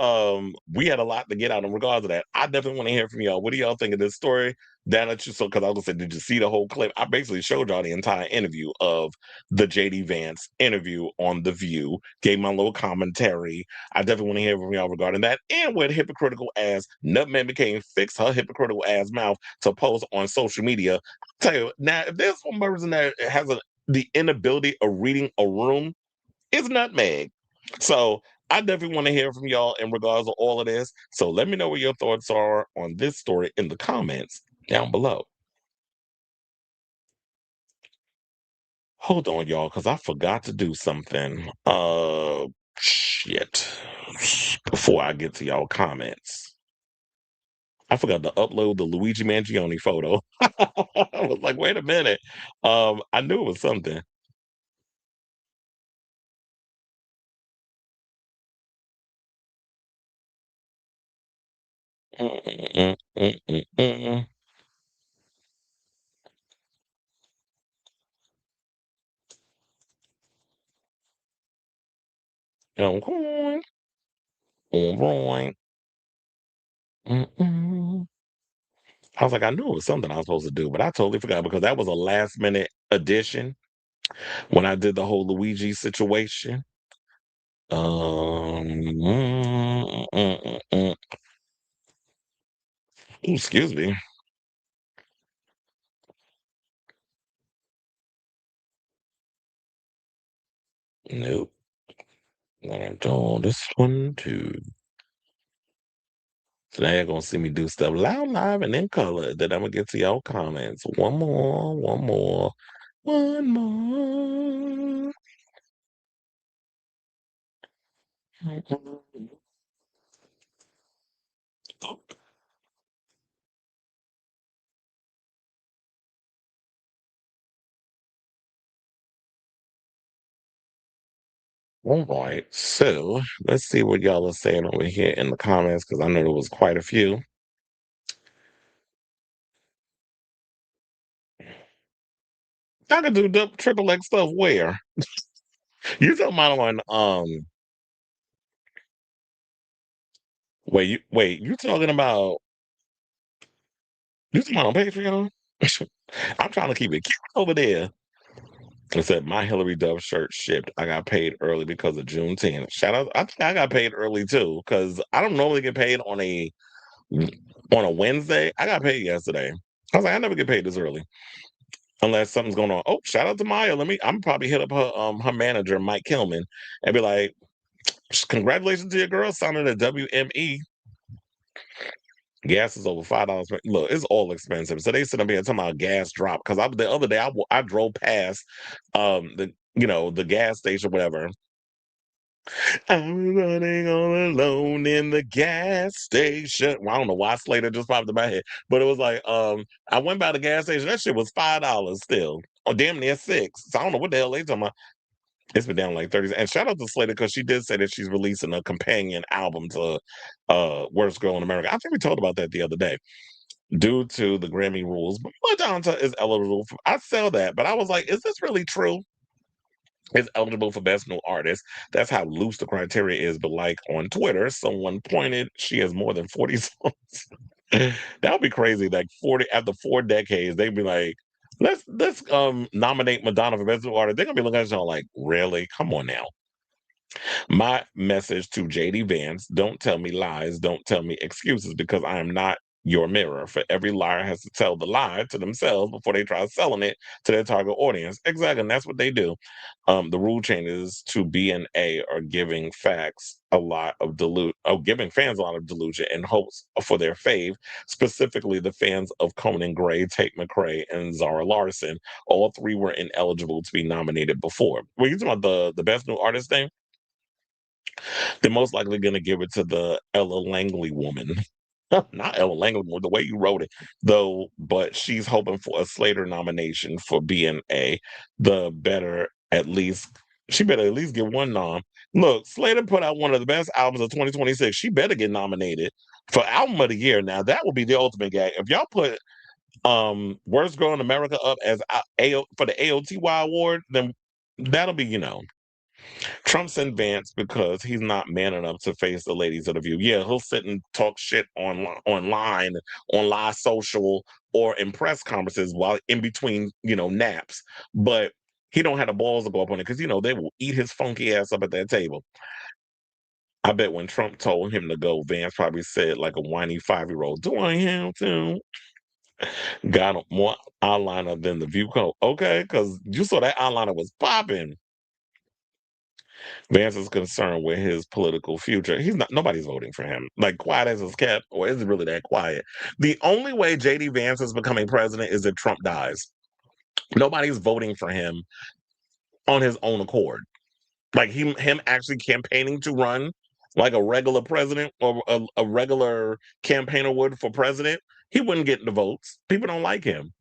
we had a lot to get out in regards to that. I definitely want to hear from y'all. What do y'all think of this story? Because I was gonna say, did you see the whole clip? I basically showed y'all the entire interview of the JD Vance interview on The View, gave my little commentary. I definitely want to hear from y'all regarding that. And with hypocritical ass NutMeg McCain fixed her hypocritical ass mouth to post on social media. I'll tell you, now if there's one person that has the inability of reading a room, is NutMeg. So I definitely want to hear from y'all in regards to all of this. So let me know what your thoughts are on this story in the comments down below. Hold on, y'all, because I forgot to do something. Shit. Before I get to y'all comments, I forgot to upload the Luigi Mangione photo. I was like, wait a minute. I knew it was something. Mm, mm, mm, mm. Okay. All right. Mm-mm. I was like, I knew it was something I was supposed to do, but I totally forgot because that was a last minute addition when I did the whole Luigi situation. Ooh, excuse me. Nope. I'm doing this one too. So now you're gonna see me do stuff loud, live, and in color. Then I'm gonna get to y'all comments. One more, one more, one more. All right, so let's see what y'all are saying over here in the comments because I know there was quite a few. I could do triple X stuff where? You talking about you talking about on Patreon? I'm trying to keep it cute over there. It said my Hillary Duff shirt shipped. I got paid early because of Juneteenth. Shout out! I think I got paid early too because I don't normally get paid on a Wednesday. I got paid yesterday. I was like, I never get paid this early unless something's going on. Oh, shout out to Maya. I'm probably hit up her manager Mike Kilman and be like, congratulations to your girl signing a WME. Gas is over $5. Look, it's all expensive. So they sit up here talking about gas drop because the other day I drove past the gas station, whatever. I'm running all alone in the gas station. Well, I don't know why Slater just popped in my head, but it was like I went by the gas station. That shit was $5 still, or damn near $6. So I don't know what the hell they talking about. It's been down like 30. And shout out to Slater because she did say that she's releasing a companion album to Worst Girl in America. I think we talked about that the other day. Due to the Grammy rules, but Madonna is eligible for. I sell that, but I was like, is this really true? Is eligible for Best New Artist. That's how loose the criteria is. But like on Twitter, someone pointed she has more than 40 songs. That would be crazy. Like 40 after 4 decades, they'd be like, let's nominate Madonna for Best New Artist. They're gonna be looking at y'all like, really? Come on now. My message to JD Vance: don't tell me lies, don't tell me excuses, because I am not your mirror. For every liar has to tell the lie to themselves before they try selling it to their target audience. Exactly, and that's what they do. The rule changes to B and A are giving giving fans a lot of delusion and hopes for their fave, specifically the fans of Conan Gray, Tate McRae, and Zara Larson. All 3 were ineligible to be nominated before. Were you talking about the Best New Artist thing? They're most likely going to give it to the Ella Langley woman. Not Ella Langley, the way you wrote it, though. But she's hoping for a Slater nomination for B&A. The better at least she better at least get 1 nom. Look, Slater put out one of the best albums of 2026. She better get nominated for Album of the Year. Now that would be the ultimate gag. If y'all put Worst Girl in America up as for the AOTY award, then that'll be Trump sent Vance because he's not man enough to face the ladies of the View. Yeah, he'll sit and talk shit online, on live social, or in press conferences while in between, naps. But he don't have the balls to go up on it because, they will eat his funky ass up at that table. I bet when Trump told him to go, Vance probably said like a whiny 5-year-old, do I have to? Got more eyeliner than the View coat. Okay, because you saw that eyeliner was popping. Vance is concerned with his political future. Nobody's voting for him. Like, quiet as it's kept, or is it really that quiet? The only way JD Vance is becoming president is if Trump dies. Nobody's voting for him on his own accord. Like him actually campaigning to run like a regular president or a regular campaigner would for president, he wouldn't get the votes. People don't like him.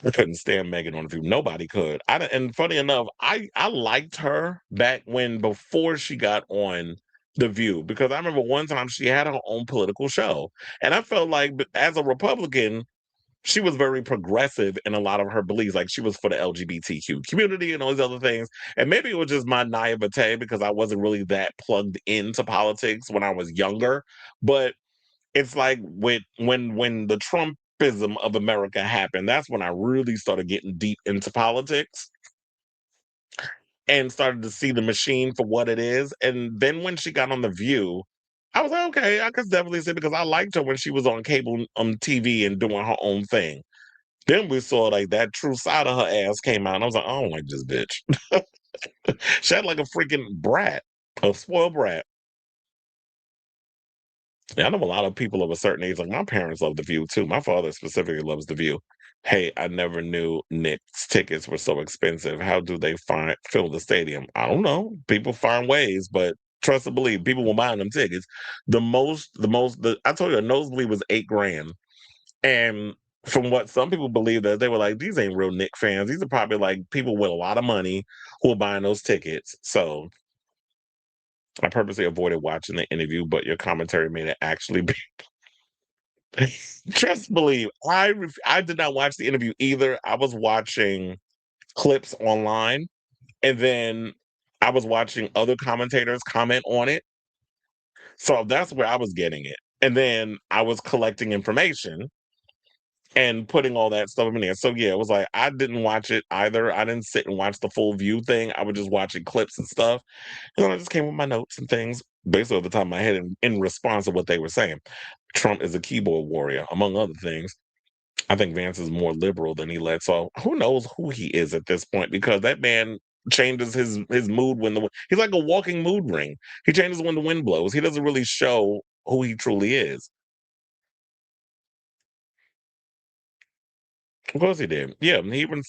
I couldn't stand Meghan on the View. Nobody could. And funny enough, I liked her back before she got on the View, because I remember one time she had her own political show, and I felt like as a Republican, she was very progressive in a lot of her beliefs. Like she was for the LGBTQ community and all these other things. And maybe it was just my naivete because I wasn't really that plugged into politics when I was younger. But it's like when the Trumpism of America happened, that's when I really started getting deep into politics and started to see the machine for what it is. And then when she got on The View, I was like, okay, I could definitely say, because I liked her when she was on cable TV and doing her own thing. Then we saw like that true side of her ass came out, and I was like, I don't like this bitch. She had like a freaking brat, a spoiled brat. Yeah, I know a lot of people of a certain age, like my parents love The View too. My father specifically loves The View. Hey, I never knew Knicks tickets were so expensive. How do they fill the stadium? I don't know. People find ways, but trust and believe, people will buy them tickets. I told you a nosebleed was $8,000. And from what some people believe, that they were like, these ain't real Knicks fans. These are probably like people with a lot of money who are buying those tickets. So I purposely avoided watching the interview, but your commentary made it actually be. Just believe I did not watch the interview either. I was watching clips online, and then I was watching other commentators comment on it. So that's where I was getting it. And then I was collecting information and putting all that stuff in there. So yeah, it was like I didn't watch it either. I didn't sit and watch the full view thing. I was just watching clips and stuff. And then I just came with my notes and things basically at the top of my head in response to what they were saying. Trump is a keyboard warrior, among other things. I think Vance is more liberal than he led. So who knows who he is at this point, because that man changes his mood he's like a walking mood ring. He changes when the wind blows. He doesn't really show who he truly is. Of course he did. Yeah, he even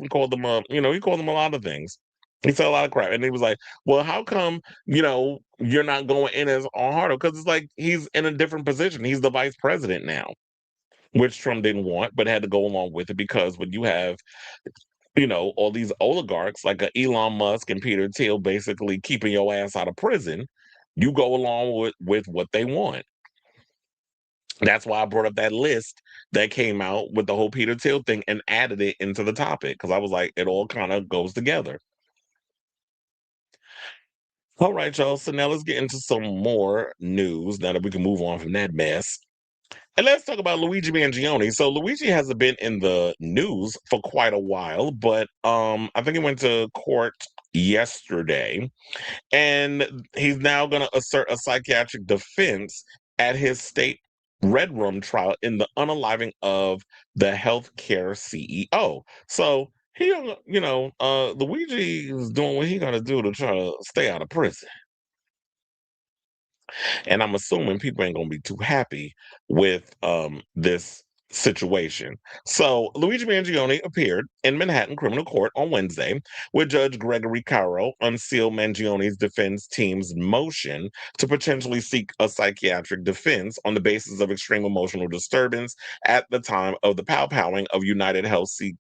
called them he called them a lot of things. He said a lot of crap. And he was like, well, how come, you're not going in as harder? Because it's like he's in a different position. He's the vice president now, which Trump didn't want, but had to go along with it because when you have, all these oligarchs like Elon Musk and Peter Thiel basically keeping your ass out of prison, you go along with what they want. That's why I brought up that list that came out with the whole Peter Thiel thing and added it into the topic because I was like, it all kind of goes together. All right, y'all. So now let's get into some more news now that we can move on from that mess. And let's talk about Luigi Mangione. So Luigi hasn't been in the news for quite a while, but I think he went to court yesterday, and he's now going to assert a psychiatric defense at his state Red Room trial in the unaliving of the healthcare CEO. So he, Luigi is doing what he got to do to try to stay out of prison. And I'm assuming people ain't gonna be too happy with this situation. So Luigi Mangione appeared in Manhattan criminal court on Wednesday, where Judge Gregory Caro unsealed Mangione's defense team's motion to potentially seek a psychiatric defense on the basis of extreme emotional disturbance at the time of the pow-powing of UnitedHealthcare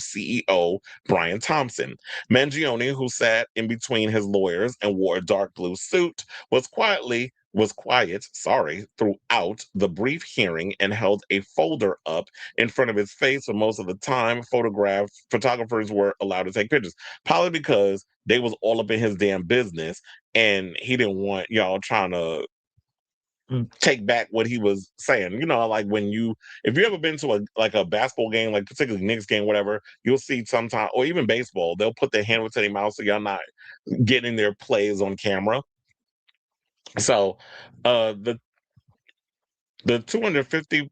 CEO Brian Thompson. Mangione, who sat in between his lawyers and wore a dark blue suit, was quiet throughout the brief hearing and held a folder up in front of his face for most of the time. Photographers were allowed to take pictures, probably because they was all up in his damn business and he didn't want y'all trying to take back what he was saying. Like if you ever been to a basketball game, like particularly Knicks game, whatever, you'll see sometimes, or even baseball, they'll put their hand to their mouth so y'all not getting their plays on camera. So the 250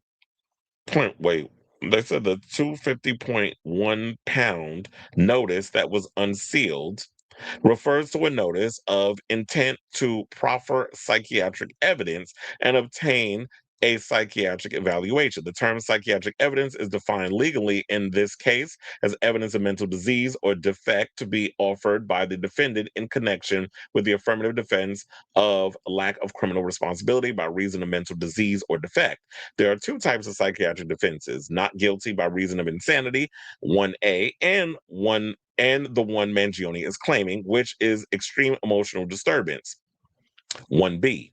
they said the 250.1 pound notice that was unsealed refers to a notice of intent to proffer psychiatric evidence and obtain a psychiatric evaluation. The term psychiatric evidence is defined legally in this case as evidence of mental disease or defect to be offered by the defendant in connection with the affirmative defense of lack of criminal responsibility by reason of mental disease or defect. There are two types of psychiatric defenses: not guilty by reason of insanity, 1A, and the one Mangione is claiming, which is extreme emotional disturbance, 1B.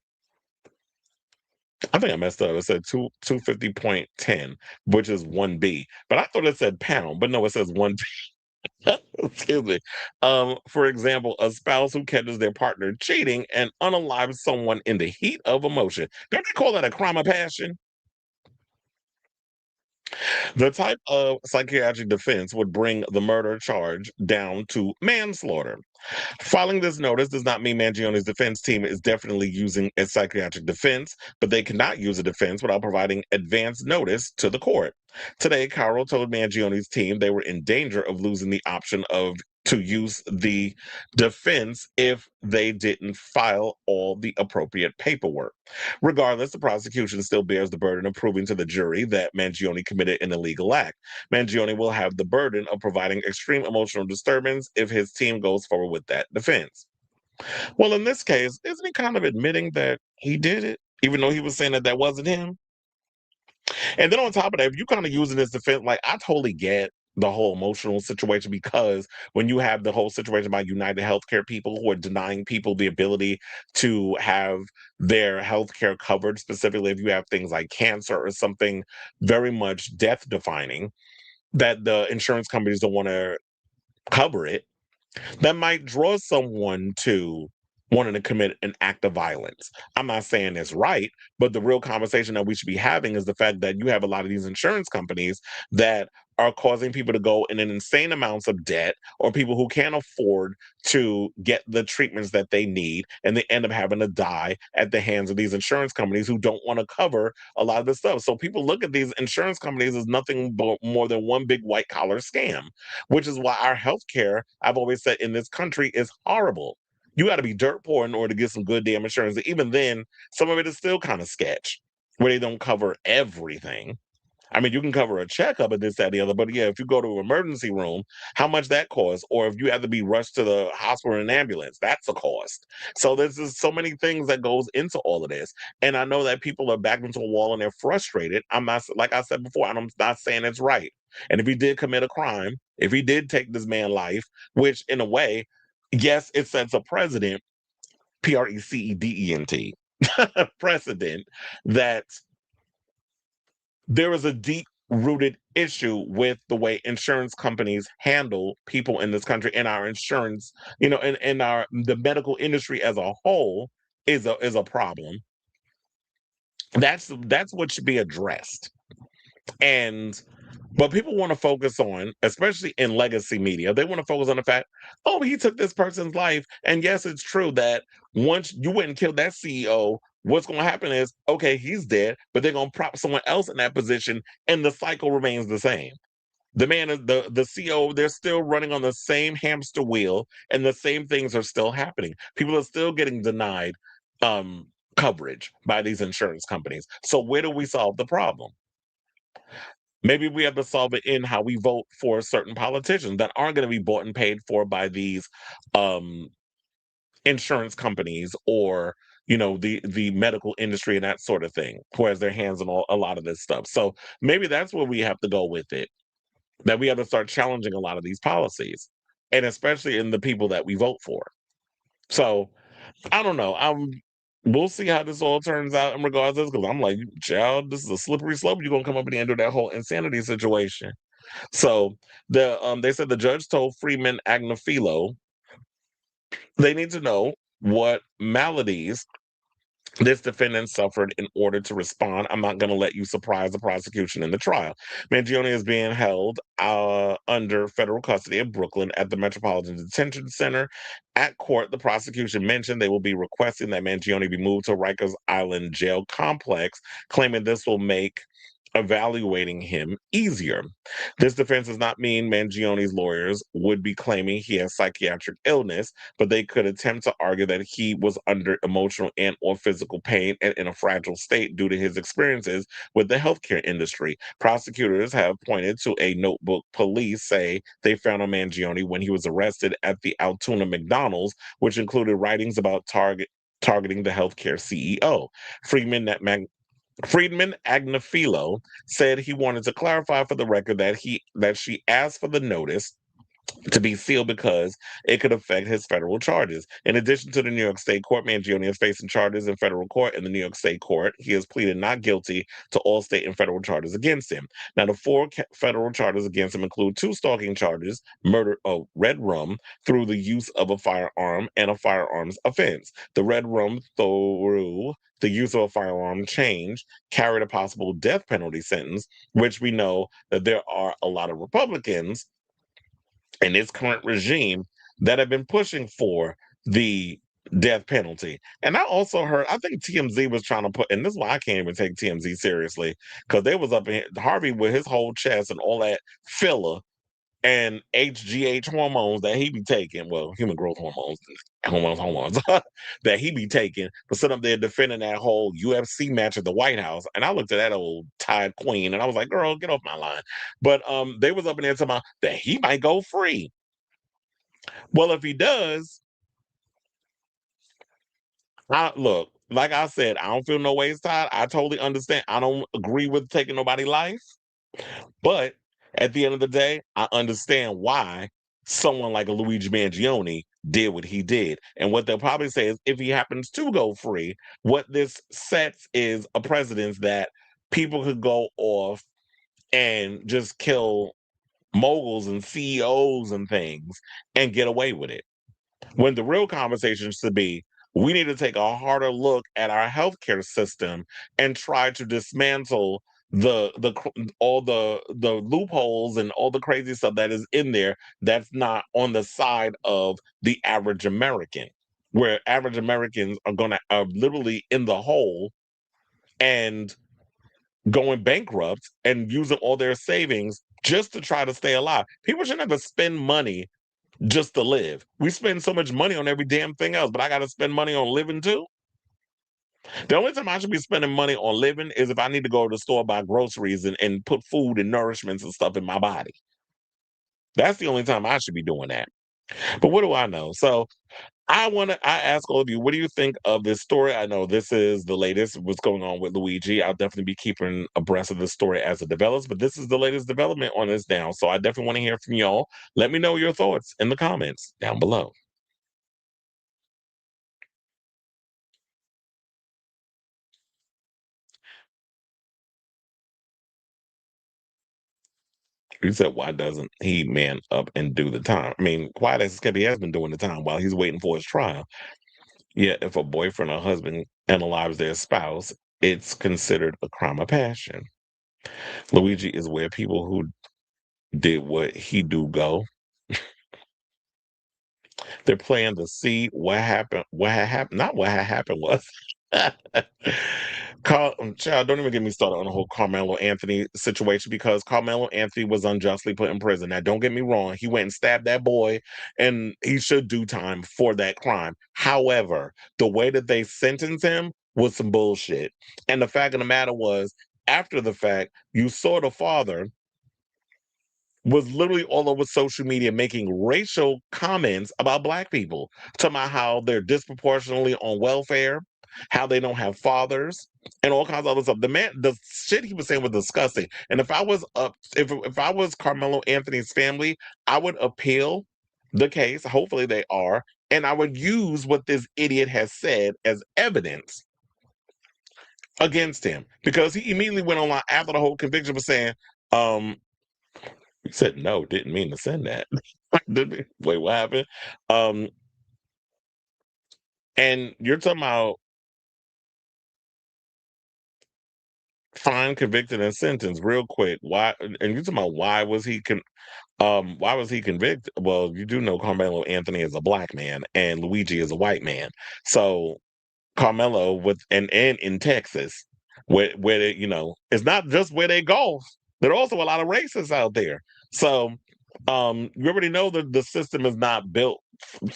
I think I messed up. It said 250.10, which is 1B. But I thought it said pound, but no, it says 1B. Excuse me. For example, a spouse who catches their partner cheating and unalives someone in the heat of emotion. Don't they call that a crime of passion? The type of psychiatric defense would bring the murder charge down to manslaughter. Filing this notice does not mean Mangione's defense team is definitely using a psychiatric defense, but they cannot use a defense without providing advance notice to the court. Today, Caro told Mangione's team they were in danger of losing the option to use the defense if they didn't file all the appropriate paperwork. Regardless, the prosecution still bears the burden of proving to the jury that Mangione committed an illegal act. Mangione will have the burden of providing extreme emotional disturbance if his team goes forward with that defense. Well, in this case, isn't he kind of admitting that he did it, even though he was saying that wasn't him? And then on top of that, if you kind of using this defense, like I totally get the whole emotional situation, because when you have the whole situation about UnitedHealthcare people who are denying people the ability to have their healthcare covered, specifically if you have things like cancer or something very much death defining, that the insurance companies don't want to cover it, that might draw someone to wanting to commit an act of violence. I'm not saying it's right, but the real conversation that we should be having is the fact that you have a lot of these insurance companies that are causing people to go in an insane amounts of debt, or people who can't afford to get the treatments that they need, and they end up having to die at the hands of these insurance companies who don't want to cover a lot of this stuff. So people look at these insurance companies as nothing but more than one big white collar scam, which is why our healthcare, I've always said, in this country is horrible. You got to be dirt poor in order to get some good damn insurance. And even then, some of it is still kind of sketch, where they don't cover everything. I mean, you can cover a checkup and this, that, and the other, but yeah, if you go to an emergency room, how much that costs, or if you have to be rushed to the hospital in an ambulance, that's a cost. So there's just so many things that goes into all of this, and I know that people are backed into a wall and they're frustrated. I'm not, like I said before, I'm not saying it's right. And if he did commit a crime, if he did take this man's life, which in a way, yes, it sets a precedent, precedent, precedent, that there is a deep rooted issue with the way insurance companies handle people in this country, and our insurance, and our the medical industry as a whole is a problem. That's what should be addressed. And but people want to focus on, especially in legacy media, they want to focus on the fact, oh, he took this person's life. And yes, it's true that once you went and killed that CEO, what's going to happen is, okay, he's dead, but they're going to prop someone else in that position, and the cycle remains the same. The man is the CEO, they're still running on the same hamster wheel, and the same things are still happening. People are still getting denied coverage by these insurance companies. So where do we solve the problem? Maybe we have to solve it in how we vote for certain politicians that aren't going to be bought and paid for by these um, insurance companies, or the medical industry and that sort of thing, who has their hands on a lot of this stuff. So maybe that's where we have to go with it. That we have to start challenging a lot of these policies, and especially in the people that we vote for. So I don't know. We'll see how this all turns out in regards to this, because I'm like, child, this is a slippery slope. You're gonna come up in the end of that whole insanity situation. So they said the judge told Freeman Agnifilo they need to know what maladies this defendant suffered in order to respond. I'm not going to let you surprise the prosecution in the trial. Mangione is being held under federal custody in Brooklyn at the Metropolitan Detention Center. At court, the prosecution mentioned they will be requesting that Mangione be moved to Rikers Island Jail Complex, claiming this will make evaluating him easier. This defense does not mean Mangione's lawyers would be claiming he has psychiatric illness, but they could attempt to argue that he was under emotional and or physical pain and in a fragile state due to his experiences with the healthcare industry. Prosecutors have pointed to a notebook police say they found on Mangione when he was arrested at the Altoona McDonald's, which included writings about targeting the healthcare CEO. Friedman Agnifilo said he wanted to clarify for the record that she asked for the notice to be sealed because it could affect his federal charges. In addition to the New York State Court, Mangione is facing charges in federal court in the New York State Court. He has pleaded not guilty to all state and federal charges against him. Now, the four federal charges against him include 2 stalking charges, murder of red rum through the use of a firearm, and a firearms offense. The red rum through the use of a firearm change carried a possible death penalty sentence, which we know that there are a lot of Republicans in this current regime that have been pushing for the death penalty. And I also heard, I think TMZ was trying to put, and this is why I can't even take TMZ seriously, because they was up in Harvey with his whole chest and all that filler and HGH hormones that he be taking, well, human growth hormones, that he be taking, but sit up there defending that whole UFC match at the White House. And I looked at that old Tide Queen and I was like, girl, get off my line. But they was up in there talking about that he might go free. Well, if he does, look, like I said, I don't feel no ways tied. I totally understand. I don't agree with taking nobody's life, but At the end of the day, I understand why someone like a Luigi Mangione did what he did. And what they'll probably say is if he happens to go free, what this sets is a precedence that people could go off and just kill moguls and CEOs and things and get away with it. When the real conversation should be, we need to take a harder look at our healthcare system and try to dismantle all the loopholes and all the crazy stuff that is in there that's not on the side of the average American, where average Americans are literally in the hole and going bankrupt and using all their savings just to try to stay alive. People should never spend money just to live. We spend so much money on every damn thing else, but I got to spend money on living too. The only time I should be spending money on living is if I need to go to the store, buy groceries, and put food and nourishments and stuff in my body. That's the only time I should be doing that. But what do I know? So I ask all of you, what do you think of this story? I know this is the latest, what's going on with Luigi. I'll definitely be keeping abreast of the story as it develops, but this is the latest development on this now. So I definitely want to hear from y'all. Let me know your thoughts in the comments down below. You said, why doesn't he man up and do the time? I mean, quiet as kept, he has been doing the time while he's waiting for his trial. Yet, if a boyfriend or husband unalives their spouse, it's considered a crime of passion. Luigi is where people who did what he do go. They're playing to see what happened. What had happened? Not what had happened was. Child, don't even get me started on the whole Carmelo Anthony situation because Carmelo Anthony was unjustly put in prison. Now, don't get me wrong. He went and stabbed that boy, and he should do time for that crime. However, the way that they sentenced him was some bullshit. And the fact of the matter was, after the fact, you saw the father was literally all over social media making racial comments about black people, talking about how they're disproportionately on welfare, how they don't have fathers, and all kinds of other stuff. The shit he was saying was disgusting. And if I was if I was Carmelo Anthony's family, I would appeal the case. Hopefully they are, and I would use what this idiot has said as evidence against him because he immediately went online after the whole conviction was saying, he said, no, didn't mean to send that. Wait, what happened? And you're talking about fine, convicted, and sentenced real quick. Why? And you're talking about why was he convicted? Well, you do know Carmelo Anthony is a black man and Luigi is a white man. So Carmelo and in Texas, where they, it's not just where they golf. There are also a lot of racists out there. So you already know that the system is not built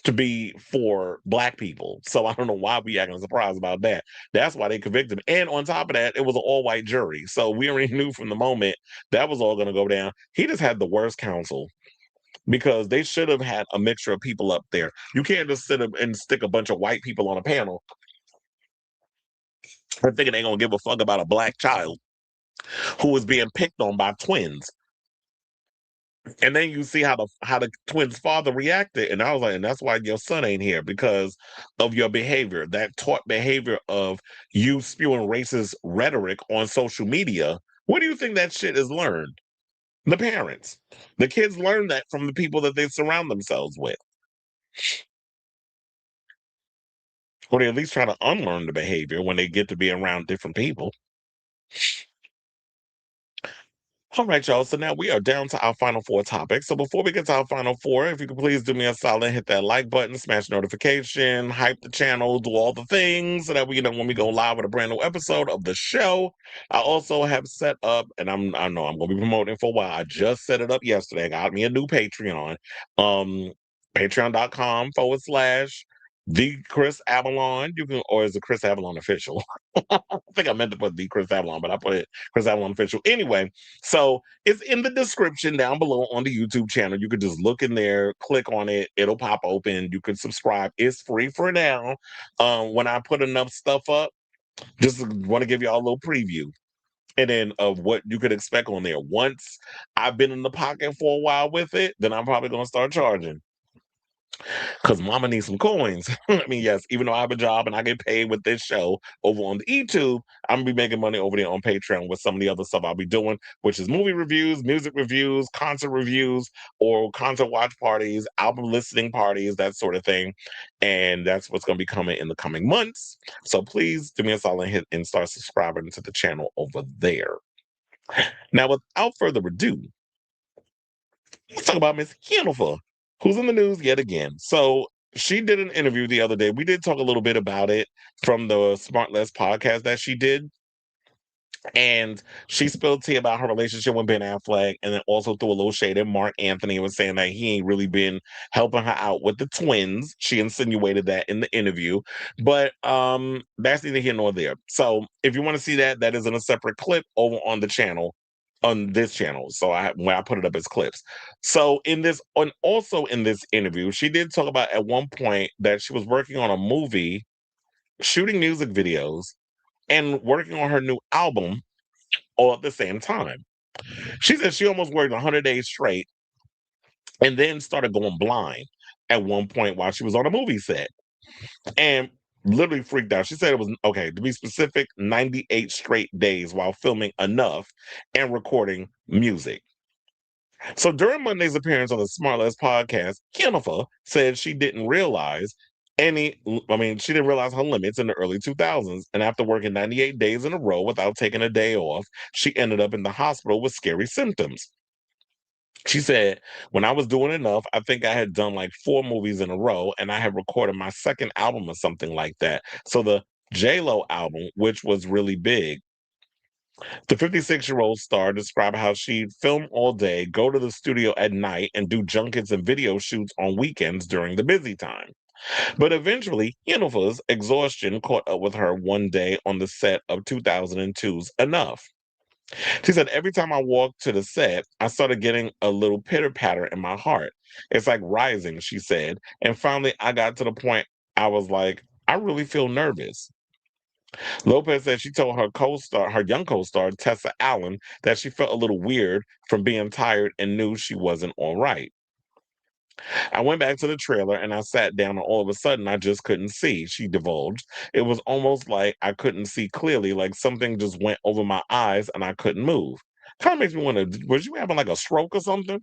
to be for black people. So I don't know why we acting surprised about that. That's why they convicted him. And on top of that, it was an all-white jury. So we already knew from the moment that was all going to go down. He just had the worst counsel because they should have had a mixture of people up there. You can't just sit up and stick a bunch of white people on a panel and thinking they're going to give a fuck about a black child who was being picked on by twins. And then you see how the twins' father reacted, and I was like, and that's why your son ain't here because of your behavior, that taught behavior of you spewing racist rhetoric on social media. Where do you think that shit is learned? The parents. The kids learn that from the people that they surround themselves with. Or they at least try to unlearn the behavior when they get to be around different people. All right, y'all. So now we are down to our final four topics. So before we get to our final four, if you could please do me a solid, hit that like button, smash notification, hype the channel, do all the things so that when we go live with a brand new episode of the show. I also have set up, and I know I'm going to be promoting for a while. I just set it up yesterday. I got me a new Patreon. Patreon.com/ the Chris Avalon. Or is it Chris Avalon official? I think I meant to put the Chris Avalon, but I put it Chris Avalon official. Anyway, so it's in the description down below on the YouTube channel. You could just look in there, click on it, it'll pop open. You can subscribe. It's free for now. When I put enough stuff up, just want to give y'all a little preview. and then of what you could expect on there. Once I've been in the pocket for a while with it, then I'm probably going to start charging. Because mama needs some coins. I mean, yes, even though I have a job and I get paid with this show over on the YouTube, I'm going to be making money over there on Patreon with some of the other stuff I'll be doing, which is movie reviews, music reviews, concert reviews, or concert watch parties, album listening parties, that sort of thing. And that's what's going to be coming in the coming months. So please do me a solid hit and start subscribing to the channel over there. Now, without further ado, let's talk about Miss Jennifer, who's in the news yet again. So she did an interview the other day. We did talk a little bit about it from the Smart Less podcast that she did. And she spilled tea about her relationship with Ben Affleck, and then also threw a little shade at Mark Anthony and was saying that he ain't really been helping her out with the twins. She insinuated that in the interview, but that's neither here nor there. So if you want to see that, that is in a separate clip over on the channel, on this channel. So when I put it up as clips. So also in this interview, she did talk about at one point that she was working on a movie, shooting music videos, and working on her new album all at the same time. She said she almost worked 100 days straight and then started going blind at one point while she was on a movie set and literally freaked out. She said it was, okay, to be specific, 98 straight days while filming Enough and recording music. So during Monday's appearance on the Smartless podcast, Jennifer said she didn't realize she didn't realize her limits in the early 2000s. And after working 98 days in a row without taking a day off, she ended up in the hospital with scary symptoms. She said, when I was doing Enough, I think I had done like 4 movies in a row, and I had recorded my second album or something like that. So the J-Lo album, which was really big. The 56-year-old star described how she'd film all day, go to the studio at night, and do junkets and video shoots on weekends during the busy time. But eventually, Jennifer's exhaustion caught up with her one day on the set of 2002's Enough. She said, every time I walked to the set, I started getting a little pitter-patter in my heart. It's like rising, she said. And finally, I got to the point I was like, I really feel nervous. Lopez said she told her young co-star, Tessa Allen, that she felt a little weird from being tired and knew she wasn't all right. I went back to the trailer and I sat down, and all of a sudden I just couldn't see, she divulged. It was almost like I couldn't see clearly, like something just went over my eyes and I couldn't move. Kind of makes me wonder, was you having like a stroke or something?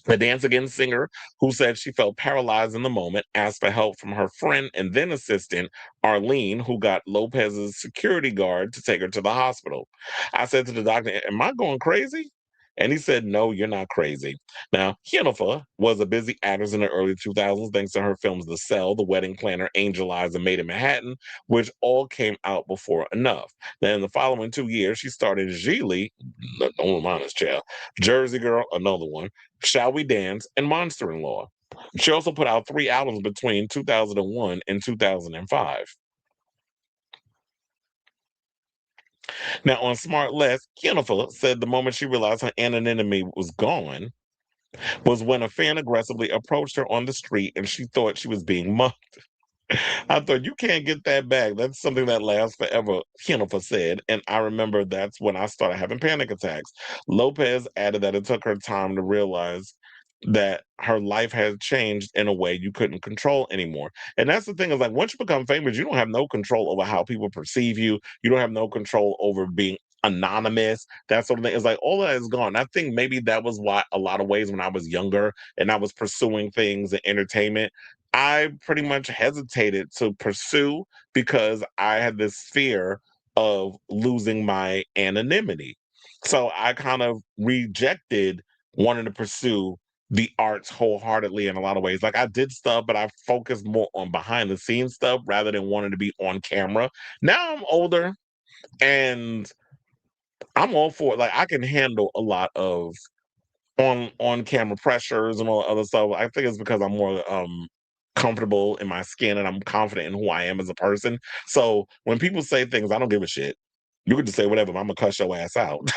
The Dance Again singer, who said she felt paralyzed in the moment, asked for help from her friend and then assistant, Arlene, who got Lopez's security guard to take her to the hospital. I said to the doctor, am I going crazy? And he said, no, you're not crazy. Now, Jennifer was a busy actress in the early 2000s thanks to her films The Cell, The Wedding Planner, Angel Eyes, and Made in Manhattan, which all came out before Enough. Then in the following 2 years, she starred in Geely, don't remind us, child, Jersey Girl, another one, Shall We Dance, and Monster-in-Law. She also put out 3 albums between 2001 and 2005. Now, on Smart Less, Jennifer said the moment she realized her anonymity was gone was when a fan aggressively approached her on the street and she thought she was being mugged. I thought, you can't get that back. That's something that lasts forever, Jennifer said. And I remember that's when I started having panic attacks. Lopez added that it took her time to realize that her life has changed in a way you couldn't control anymore. And that's the thing, is like, once you become famous, you don't have no control over how people perceive you. You don't have no control over being anonymous, that sort of thing. It's like all of that is gone. I think maybe that was why a lot of ways when I was younger and I was pursuing things in entertainment, I pretty much hesitated to pursue because I had this fear of losing my anonymity. So I kind of rejected wanting to pursue the arts wholeheartedly in a lot of ways. Like, I did stuff, but I focused more on behind the scenes stuff rather than wanting to be on camera. Now I'm older and I'm all for it. Like, I can handle a lot of on camera pressures and all that other stuff. I think it's because I'm more comfortable in my skin and I'm confident in who I am as a person. So when people say things, I don't give a shit. You could just say whatever, but I'm gonna cuss your ass out.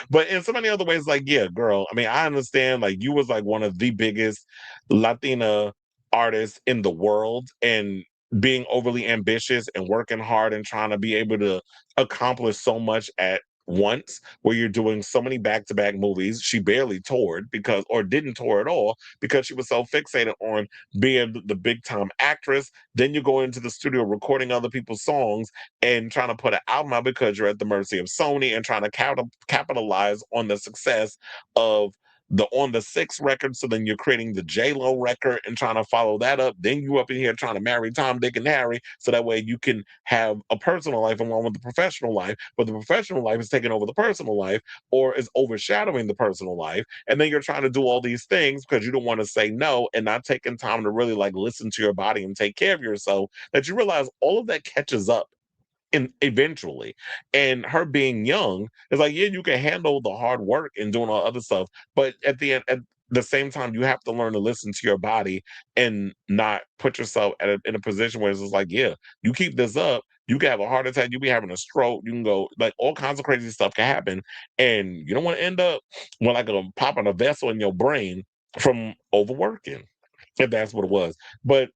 But in so many other ways, like, yeah, girl, I mean, I understand, like, you was like one of the biggest Latina artists in the world, and being overly ambitious and working hard and trying to be able to accomplish so much at once where you're doing so many back-to-back movies. She barely toured or didn't tour at all because she was so fixated on being the big time actress. Then you go into the studio recording other people's songs and trying to put an album out because you're at the mercy of Sony and trying to capitalize on the success of the On the Six record. So then you're creating the J-Lo record and trying to follow that up. Then you up in here trying to marry Tom, Dick, and Harry. So that way you can have a personal life along with the professional life. But the professional life is taking over the personal life or is overshadowing the personal life. And then you're trying to do all these things because you don't want to say no and not taking time to really like listen to your body and take care of yourself, that you realize all of that catches up eventually. And her being young is like, yeah, you can handle the hard work and doing all other stuff, but at the same time, you have to learn to listen to your body and not put yourself in a position where it's just like, yeah, you keep this up, you can have a heart attack, you be having a stroke, you can go like all kinds of crazy stuff can happen, and you don't want to end up with like a popping a vessel in your brain from overworking, if that's what it was. But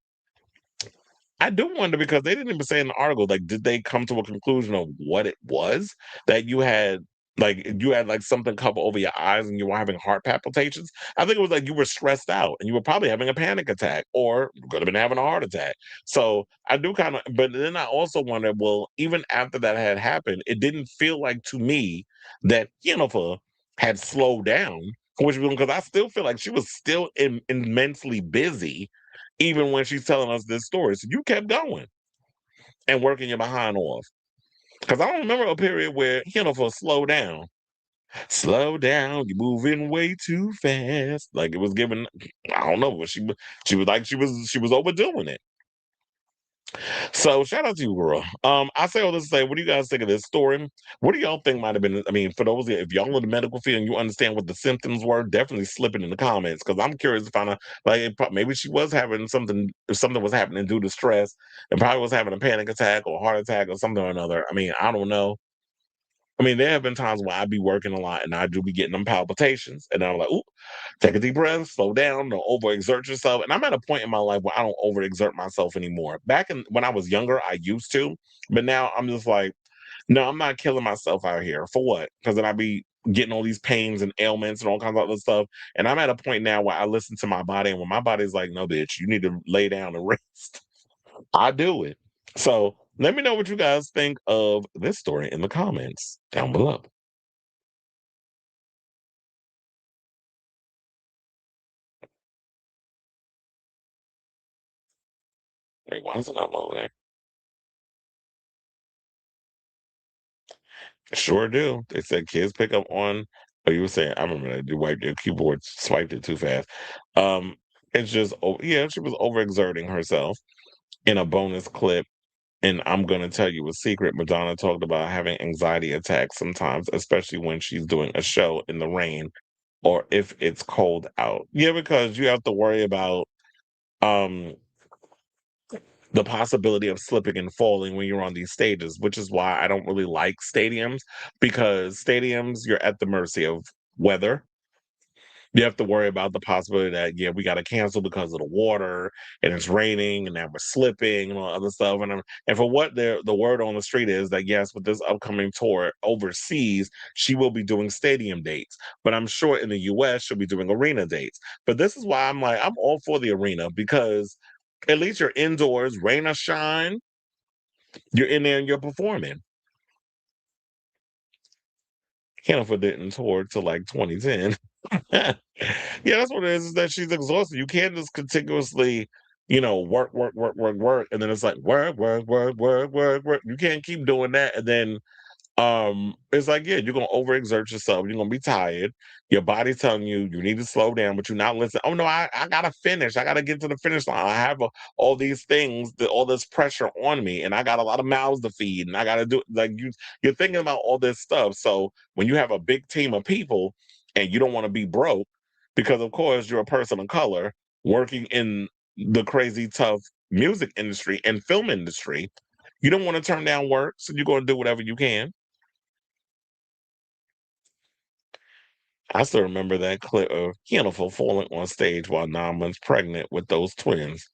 I do wonder because they didn't even say in the article, like, did they come to a conclusion of what it was that you had? Like, you had like something cover over your eyes and you were having heart palpitations. I think it was like you were stressed out and you were probably having a panic attack or you could have been having a heart attack. So I do kind of, but then I also wonder, well, even after that had happened, it didn't feel like to me that Jennifer had slowed down, which because I still feel like she was still immensely busy even when she's telling us this story. So you kept going and working your behind off. Because I don't remember a period where Jennifer slowed down. Slow down, you're moving way too fast. Like it was given, I don't know, but she was overdoing it. So shout out to you, girl. I say all this to say, what do you guys think of this story? What do y'all think might have been? I mean, for those if y'all in the medical field and you understand what the symptoms were, definitely slip it in the comments because I'm curious to find out. Like, maybe she was having something, if something was happening due to stress, and probably was having a panic attack or a heart attack or something or another. I mean, I don't know. I mean, there have been times where I be working a lot and I do be getting them palpitations, and I'm like, "Ooh, take a deep breath, slow down, don't overexert yourself." And I'm at a point in my life where I don't overexert myself anymore. Back when I was younger, I used to, but now I'm just like, no, I'm not killing myself out here for what? Because then I be getting all these pains and ailments and all kinds of other stuff. And I'm at a point now where I listen to my body, and when my body's like, "No, bitch, you need to lay down and rest," I do it. So let me know what you guys think of this story in the comments down below. Wait, why is it not loading? Sure do. They said kids pick up on. Oh, you were saying, I remember that you wiped your keyboard, swiped it too fast. Um, it's just, yeah, she was overexerting herself in a bonus clip. And I'm going to tell you a secret. Madonna talked about having anxiety attacks sometimes, especially when she's doing a show in the rain or if it's cold out. Yeah, because you have to worry about um the possibility of slipping and falling when you're on these stages, which is why I don't really like stadiums, because stadiums, you're at the mercy of weather. You have to worry about the possibility that, yeah, we got to cancel because of the water and it's raining and now we're slipping and all other stuff. And for what the word on the street is that, yes, with this upcoming tour overseas, she will be doing stadium dates. But I'm sure in the US, she'll be doing arena dates. But this is why I'm like, I'm all for the arena because at least you're indoors, rain or shine, you're in there and you're performing. Jennifer didn't tour till like 2010. Yeah, that's what it is that she's exhausted. You can't just continuously, work, work, work, work, work, and then it's like work, work, work, work, work, work. You can't keep doing that, and then it's like, yeah, you're gonna overexert yourself, you're gonna be tired, your body's telling you need to slow down, but you're not listening. Oh no, I gotta finish, I gotta get to the finish line, I have all these things, all this pressure on me, and I got a lot of mouths to feed, and I gotta do like you're thinking about all this stuff. So when you have a big team of people and you don't want to be broke, because of course you're a person of color working in the crazy tough music industry and film industry, you don't want to turn down work, so you're going to do whatever you can. I still remember that clip of Jennifer falling on stage while 9 months pregnant with those twins.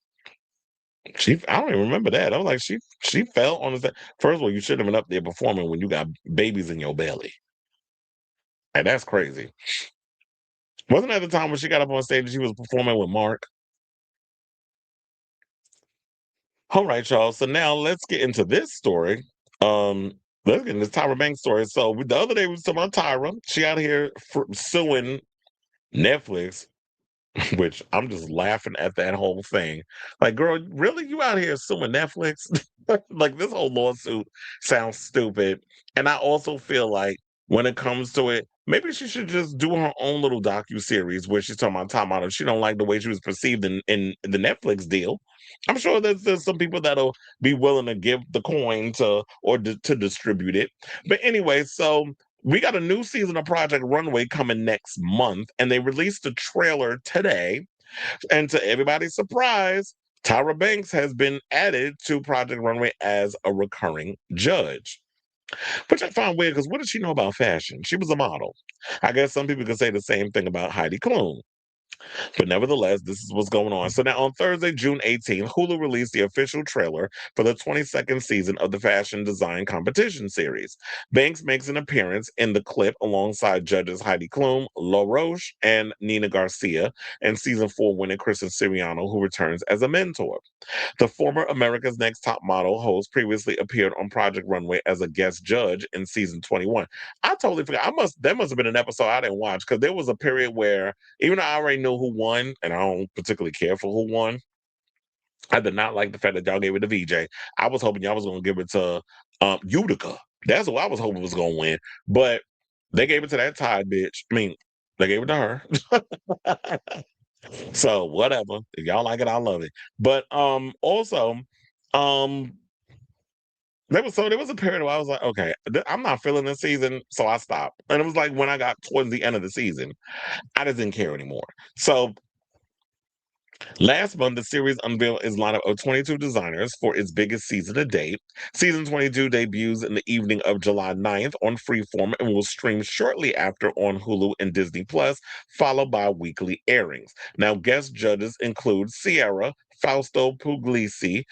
I don't even remember that. I was like, she fell on the stage. First of all, you shouldn't have been up there performing when you got babies in your belly. And that's crazy. Wasn't that the time when she got up on stage and she was performing with Mark? All right, y'all. So now let's get into this story. Let's get into this Tyra Banks story. So the other day we was talking about Tyra. She out here suing Netflix, which I'm just laughing at that whole thing. Like, girl, really? You out here suing Netflix? Like, this whole lawsuit sounds stupid. And I also feel like when it comes to it, maybe she should just do her own little docu-series where she's talking about time out if she don't like the way she was perceived in the Netflix deal. I'm sure there's some people that'll be willing to give the coin to distribute it. But anyway, so we got a new season of Project Runway coming next month, and they released a trailer today. And to everybody's surprise, Tyra Banks has been added to Project Runway as a recurring judge, which I found weird because what does she know about fashion? She was a model. I guess some people could say the same thing about Heidi Klum. But nevertheless, this is what's going on. So now on Thursday, June 18th, Hulu released the official trailer for the 22nd season of the fashion design competition series. Banks makes an appearance in the clip alongside judges Heidi Klum, La Roche, and Nina Garcia, and season 4 winner Kristen Siriano, who returns as a mentor. The former America's Next Top Model host previously appeared on Project Runway as a guest judge in season 21. I totally forgot. That must have been an episode I didn't watch because there was a period where even though I already know who won, and I don't particularly care for who won, I did not like the fact that y'all gave it to VJ. I was hoping y'all was going to give it to Utica. That's what I was hoping was going to win. But they gave it to that Tide bitch. I mean, they gave it to her. So whatever. If y'all like it, I love it. But also, um, there was a period where I was like, okay, I'm not feeling this season, so I stopped. And it was like when I got towards the end of the season, I just didn't care anymore. So last month, the series unveiled its lineup of 22 designers for its biggest season to date. Season 22 debuts in the evening of July 9th on Freeform and will stream shortly after on Hulu and Disney Plus, followed by weekly airings. Now, guest judges include Sierra, Fausto Puglisi,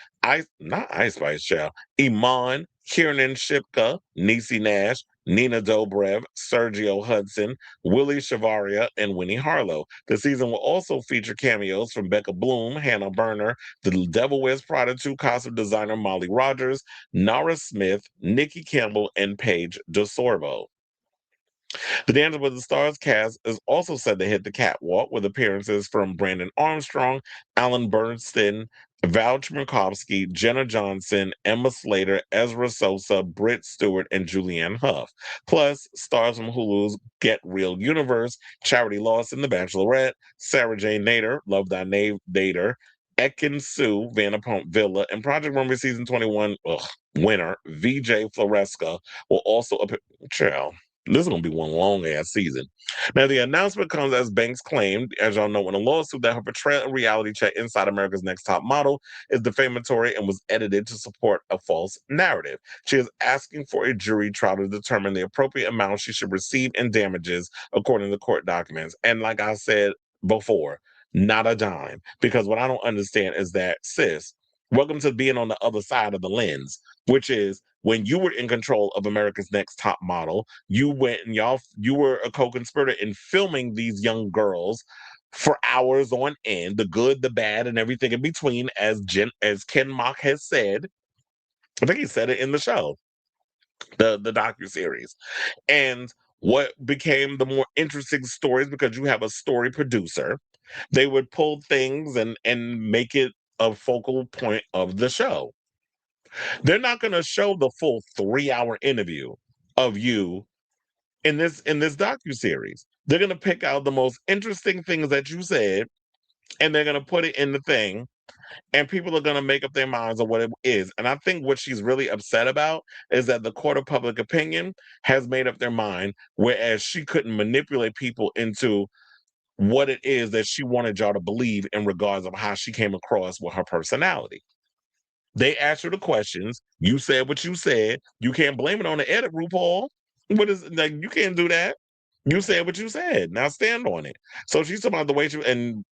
not Ice Spice Child, Iman, Kiernan Shipka, Niecy Nash, Nina Dobrev, Sergio Hudson, Willie Chavaria, and Winnie Harlow. The season will also feature cameos from Becca Bloom, Hannah Berner, The Devil Wears Prada 2 costume designer Molly Rogers, Nara Smith, Nikki Campbell, and Paige DeSorbo. The Dancing with the Stars cast is also set to hit the catwalk with appearances from Brandon Armstrong, Alan Bernstein, Val Chmerkovsky, Jenna Johnson, Emma Slater, Ezra Sosa, Britt Stewart, and Julianne Hough. Plus, stars from Hulu's Get Real Universe, Charity Lawson, The Bachelorette, Sarah Jane Nader, Love Thy Name Nader, Ekin Sue, Vanderpump Villa, and Project Runway Season 21 winner, VJ Floresca, will also appear. Child. This is going to be one long ass season. Now, the announcement comes as Banks claimed, as y'all know, in a lawsuit that her portrayal in reality check Inside America's Next Top Model is defamatory and was edited to support a false narrative. She is asking for a jury trial to determine the appropriate amount she should receive in damages according to court documents. And like I said before, not a dime. Because what I don't understand is that, sis, welcome to being on the other side of the lens, which is when you were in control of America's Next Top Model, you went and you were a co-conspirator in filming these young girls for hours on end, the good, the bad, and everything in between, as Ken Mock has said. I think he said it in the show, the docuseries. And what became the more interesting stories, because you have a story producer, they would pull things and make it a focal point of the show. They're not going to show the full 3-hour interview of you in this docuseries. They're going to pick out the most interesting things that you said, and they're going to put it in the thing, and people are going to make up their minds on what it is. And I think what she's really upset about is that the court of public opinion has made up their mind, whereas she couldn't manipulate people into what it is that she wanted y'all to believe in regards of how she came across with her personality. They asked her the questions. You said what you said. You can't blame it on the edit, RuPaul. What is like? You can't do that. You said what you said. Now stand on it. So she's talking about the way and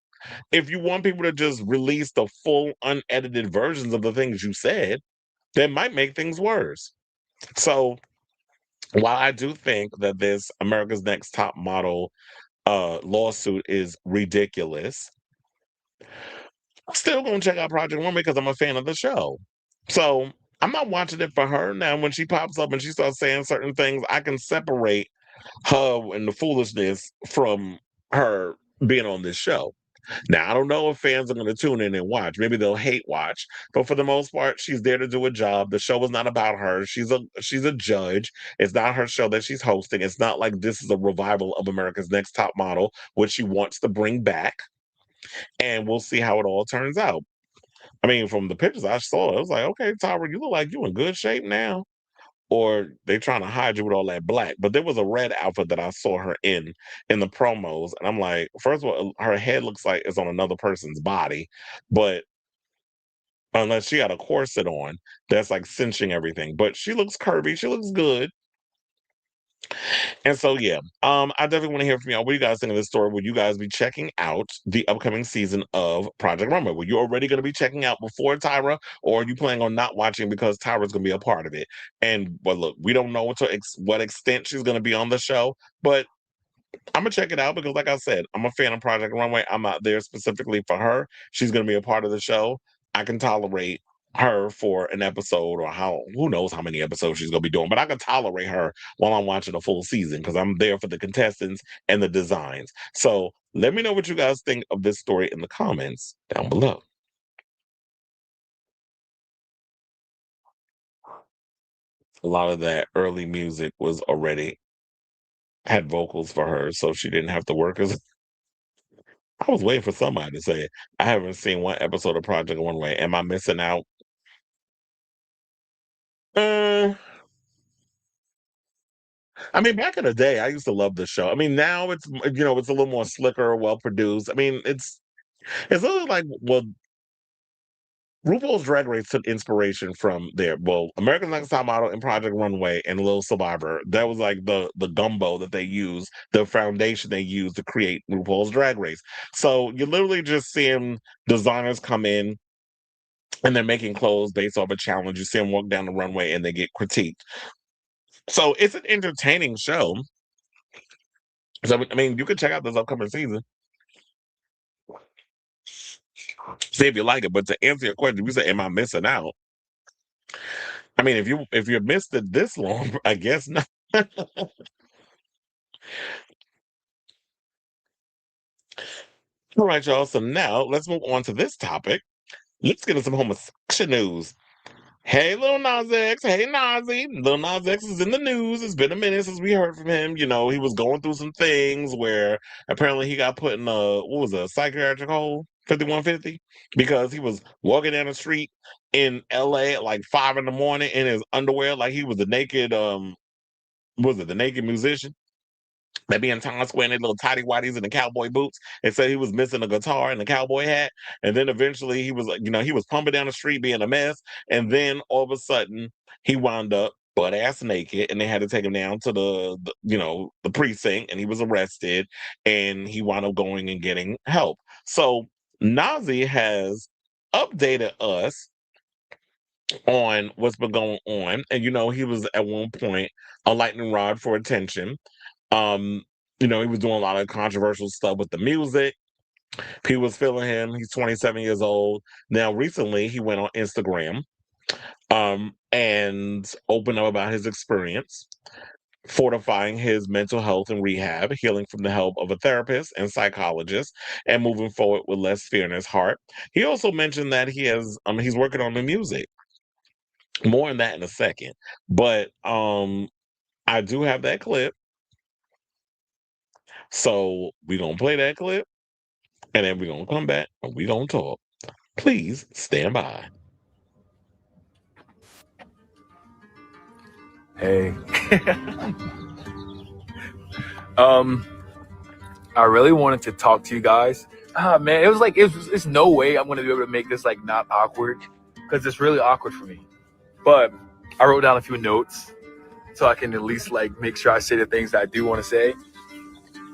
if you want people to just release the full unedited versions of the things you said, that might make things worse. So while I do think that this America's Next Top Model lawsuit is ridiculous, I'm still gonna check out Project Runway because I'm a fan of the show. So I'm not watching it for her. Now when she pops up and she starts saying certain things, I can separate her and the foolishness from her being on this show. Now I don't know if fans are going to tune in and watch. Maybe they'll hate watch, but for the most part, she's there to do a job. The show is not about her. She's a judge. It's not her show that she's hosting. It's not like this is a revival of America's Next Top Model, which she wants to bring back. And we'll see how it all turns out. I mean, from the pictures I saw, it was like, okay, Tyra, you look like you in good shape now. Or they trying to hide you with all that black. But there was a red outfit that I saw her in the promos, and I'm like, first of all, her head looks like it's on another person's body, but unless she had a corset on, that's like cinching everything. But she looks curvy, she looks good. And so yeah, I definitely want to hear from y'all. What do you guys think of this story? Will you guys be checking out the upcoming season of Project Runway? Were you already going to be checking out before Tyra, or are you planning on not watching because Tyra's going to be a part of it? And well, look, we don't know to what extent she's going to be on the show, but I'm gonna check it out because, like I said, I'm a fan of Project Runway. I'm not there specifically for her. She's gonna be a part of the show. I can tolerate her for an episode or who knows how many episodes she's gonna be doing, but I can tolerate her while I'm watching a full season because I'm there for the contestants and the designs. So let me know what you guys think of this story in the comments down below. A lot of that early music was already had vocals for her, so she didn't have to work as I was waiting for somebody to say it. I haven't seen one episode of Project Runway. Am I missing out? Uh, I mean, back in the day, I used to love the show. I mean, now it's a little more slicker, well produced. I mean, it's a little like RuPaul's Drag Race took inspiration from there. Well, American Next Top Model and Project Runway and Little Survivor. That was like the gumbo that they used, the foundation they used to create RuPaul's Drag Race. So you're literally just seeing designers come in and they're making clothes based off a challenge. You see them walk down the runway and they get critiqued. So it's an entertaining show. So I mean, you can check out this upcoming season, see if you like it. But to answer your question, you say, "Am I missing out?" I mean, if you missed it this long, I guess not. All right, y'all. So now let's move on to this topic. Let's get into some homosexual news. Hey, Lil Nas X. Hey, Nazi. Lil Nas X is in the news. It's been a minute since we heard from him. You know, he was going through some things where apparently he got put in a psychiatric hole, 5150, because he was walking down the street in LA at like 5 in the morning in his underwear, like he was the naked musician. They be in Times Square in their little tidy whities and the cowboy boots and said he was missing a guitar and a cowboy hat. And then eventually he was like, he was pumping down the street being a mess. And then all of a sudden he wound up butt ass naked and they had to take him down to the precinct and he was arrested and he wound up going and getting help. So Nazi has updated us on what's been going on. And he was at one point a lightning rod for attention. Um, he was doing a lot of controversial stuff with the music. People was feeling him. He's 27 years old. Now, recently, he went on Instagram and opened up about his experience, fortifying his mental health and rehab, healing from the help of a therapist and psychologist, and moving forward with less fear in his heart. He also mentioned that he's working on the music. More on that in a second. But I do have that clip. So we're going to play that clip and then we're going to come back and we're going to talk. Please stand by. Hey. I really wanted to talk to you guys. Man, it was like, it's no way I'm going to be able to make this like not awkward because it's really awkward for me. But I wrote down a few notes so I can at least like make sure I say the things that I do want to say.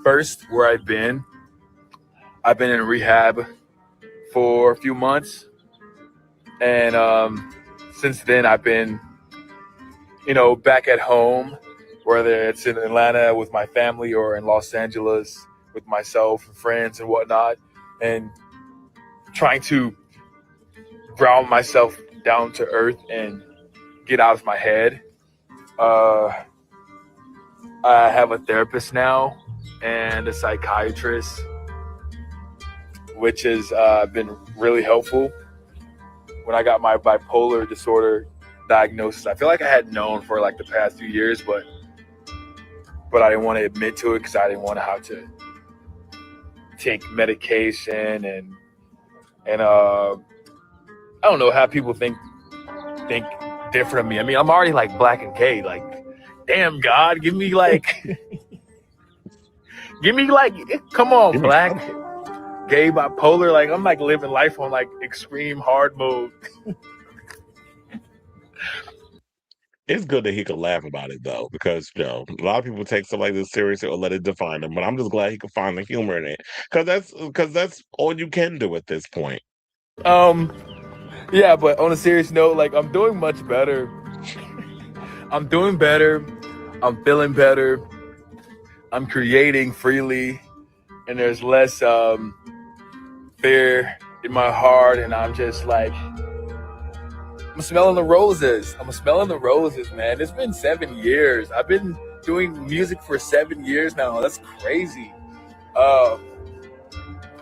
First, where I've been in rehab for a few months. And since then I've been, back at home whether it's in Atlanta with my family or in Los Angeles with myself and friends and whatnot, and trying to ground myself down to earth and get out of my head. I have a therapist now and a psychiatrist, which has been really helpful. When I got my bipolar disorder diagnosis, I feel like I had known for like the past few years, but I didn't want to admit to it because I didn't want to have to take medication and I don't know, have people think different of me. I mean, I'm already like black and gay. Like, damn, God, give me like, come on, black, gay, bipolar. Like, I'm like living life on like extreme hard mode. It's good that he could laugh about it though, because a lot of people take stuff like this seriously or let it define them. But I'm just glad he could find the humor in it, because that's all you can do at this point. Yeah, but on a serious note, like I'm doing much better. I'm doing better. I'm feeling better. I'm creating freely, and there's less fear in my heart, and I'm just like, I'm smelling the roses. I'm smelling the roses, man. It's been 7 years. I've been doing music for 7 years now. That's crazy.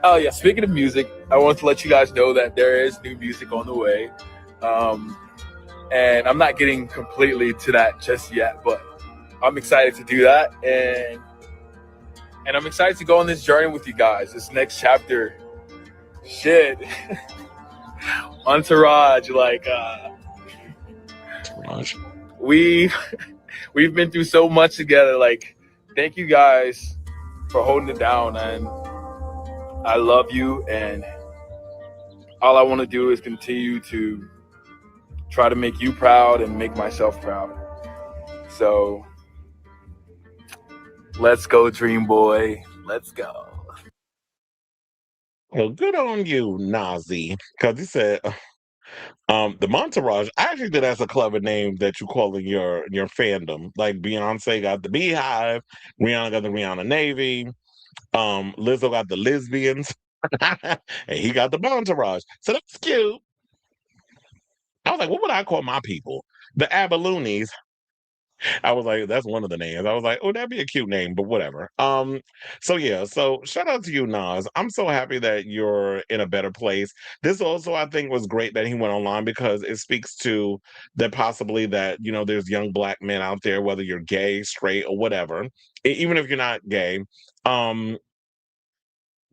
Oh yeah, speaking of music, I want to let you guys know that there is new music on the way. And I'm not getting completely to that just yet, but I'm excited to do that. And I'm excited to go on this journey with you guys, this next chapter. Shit. Entourage, like we've been through so much together. Like, thank you guys for holding it down, and I love you, and all I want to do is continue to try to make you proud and make myself proud. So let's go, Dream Boy. Let's go. Well, good on you, Nazi, because he said the Montourage. I actually think that's a clever name that you call in your fandom. Like Beyonce got the Beehive, Rihanna got the Rihanna Navy, Lizzo got the Lesbians, and he got the Montourage. So that's cute. I was like, what would I call my people? The Abaloonies. I was like, that's one of the names. I was like, oh, that'd be a cute name, but whatever. So yeah, so shout out to you, Nas. I'm so happy that you're in a better place. This also, I think, was great that he went online, because it speaks to that possibly that, there's young black men out there, whether you're gay, straight, or whatever, even if you're not gay, um,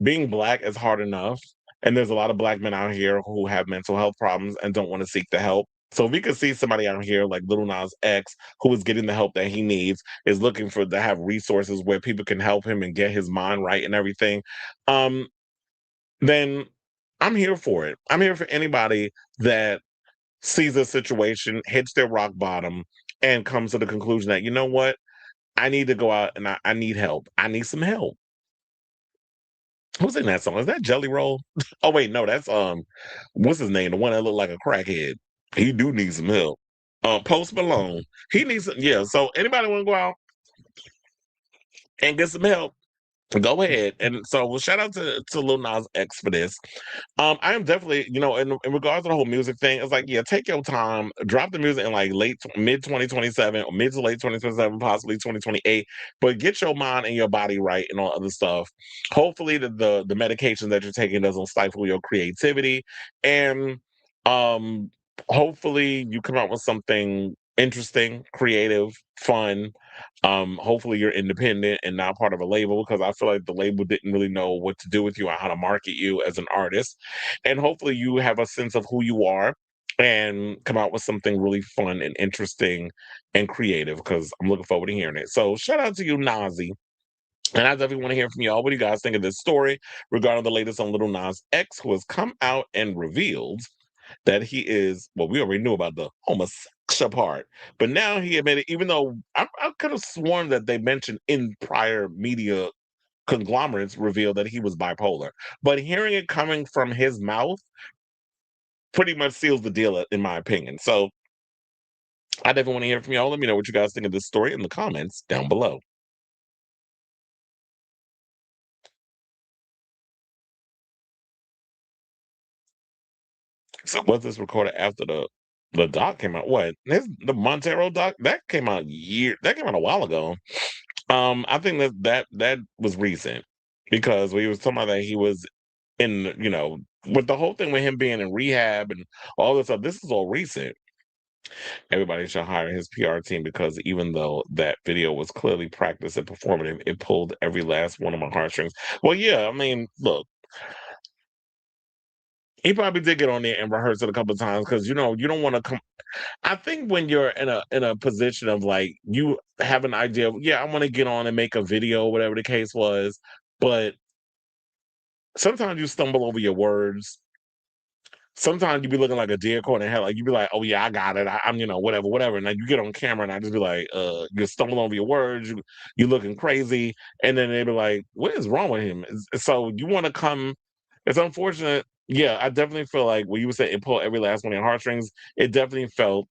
being black is hard enough. And there's a lot of black men out here who have mental health problems and don't want to seek the help. So if we could see somebody out here like Lil Nas X, who is getting the help that he needs, is looking for to have resources where people can help him and get his mind right and everything, then I'm here for it. I'm here for anybody that sees a situation, hits their rock bottom, and comes to the conclusion that, you know what, I need to go out and I need help. I need some help. Who's in that song? Is that Jelly Roll? Oh wait, no, that's what's his name? The one that looked like a crackhead. He do need some help. Post Malone. He needs some, yeah. So anybody want to go out and get some help? Go ahead. And so, well, shout out to Lil Nas X for this. I am definitely, in regards to the whole music thing, it's like, yeah, take your time, drop the music in like mid 2027 or mid to late 2027, possibly 2028, but get your mind and your body right and all other stuff. Hopefully the medication that you're taking doesn't stifle your creativity, and hopefully you come out with something interesting, creative, fun. Hopefully you're independent and not part of a label, because I feel like the label didn't really know what to do with you or how to market you as an artist. And hopefully you have a sense of who you are and come out with something really fun and interesting and creative, because I'm looking forward to hearing it. So shout out to you, Nazi. And I definitely want to hear from y'all. What do you guys think of this story regarding the latest on Lil Nas X, who has come out and revealed that he is, well, we already knew about the homosexual part, but now he admitted, even though I could have sworn that they mentioned in prior media conglomerates revealed that he was bipolar, but hearing it coming from his mouth pretty much seals the deal, in my opinion. So I definitely want to hear from y'all. Let me know what you guys think of this story in the comments down below. So was this recorded after the doc came out? What? The Montero doc that came out a while ago. I think that was recent because we was talking about that he was in, with the whole thing with him being in rehab and all this stuff. This is all recent. Everybody should hire his PR team because even though that video was clearly practiced and performative, it pulled every last one of my heartstrings. Well, yeah, I mean, look, he probably did get on there and rehearse it a couple of times because you don't want to come. I think when you're in a position of like you have an idea of, yeah, I want to get on and make a video, whatever the case was, but sometimes you stumble over your words. Sometimes you be looking like a deer caught in hell. Like you be like, oh yeah, I got it. I'm whatever. And then you get on camera and I just be like, you stumble over your words. You looking crazy. And then they be like, what is wrong with him? So you want to come. It's unfortunate. Yeah, I definitely feel like when you said it pulled every last one of your heartstrings, it definitely felt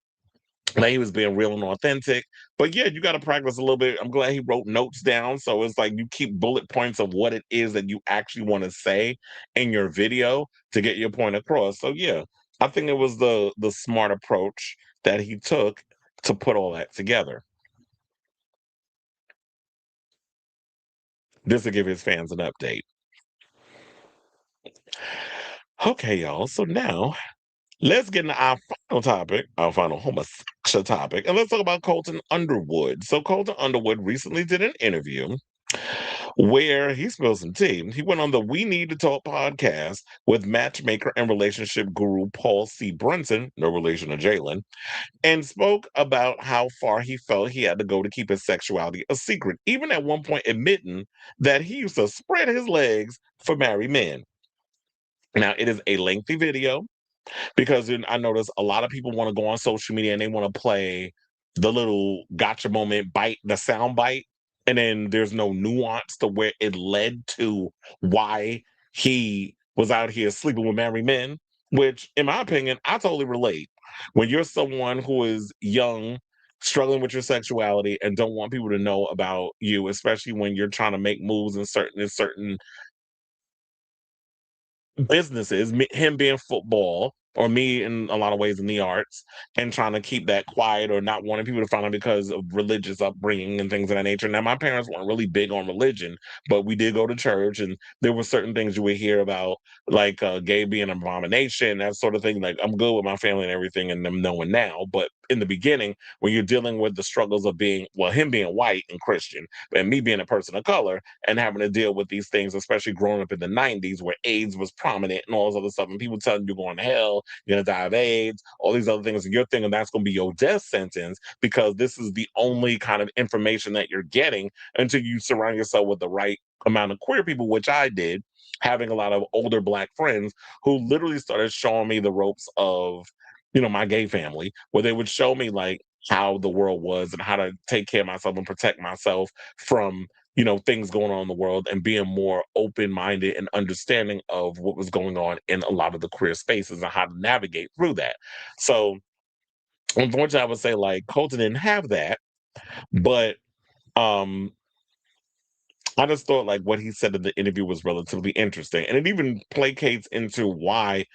like he was being real and authentic. But yeah, you got to practice a little bit. I'm glad he wrote notes down. So it's like you keep bullet points of what it is that you actually want to say in your video to get your point across. So yeah, I think it was the smart approach that he took to put all that together. This will give his fans an update. Okay, y'all. So now let's get into our final topic, our final homosexual topic, and let's talk about Colton Underwood. So Colton Underwood recently did an interview where he spilled some tea. He went on the We Need to Talk podcast with matchmaker and relationship guru Paul C. Brunson, no relation to Jalen, and spoke about how far he felt he had to go to keep his sexuality a secret, even at one point admitting that he used to spread his legs for married men. Now, it is a lengthy video because I notice a lot of people want to go on social media and they want to play the little gotcha moment bite, the sound bite, and then there's no nuance to where it led to why he was out here sleeping with married men, which in my opinion, I totally relate. When you're someone who is young, struggling with your sexuality and don't want people to know about you, especially when you're trying to make moves in certain businesses, him being football or me in a lot of ways in the arts and trying to keep that quiet or not wanting people to find out because of religious upbringing and things of that nature. Now, my parents weren't really big on religion, but we did go to church and there were certain things you would hear about, like gay being an abomination, that sort of thing. Like I'm good with my family and everything and them knowing now. But in the beginning, when you're dealing with the struggles of him being white and Christian and me being a person of color and having to deal with these things, especially growing up in the 90s where AIDS was prominent and all this other stuff, and people telling you you're going to hell, you're going to die of AIDS, all these other things, and you're thinking that's going to be your death sentence because this is the only kind of information that you're getting until you surround yourself with the right amount of queer people, which I did, having a lot of older Black friends who literally started showing me the ropes of, my gay family, where they would show me like how the world was and how to take care of myself and protect myself from things going on in the world and being more open-minded and understanding of what was going on in a lot of the queer spaces and how to navigate through that. So unfortunately, I would say like Colton didn't have that, but um I just thought like what he said in the interview was relatively interesting. And it even placates into why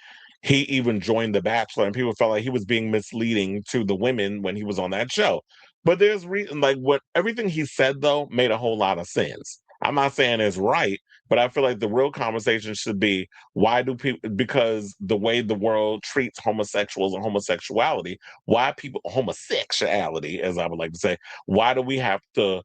he even joined The Bachelor and people felt like he was being misleading to the women when he was on that show. But there's reason like what everything he said though made a whole lot of sense. I'm not saying it's right, but I feel like the real conversation should be why do people, because the way the world treats homosexuals and homosexuality, homosexuality, as I would like to say, why do we have to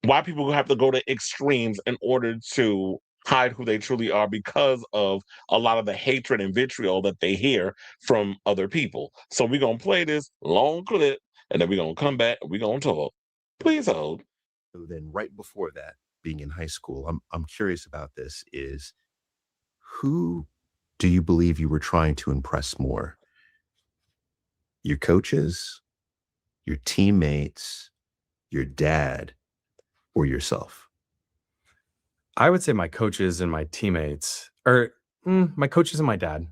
why people have to go to extremes in order to hide who they truly are because of a lot of the hatred and vitriol that they hear from other people. So we're going to play this long clip and then we're going to come back and we're going to talk. Please hold. So then right before that, being in high school, I'm curious about this is who do you believe you were trying to impress more? Your coaches, your teammates, your dad, or yourself? I would say my coaches and my teammates, or my coaches and my dad.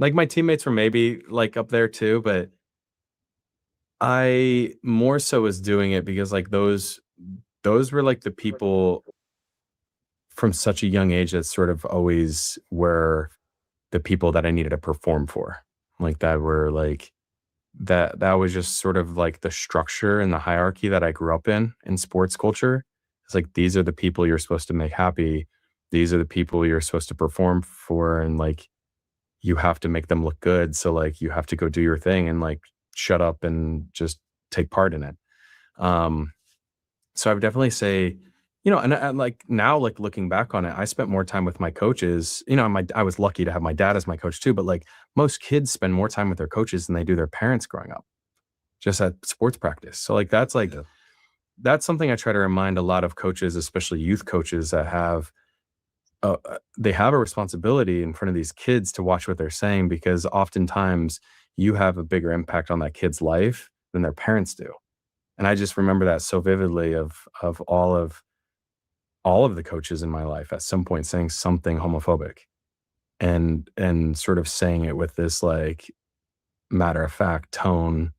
Like my teammates were maybe like up there too, but I more so was doing it because like those were like the people from such a young age that sort of always were the people that I needed to perform for. Like that were like that was just sort of like the structure and the hierarchy that I grew up in sports culture. It's like these are the people you're supposed to make happy. These are the people you're supposed to perform for, and like you have to make them look good. So like you have to go do your thing and like shut up and just take part in it. So I would definitely say, and like now, like looking back on it, I spent more time with my coaches. I was lucky to have my dad as my coach too, but like most kids spend more time with their coaches than they do their parents growing up, just at sports practice. So like that's something I try to remind a lot of coaches, especially youth coaches that they have a responsibility in front of these kids to watch what they're saying, because oftentimes you have a bigger impact on that kid's life than their parents do. And I just remember that so vividly of all of the coaches in my life at some point saying something homophobic and sort of saying it with this like matter of fact tone.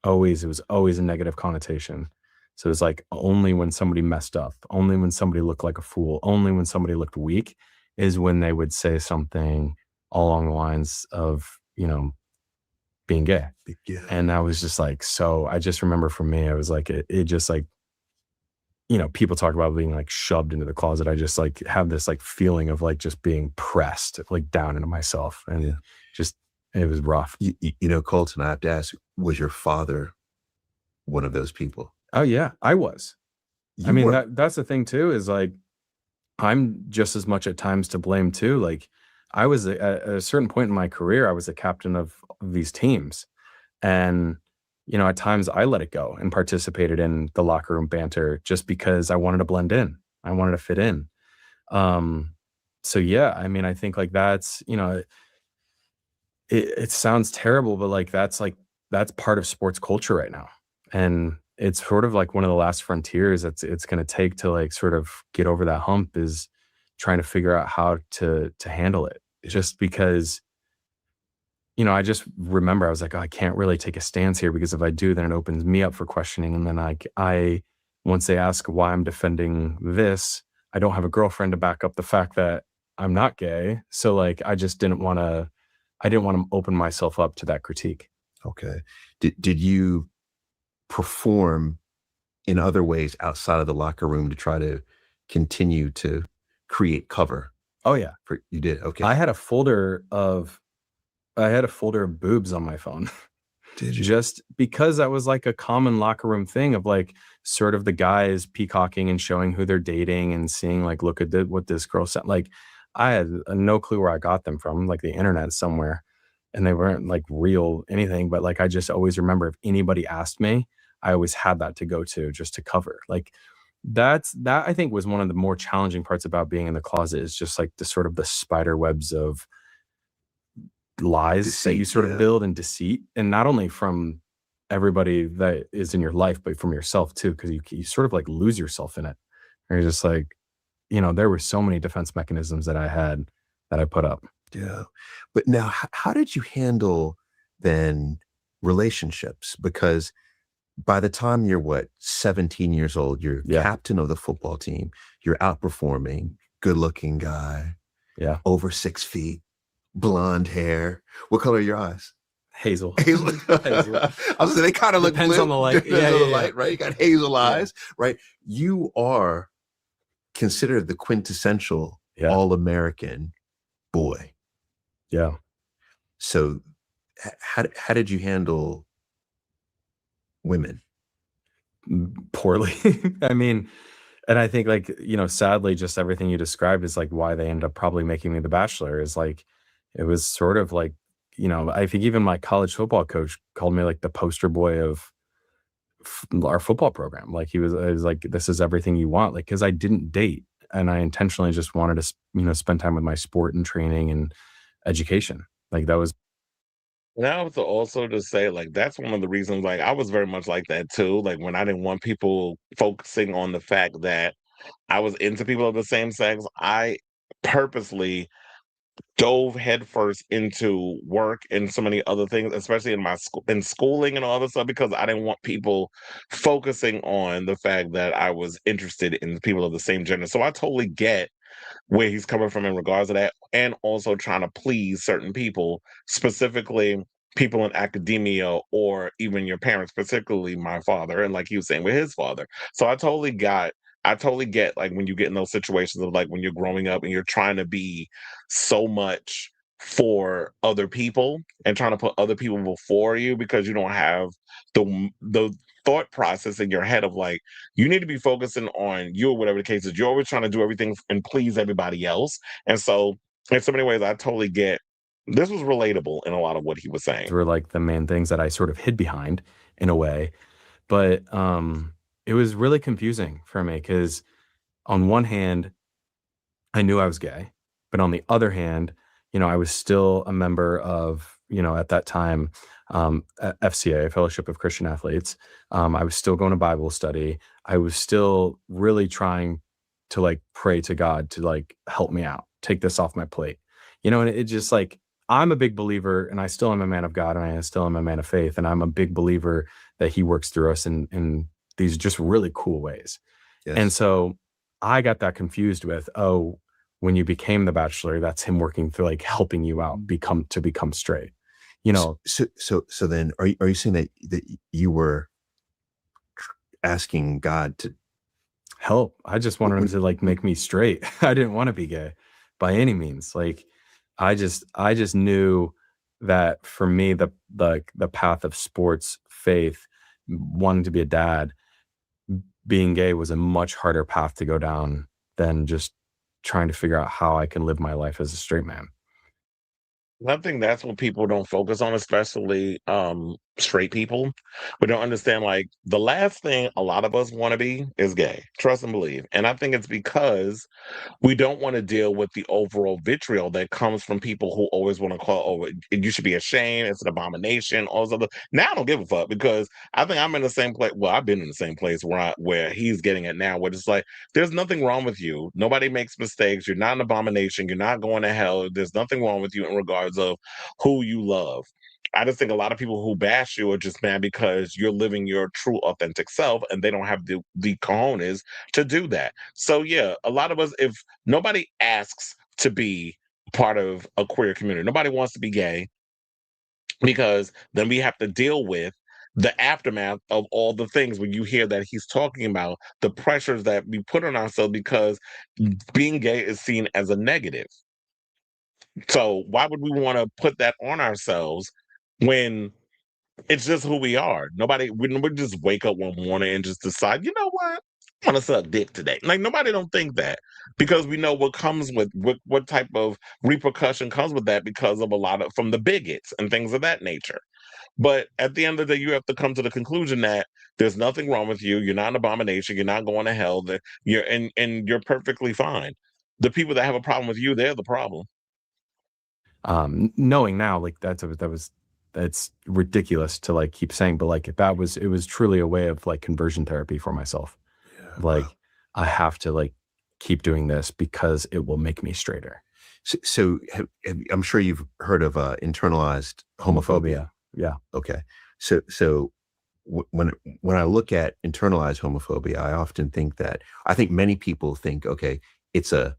It was always a negative connotation. So it was like only when somebody messed up, only when somebody looked like a fool, only when somebody looked weak is when they would say something along the lines of, being gay. Yeah. And I was just like, so I just remember for me, I was like, it just like, people talk about being like shoved into the closet. I just like have this like feeling of like just being pressed like down into myself, and just, it was rough. Colton, I have to ask, was your father one of those people? Oh yeah, I was. That's the thing too, is like, I'm just as much at times to blame too. Like I was at a certain point in my career, I was a captain of these teams. And, at times I let it go and participated in the locker room banter just because I wanted to blend in. I wanted to fit in. So yeah, I think like that's, it sounds terrible, but like that's part of sports culture right now. And it's sort of like one of the last frontiers it's going to take to like sort of get over that hump, is trying to figure out how to handle it. Just because, I just remember I was like, oh, I can't really take a stance here, because if I do, then it opens me up for questioning. And then I once they ask why I'm defending this, I don't have a girlfriend to back up the fact that I'm not gay. So like, I didn't want to open myself up to that critique. Okay. Did you perform in other ways outside of the locker room to try to continue to create cover? Oh yeah. You did? Okay. I had a folder of boobs on my phone. Did you? Just because that was like a common locker room thing of like sort of the guys peacocking and showing who they're dating and seeing like, look at what this girl said. Like I had no clue where I got them from, like the internet somewhere, and they weren't like real anything. But like, I just always remember if anybody asked me, I always had that to go to just to cover. Like that I think was one of the more challenging parts about being in the closet, is just like the sort of the spider webs of lies that you sort of build, and deceit, and not only from everybody that is in your life, but from yourself too, because you sort of like lose yourself in it. And you're just like, there were so many defense mechanisms that I had that I put up. Yeah. But now, how did you handle then relationships? Because by the time you're 17 years old, you're captain of the football team, you're outperforming, good looking guy, over 6 feet, blonde hair. What color are your eyes? Hazel. Hazel. I was saying they kind of look depends blue. on the light. Depends on the light, right? You got hazel eyes, right? You are considered the quintessential all-American boy. Yeah. So how did you handle women? Poorly. And I think like, sadly, just everything you described is like why they ended up probably making me the Bachelor, is like, it was sort of like, I think even my college football coach called me like the poster boy of our football program. Like it was like, this is everything you want. Like, cause I didn't date, and I intentionally just wanted to, spend time with my sport and training and education. Like that was. And I was also to say, like, that's one of the reasons, like, I was very much like that too. Like, when I didn't want people focusing on the fact that I was into people of the same sex, I purposely dove headfirst into work and so many other things, especially in my schooling and all this stuff, because I didn't want people focusing on the fact that I was interested in people of the same gender. So I totally get where he's coming from in regards to that, and also trying to please certain people, specifically people in academia or even your parents, particularly my father, and like he was saying with his father. So I totally get like when you get in those situations of like when you're growing up and you're trying to be so much for other people and trying to put other people before you because you don't have the thought process in your head of like you need to be focusing on you or whatever the case is. You're always trying to do everything and please everybody else. And so in so many ways I totally get this was relatable in a lot of what he was saying. Were like the main things that I sort of hid behind in a way. But it was really confusing for me because on one hand, I knew I was gay, but on the other hand, I was still a member of, at that time, FCA, Fellowship of Christian Athletes. I was still going to Bible study. I was still really trying to like pray to God to like help me out, take this off my plate, and it just like, I'm a big believer, and I still am a man of God, and I still am a man of faith, and I'm a big believer that he works through us in these just really cool ways. Yes. And so I got that confused with, when you became the Bachelor, that's him working through like helping you out become straight. So then are you saying that you were asking God to help? I just wanted him to like make me straight. I didn't want to be gay by any means. Like I just knew that for me, the path of sports, faith, wanting to be a dad, being gay was a much harder path to go down than just trying to figure out how I can live my life as a straight man. I think that's what people don't focus on, especially straight people. We don't understand like the last thing a lot of us want to be is gay. Trust and believe. And I think it's because we don't want to deal with the overall vitriol that comes from people who always want to call, you should be ashamed, it's an abomination, all this other. Now I don't give a fuck because I think I'm in the same place. Well, I've been in the same place where he's getting it now, where it's like, there's nothing wrong with you. Nobody makes mistakes. You're not an abomination. You're not going to hell. There's nothing wrong with you in regards of who you love. I just think a lot of people who bash you are just mad because you're living your true authentic self and they don't have the cojones to do that. So yeah, a lot of us, if nobody asks to be part of a queer community, nobody wants to be gay, because then we have to deal with the aftermath of all the things when you hear that he's talking about the pressures that we put on ourselves because being gay is seen as a negative. So why would we want to put that on ourselves when it's just who we are? We just wake up one morning and just decide, you know what? I want to suck dick today. Like nobody don't think that because we know what comes with what type of repercussion comes with that because of a lot of from the bigots and things of that nature. But at the end of the day, you have to come to the conclusion that there's nothing wrong with you. You're not an abomination. You're not going to hell. That and you're perfectly fine. The people that have a problem with you, they're the problem. Knowing now, like that's ridiculous to like keep saying, but like it was truly a way of like conversion therapy for myself. Yeah, like wow. I have to like keep doing this because it will make me straighter. So I'm sure you've heard of internalized homophobia. Yeah. Okay. So when I look at internalized homophobia, I think many people think, okay, it's a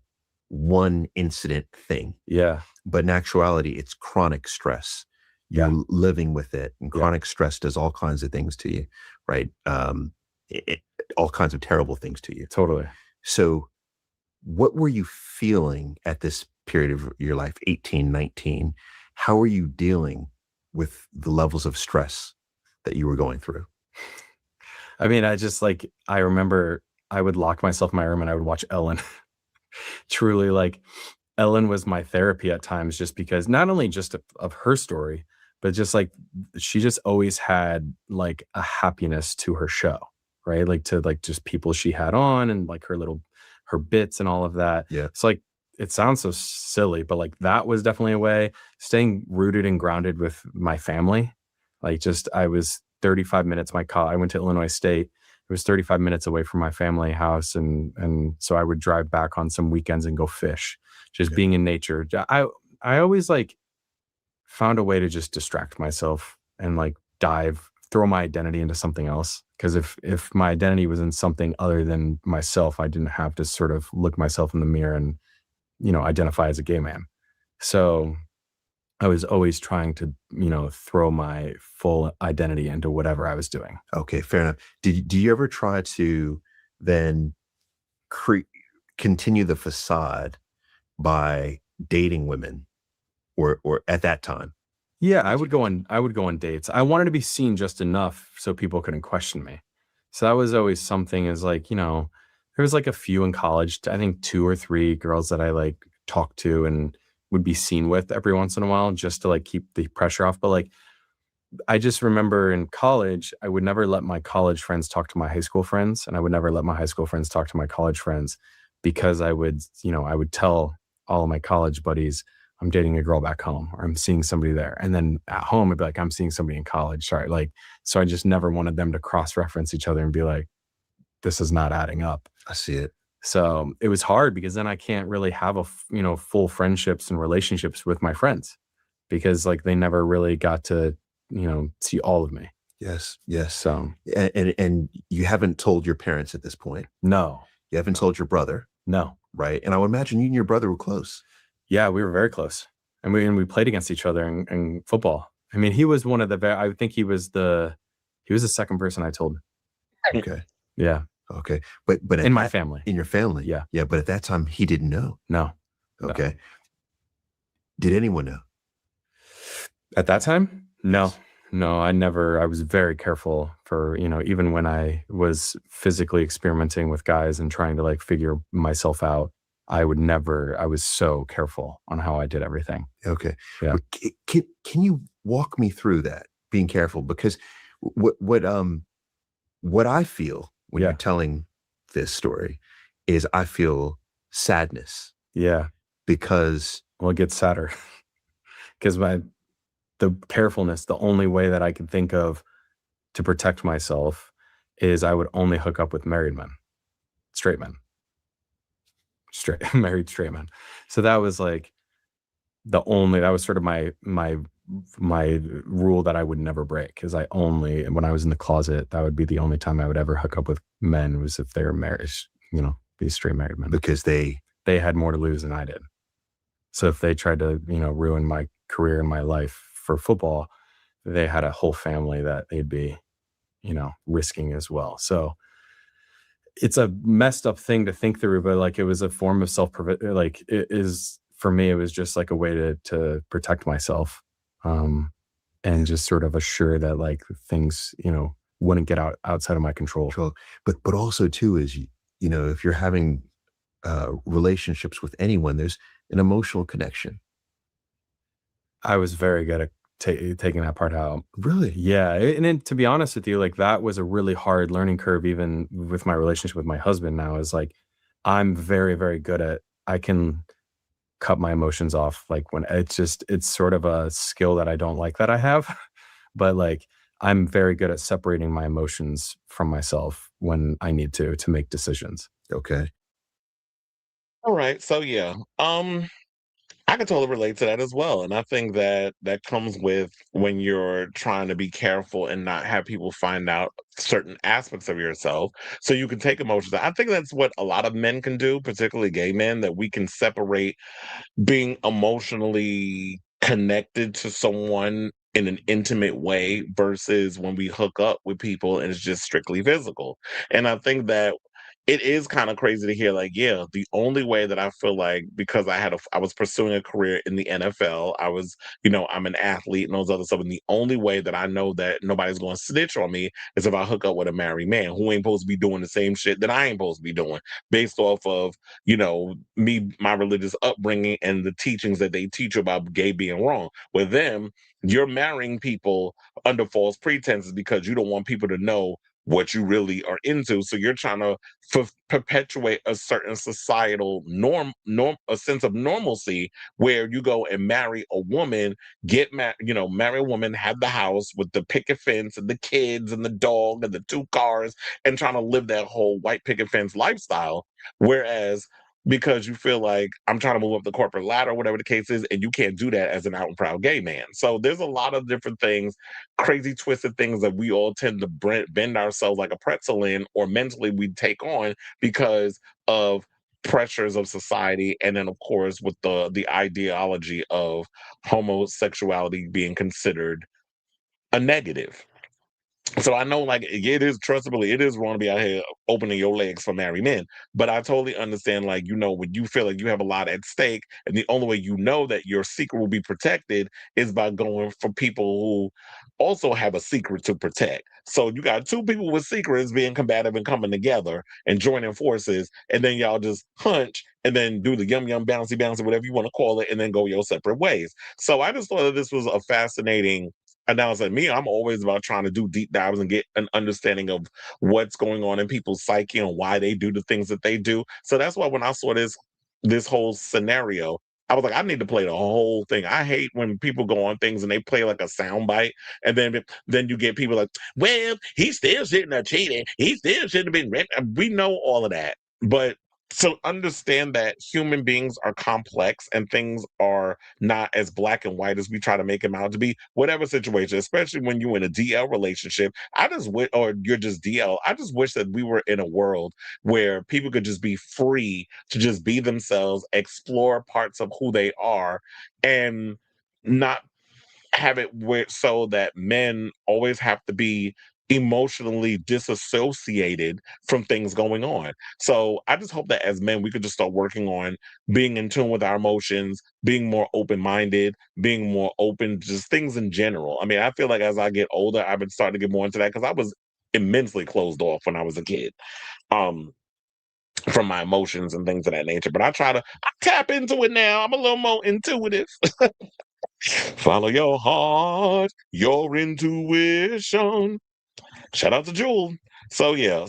one incident thing. Yeah. But in actuality, it's chronic stress. You're living with it, and chronic stress does all kinds of things to you, right? All kinds of terrible things to you. Totally. So what were you feeling at this period of your life, 18, 19? How are you dealing with the levels of stress that you were going through? I mean, I remember I would lock myself in my room and I would watch Ellen. Truly, like Ellen was my therapy at times, just because not only just of her story, but just like she just always had like a happiness to her show, right? Like to like just people she had on and like her bits and all of that. Yeah. It's like, it sounds so silly, but like that was definitely a way. Staying rooted and grounded with my family. Like I was 35 minutes, I went to Illinois State. It was 35 minutes away from my family house. And so I would drive back on some weekends and go fish, just being in nature. I always like found a way to just distract myself and like throw my identity into something else. Because if my identity was in something other than myself, I didn't have to sort of look myself in the mirror and, identify as a gay man. So I was always trying to, throw my full identity into whatever I was doing. Okay, fair enough. Do you ever try to then continue the facade by dating women or at that time? Yeah, I would go on dates. I wanted to be seen just enough so people couldn't question me. So that was always something, is like, there was like a few in college, I think 2 or 3 girls that I like talked to and would be seen with every once in a while, just to like keep the pressure off. But like, I just remember in college, I would never let my college friends talk to my high school friends, and I would never let my high school friends talk to my college friends, because I would tell all of my college buddies, I'm dating a girl back home, or I'm seeing somebody there. And then at home, I'd be like, I'm seeing somebody in college. Sorry. Like, so I just never wanted them to cross-reference each other and be like, this is not adding up. I see it. So it was hard, because then I can't really have full friendships and relationships with my friends, because like they never really got to, see all of me. Yes. Yes. So, and you haven't told your parents at this point. No. You haven't told your brother. No. Right. And I would imagine you and your brother were close. Yeah, we were very close, and we played against each other in football. I mean, he was one of the I think he was the second person I told. Okay. Yeah. Okay. But in my family. In your family. Yeah. Yeah. But at that time, he didn't know. No. Okay. No. Did anyone know? At that time? No. No, I was very careful for, even when I was physically experimenting with guys and trying to like figure myself out, I was so careful on how I did everything. Okay. Yeah. Can you walk me through that, being careful? Because what I feel when you're telling this story is I feel sadness. Yeah. Because it gets sadder. Because the carefulness, the only way that I could think of to protect myself is I would only hook up with married men, straight men. Married straight men. So that was like that was sort of my rule that I would never break, because when I was in the closet, that would be the only time I would ever hook up with men, was if they were married, these straight married men, because they had more to lose than I did. So if they tried to, ruin my career and my life for football, they had a whole family that they'd be, risking as well. So it's a messed up thing to think through, but like it was a form of like it is, for me, it was just like a way to protect myself, and just sort of assure that like things, wouldn't get outside of my control. But also too is, if you're having relationships with anyone, there's an emotional connection. I was very good at taking that part out. Really? Yeah. And then, to be honest with you, like that was a really hard learning curve, even with my relationship with my husband now, is like, I'm very, very good at, I can cut my emotions off. Like when it's sort of a skill that I don't like that I have, but like, I'm very good at separating my emotions from myself when I need to make decisions. Okay. All right. So yeah. I can totally relate to that as well. And I think that comes with when you're trying to be careful and not have people find out certain aspects of yourself, so you can take emotions. I think that's what a lot of men can do, particularly gay men, that we can separate being emotionally connected to someone in an intimate way versus when we hook up with people and it's just strictly physical. And I think that it is kind of crazy to hear, like, yeah, the only way that I feel like, because I was pursuing a career in the NFL, I was, I'm an athlete and those other stuff, and the only way that I know that nobody's going to snitch on me is if I hook up with a married man who ain't supposed to be doing the same shit that I ain't supposed to be doing, based off of, me, my religious upbringing and the teachings that they teach about gay being wrong. With them, you're marrying people under false pretenses because you don't want people to know what you really are into. So you're trying to perpetuate a certain societal norm, a sense of normalcy, where you go and marry a woman, marry a woman, have the house with the picket fence and the kids and the dog and the 2 cars, and trying to live that whole white picket fence lifestyle. Whereas because you feel like I'm trying to move up the corporate ladder, whatever the case is, and you can't do that as an out and proud gay man. So there's a lot of different things, crazy twisted things that we all tend to bend ourselves like a pretzel in, or mentally we take on because of pressures of society, and then of course with the ideology of homosexuality being considered a negative. So I know, like, it is trustable. It is wrong to be out here opening your legs for married men. But I totally understand, like, when you feel like you have a lot at stake, and the only way you know that your secret will be protected is by going for people who also have a secret to protect. So you got two people with secrets being combative and coming together and joining forces, and then y'all just hunch and then do the yum yum bouncy bouncy, whatever you want to call it, and then go your separate ways. So I just thought that this was a fascinating. And now it's like me, I'm always about trying to do deep dives and get an understanding of what's going on in people's psyche and why they do the things that they do. So that's why when I saw this whole scenario, I was like, I need to play the whole thing. I hate when people go on things and they play like a sound bite, and then you get people like, well, he still shouldn't have cheated. He still shouldn't have been raped. We know all of that, but to understand that human beings are complex and things are not as black and white as we try to make them out to be, whatever situation, especially when you're in a DL relationship. I just wish, or you're just DL, I just wish that we were in a world where people could just be free to just be themselves, explore parts of who they are, and not have it so that men always have to be emotionally disassociated from things going on. So I just hope that as men, we could just start working on being in tune with our emotions, being more open-minded, being more open, just things in general. I mean, I feel like as I get older, I've been starting to get more into that because I was immensely closed off when I was a kid. Um, from my emotions and things of that nature. But I tap into it now. I'm a little more intuitive. Follow your heart, your intuition. Shout out to Jewel. So yeah,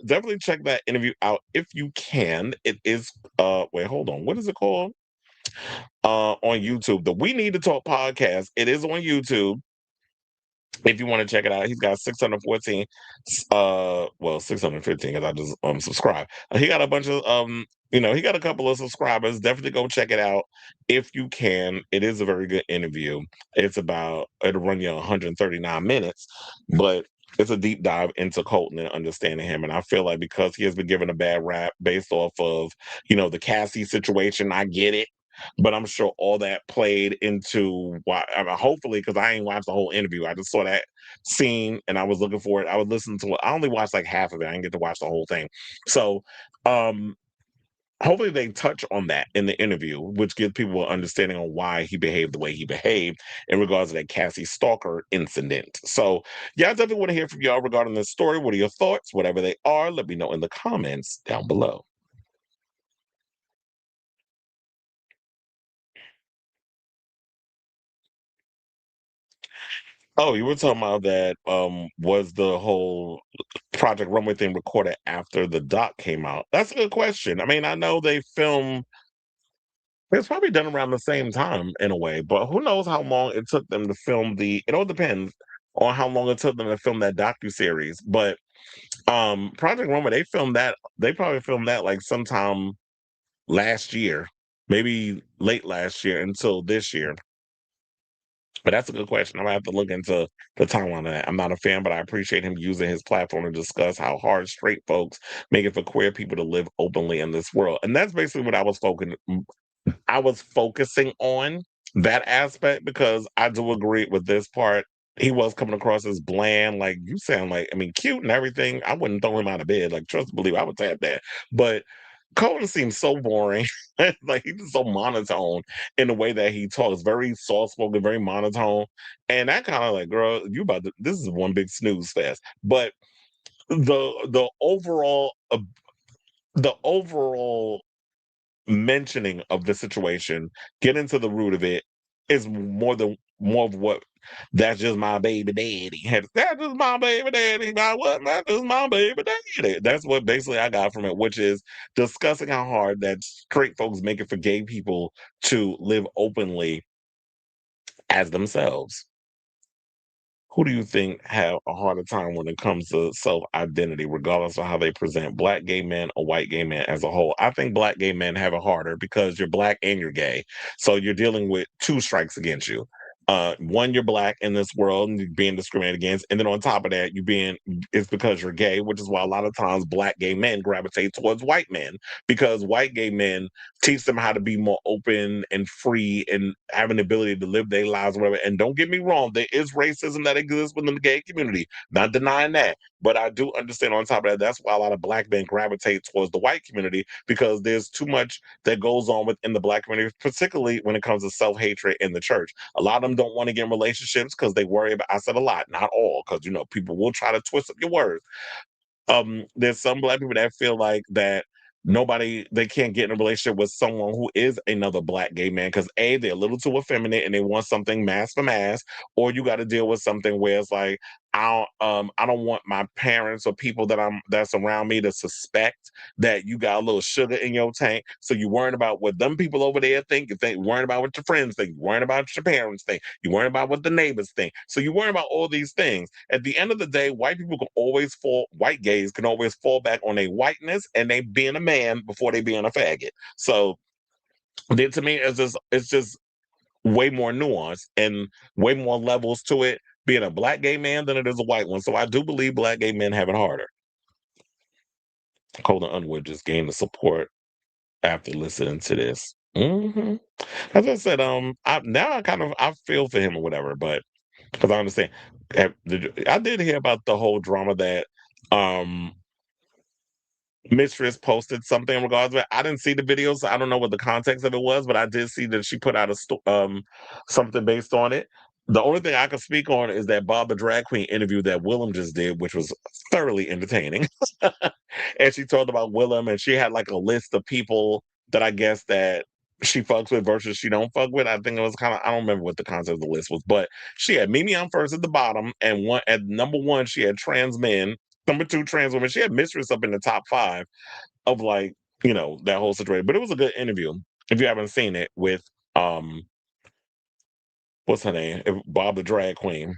definitely check that interview out if you can. It is wait, hold on. What is it called? On YouTube. The We Need to Talk podcast. It is on YouTube. If you want to check it out, he's got 614, 615 because I just subscribe. He got a bunch of he got a couple of subscribers. Definitely go check it out if you can. It is a very good interview. It'll run you 139 minutes, but it's a deep dive into Colton and understanding him. And I feel like because he has been given a bad rap based off of, the Cassie situation, I get it. But I'm sure all that played into why. I mean, hopefully, because I ain't watched the whole interview. I just saw that scene and I was looking for it. I was listening to it. I only watched like half of it. I didn't get to watch the whole thing. So, hopefully, they touch on that in the interview, which gives people an understanding on why he behaved the way he behaved in regards to that Cassie Stalker incident. So, yeah, I definitely want to hear from y'all regarding this story. What are your thoughts? Whatever they are, let me know in the comments down below. Oh, you were talking about that, was the whole Project Runway thing recorded after the doc came out? That's a good question. I mean, I know it's probably done around the same time in a way, but who knows how long it took them to film it all depends on how long it took them to film that docuseries. But Project Runway, they probably filmed that like sometime last year, maybe late last year until this year. But that's a good question. I'm gonna have to look into the timeline of that. I'm not a fan, but I appreciate him using his platform to discuss how hard straight folks make it for queer people to live openly in this world. And that's basically what I was focusing on that aspect because I do agree with this part. He was coming across as bland, like you sound like, I mean, cute and everything. I wouldn't throw him out of bed. Like, trust and believe, I would tap that. But Colton seems so boring. Like he's just so monotone in the way that he talks, very soft spoken, very monotone. And that kind of like, girl, this is one big snooze fest. But the overall mentioning of the situation, get into the root of it, is more of what that's just my baby daddy. That's just my baby daddy. Now what? That's just my baby daddy. That's what basically I got from it, which is discussing how hard that straight folks make it for gay people to live openly as themselves. who do you think have a harder time when it comes to self-identity, regardless of how they present, black gay men or white gay men as a whole? I think black gay men have it harder because you're black and you're gay. So you're dealing with two strikes against you. One, you're black in this world and you're being discriminated against. And then on top of that, it's because you're gay, which is why a lot of times black gay men gravitate towards white men, because white gay men teach them how to be more open and free and have an ability to live their lives, whatever. And don't get me wrong, there is racism that exists within the gay community. Not denying that. But I do understand on top of that, that's why a lot of black men gravitate towards the white community, because there's too much that goes on within the black community, particularly when it comes to self-hatred in the church. A lot of them don't want to get in relationships because they worry about, I said a lot, not all, because people will try to twist up your words. There's some black people that feel like that they can't get in a relationship with someone who is another black gay man because they're a little too effeminate and they want something mass for mass, or you got to deal with something where it's like, I don't want my parents or people that's around me to suspect that you got a little sugar in your tank. So you're worrying about what them people over there think. You're worrying about what your friends think. You're worrying about what your parents think. You're worrying about what the neighbors think. So you're worrying about all these things. At the end of the day, white gays can always fall back on their whiteness and they being a man before they being a faggot. So then to me, it's just way more nuance and way more levels to it being a black gay man than it is a white one. So I do believe black gay men have it harder. Colton Underwood just gained the support after listening to this. As I said, I feel for him or whatever, but because I understand, I did hear about the whole drama that Mistress posted something in regards to it. I didn't see the video, so I don't know what the context of it was, but I did see that she put out something based on it. The only thing I can speak on is that Bob the Drag Queen interview that Willem just did, which was thoroughly entertaining. And she talked about Willem, and she had like a list of people that I guess that she fucks with versus she don't fuck with. I think it was I don't remember what the concept of the list was, but she had Mimi on first at the bottom, and at number one, she had trans men. Number two, trans women. She had Mistress up in the top 5 of that whole situation. But it was a good interview. If you haven't seen it with what's her name? Bob the Drag Queen.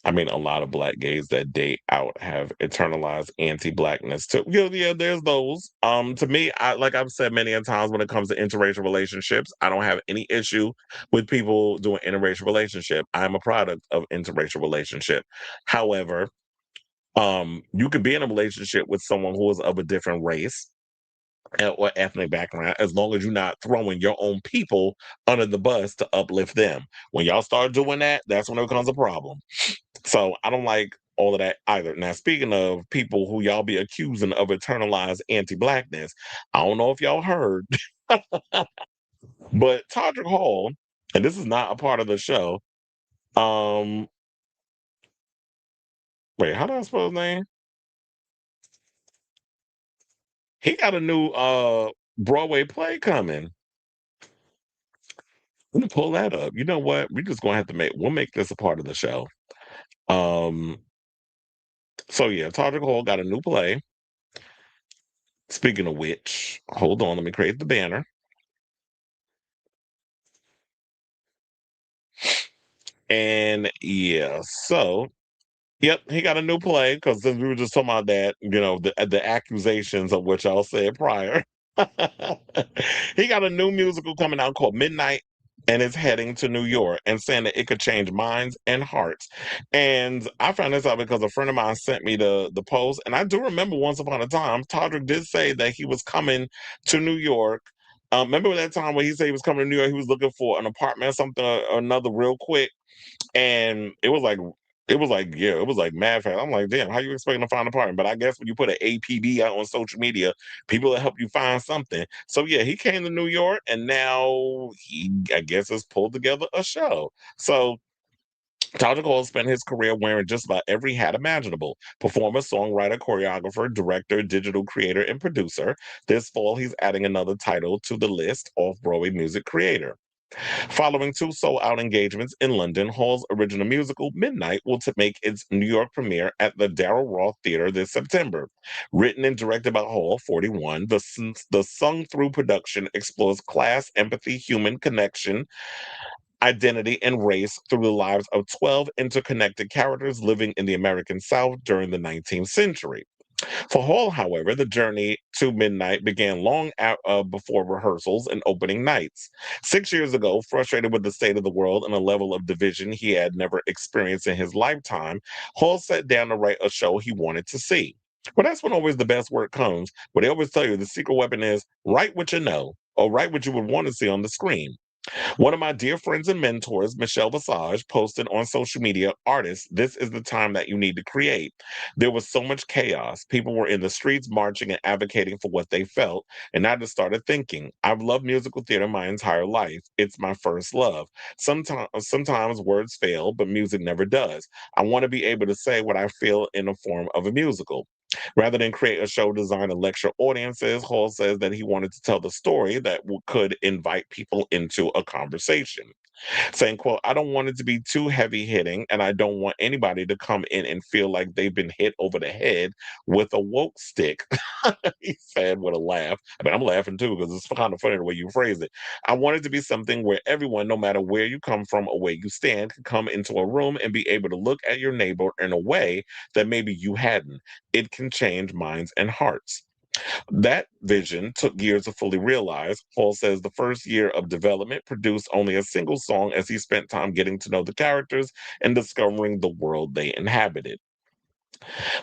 I mean, a lot of black gays that date out have internalized anti-blackness too. Yeah, there's those. To me, like I've said many a times, when it comes to interracial relationships, I don't have any issue with people doing interracial relationship. I'm a product of interracial relationship. However, you could be in a relationship with someone who is of a different race or ethnic background, as long as you're not throwing your own people under the bus to uplift them. When y'all start doing that, that's when it becomes a problem. So I don't like all of that either. Now, speaking of people who y'all be accusing of internalized anti-blackness, I don't know if y'all heard, but Todrick Hall, and this is not a part of the show. Wait, how do I spell his name? He got a new Broadway play coming. Let me pull that up. You know what? We're just gonna have to we'll make this a part of the show. So yeah, Todrick Hall got a new play. Speaking of which, hold on, let me create the banner. And yeah, so yep, he got a new play because we were just talking about that, the accusations of which I'll say prior. He got a new musical coming out called Midnight, and is heading to New York and saying that it could change minds and hearts. And I found this out because a friend of mine sent me the post, and I do remember once upon a time, Todrick did say that he was coming to New York. Remember that time when he said he was coming to New York, he was looking for an apartment or something or another real quick, and it was like mad fast. I'm like, damn, how you expecting to find an apartment? But I guess when you put an APB out on social media, people will help you find something. So yeah, he came to New York, and now he, I guess, has pulled together a show. So Todrick Hall spent his career wearing just about every hat imaginable: performer, songwriter, choreographer, director, digital creator, and producer. This fall, he's adding another title to the list: off-Broadway music creator. Following 2 sold-out engagements in London, Hall's original musical, Midnight, will make its New York premiere at the Darrell Roth Theater this September. Written and directed by Hall, 41, the sung-through production explores class, empathy, human connection, identity, and race through the lives of 12 interconnected characters living in the American South during the 19th century. For Hall, however, the journey to midnight began long before rehearsals and opening nights. 6 years ago, frustrated with the state of the world and a level of division he had never experienced in his lifetime, Hall sat down to write a show he wanted to see. Well, that's when always the best work comes. But they always tell you the secret weapon is write what you know or write what you would want to see on the screen. One of my dear friends and mentors, Michelle Visage, posted on social media, "Artists, this is the time that you need to create." There was so much chaos. People were in the streets marching and advocating for what they felt. And I just started thinking, I've loved musical theater my entire life. It's my first love. Sometimes words fail, but music never does. I want to be able to say what I feel in the form of a musical. Rather than create a show designed to lecture audiences, Hall says that he wanted to tell the story that could invite people into a conversation. Saying, quote, "I don't want it to be too heavy hitting, and I don't want anybody to come in and feel like they've been hit over the head with a woke stick," he said with a laugh. I mean, I'm laughing too because it's kind of funny the way you phrase it. "I want it to be something where everyone, no matter where you come from or where you stand, can come into a room and be able to look at your neighbor in a way that maybe you hadn't. It can change minds and hearts." That vision took years to fully realize. Paul says the first year of development produced only a single song as he spent time getting to know the characters and discovering the world they inhabited.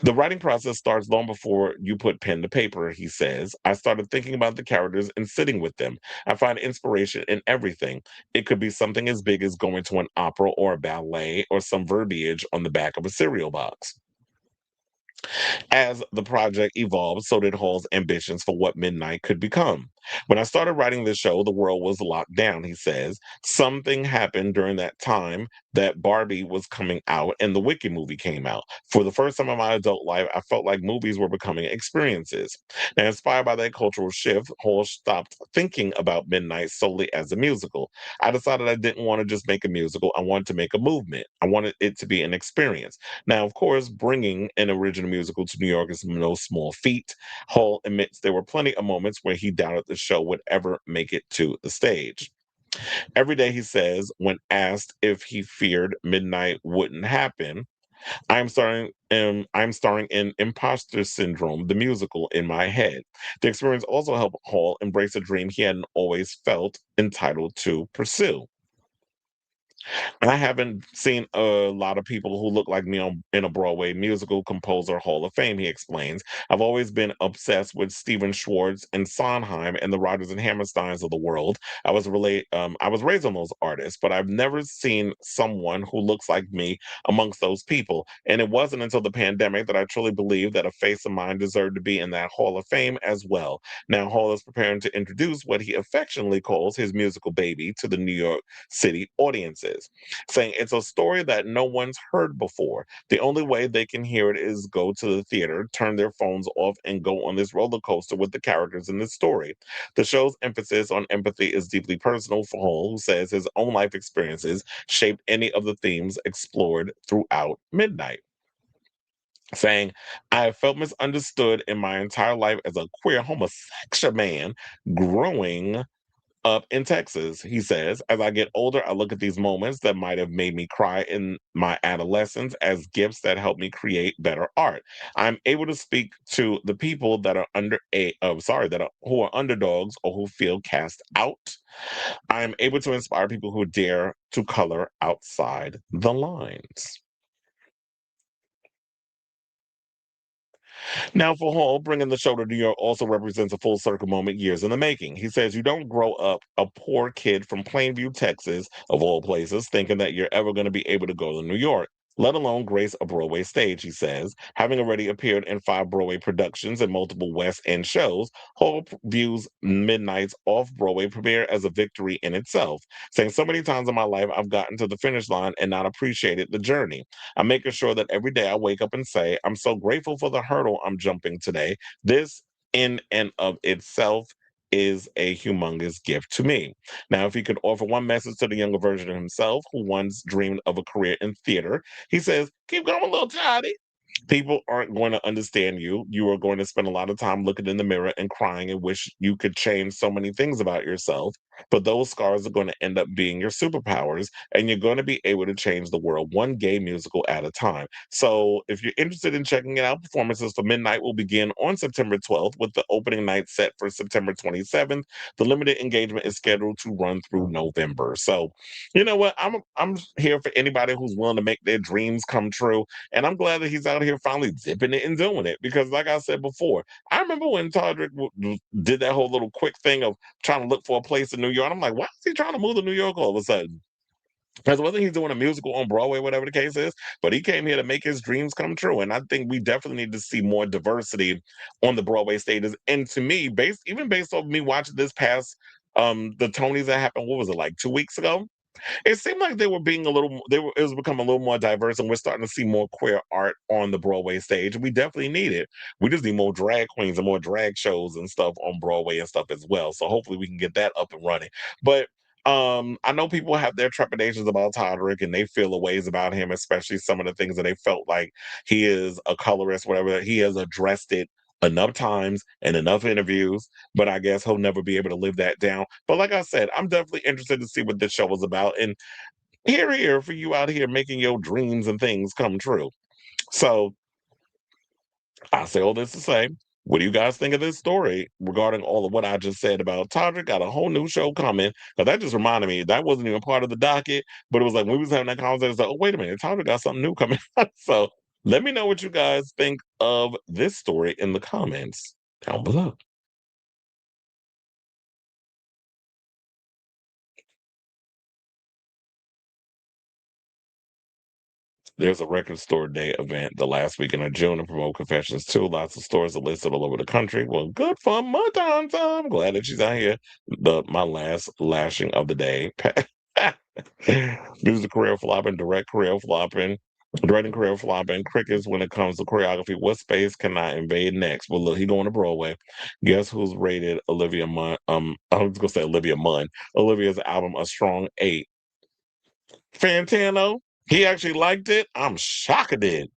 The writing process starts long before you put pen to paper, he says. "I started thinking about the characters and sitting with them. I find inspiration in everything. It could be something as big as going to an opera or a ballet or some verbiage on the back of a cereal box." As the project evolved, so did Hall's ambitions for what Midnight could become. "When I started writing this show, the world was locked down," he says. "Something happened during that time that Barbie was coming out and the Wicked movie came out. For the first time in my adult life, I felt like movies were becoming experiences." Now, inspired by that cultural shift, Hall stopped thinking about Midnight solely as a musical. "I decided I didn't want to just make a musical. I wanted to make a movement. I wanted it to be an experience." Now, of course, bringing an original musical to New York is no small feat. Hall admits there were plenty of moments where he doubted the show would ever make it to the stage. Every day, he says, when asked if he feared Midnight wouldn't happen, I'm starring in Imposter Syndrome, the musical, in my head." The experience also helped Hall embrace a dream he hadn't always felt entitled to pursue. "I haven't seen a lot of people who look like me in a Broadway musical, composer, Hall of Fame," he explains. "I've always been obsessed with Stephen Schwartz and Sondheim and the Rodgers and Hammersteins of the world. I was raised on those artists, but I've never seen someone who looks like me amongst those people. And it wasn't until the pandemic that I truly believed that a face of mine deserved to be in that Hall of Fame as well." Now, Hall is preparing to introduce what he affectionately calls his musical baby to the New York City audiences, saying it's a story that no one's heard before. The only way they can hear it is go to the theater, turn their phones off, and go on this roller coaster with the characters in this story. The show's emphasis on empathy is deeply personal for Hall, who says his own life experiences shaped any of the themes explored throughout Midnight. Saying, "I have felt misunderstood in my entire life as a queer homosexual man growing up in Texas," he says. "As I get older, I look at these moments that might have made me cry in my adolescence as gifts that help me create better art. I'm able to speak to the people that are who are underdogs or who feel cast out. I'm able to inspire people who dare to color outside the lines." Now, for Hall, bringing the show to New York also represents a full circle moment years in the making. He says, "You don't grow up a poor kid from Plainview, Texas, of all places, thinking that you're ever going to be able to go to New York, let alone grace a Broadway stage," he says. Having already appeared in 5 Broadway productions and multiple West End shows, Hall views Midnight's off Broadway premiere as a victory in itself, saying, "So many times in my life, I've gotten to the finish line and not appreciated the journey. I'm making sure that every day I wake up and say, I'm so grateful for the hurdle I'm jumping today. This, in and of itself, is a humongous gift to me." Now, if he could offer one message to the younger version of himself who once dreamed of a career in theater, he says, "Keep going, little Johnny. People aren't going to understand you. You are going to spend a lot of time looking in the mirror and crying and wish you could change so many things about yourself. but those scars are going to end up being your superpowers, and you're going to be able to change the world one gay musical at a time. So if you're interested in checking it out, performances for Midnight will begin on September 12th with the opening night set for September 27th. The limited engagement is scheduled to run through November. So, you know what? I'm here for anybody who's willing to make their dreams come true, and I'm glad that he's out here finally zipping it and doing it. Because, like I said before, I remember when Todrick did that whole little quick thing of trying to look for a place in New York. I'm like, why is he trying to move to New York all of a sudden? Because wasn't he doing a musical on Broadway, whatever the case is? But he came here to make his dreams come true. And I think we definitely need to see more diversity on the Broadway stages. And to me, even based on me watching this past the Tonys that happened, what was it, like 2 weeks ago? It seemed like they were being a little it was becoming a little more diverse, and we're starting to see more queer art on the Broadway stage. We definitely need it. We just need more drag queens and more drag shows and stuff on Broadway and stuff as well. So hopefully we can get that up and running. But I know people have their trepidations about Todrick and they feel the ways about him, especially some of the things that they felt like he is a colorist, whatever. He has addressed it enough times and enough interviews, but I guess he'll never be able to live that down. But like I said, I'm definitely interested to see what this show is about. And here for you out here making your dreams and things come true. So I say all this to say, what do you guys think of this story regarding all of what I just said about Todrick? Got a whole new show coming. Because that just reminded me, that wasn't even part of the docket, but it was like when we was having that conversation, it's like, oh, wait a minute, Todrick got something new coming. So let me know what you guys think of this story in the comments down below. There's a record store day event the last weekend of June to promote Confessions too. Lots of stores are listed all over the country. Well, good for my time. I'm glad that she's out here. My last lashing of the day. Music career flopping, directing career flopping, crickets when it comes to choreography. What space can I invade next? Well, look, he going to Broadway. Guess who's rated Olivia Munn? I was gonna say Olivia Munn. Olivia's album a strong 8. Fantano. He actually liked it. I'm shocked at it.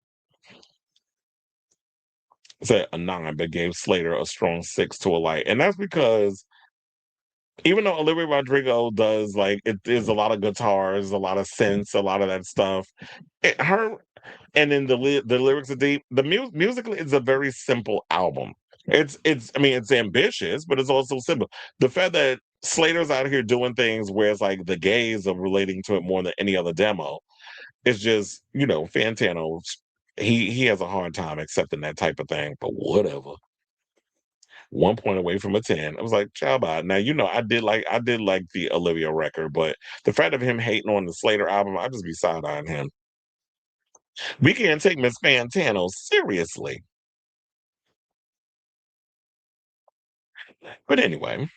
Said a 9, but gave Slater a strong 6 to a light. And that's because even though Olivia Rodrigo does like it is a lot of guitars, a lot of synths, a lot of that stuff. Her and then the lyrics are deep. The musically is a very simple album. It's I mean it's ambitious, but it's also simple. The fact that Slater's out here doing things where it's like the gays are relating to it more than any other demo. It's just, Fantano, he has a hard time accepting that type of thing, but whatever. 1 point away from a 10. I was like, ciao bye. Now, I did like the Olivia record, but the fact of him hating on the Slater album, I just be side-eyeing him. We can't take Miss Fantano seriously. But anyway,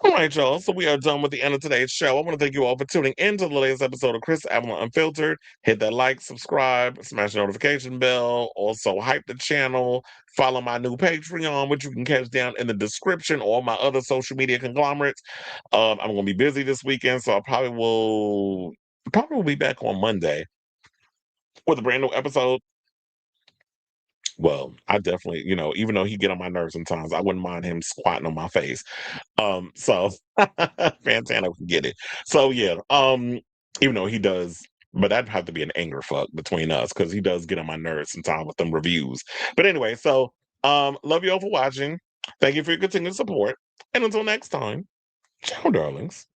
all right, y'all. So we are done with the end of today's show. I want to thank you all for tuning in to the latest episode of Chris Avalon Unfiltered. Hit that like, subscribe, smash the notification bell. Also, hype the channel. Follow my new Patreon, which you can catch down in the description, or my other social media conglomerates. I'm going to be busy this weekend, so I probably will be back on Monday with a brand new episode. Well, I definitely, even though he get on my nerves sometimes, I wouldn't mind him squatting on my face. So Fantano can get it. So yeah, even though he does, but that'd have to be an anger fuck between us because he does get on my nerves sometimes with them reviews. But anyway, so love you all for watching. Thank you for your continued support. And until next time, ciao, darlings.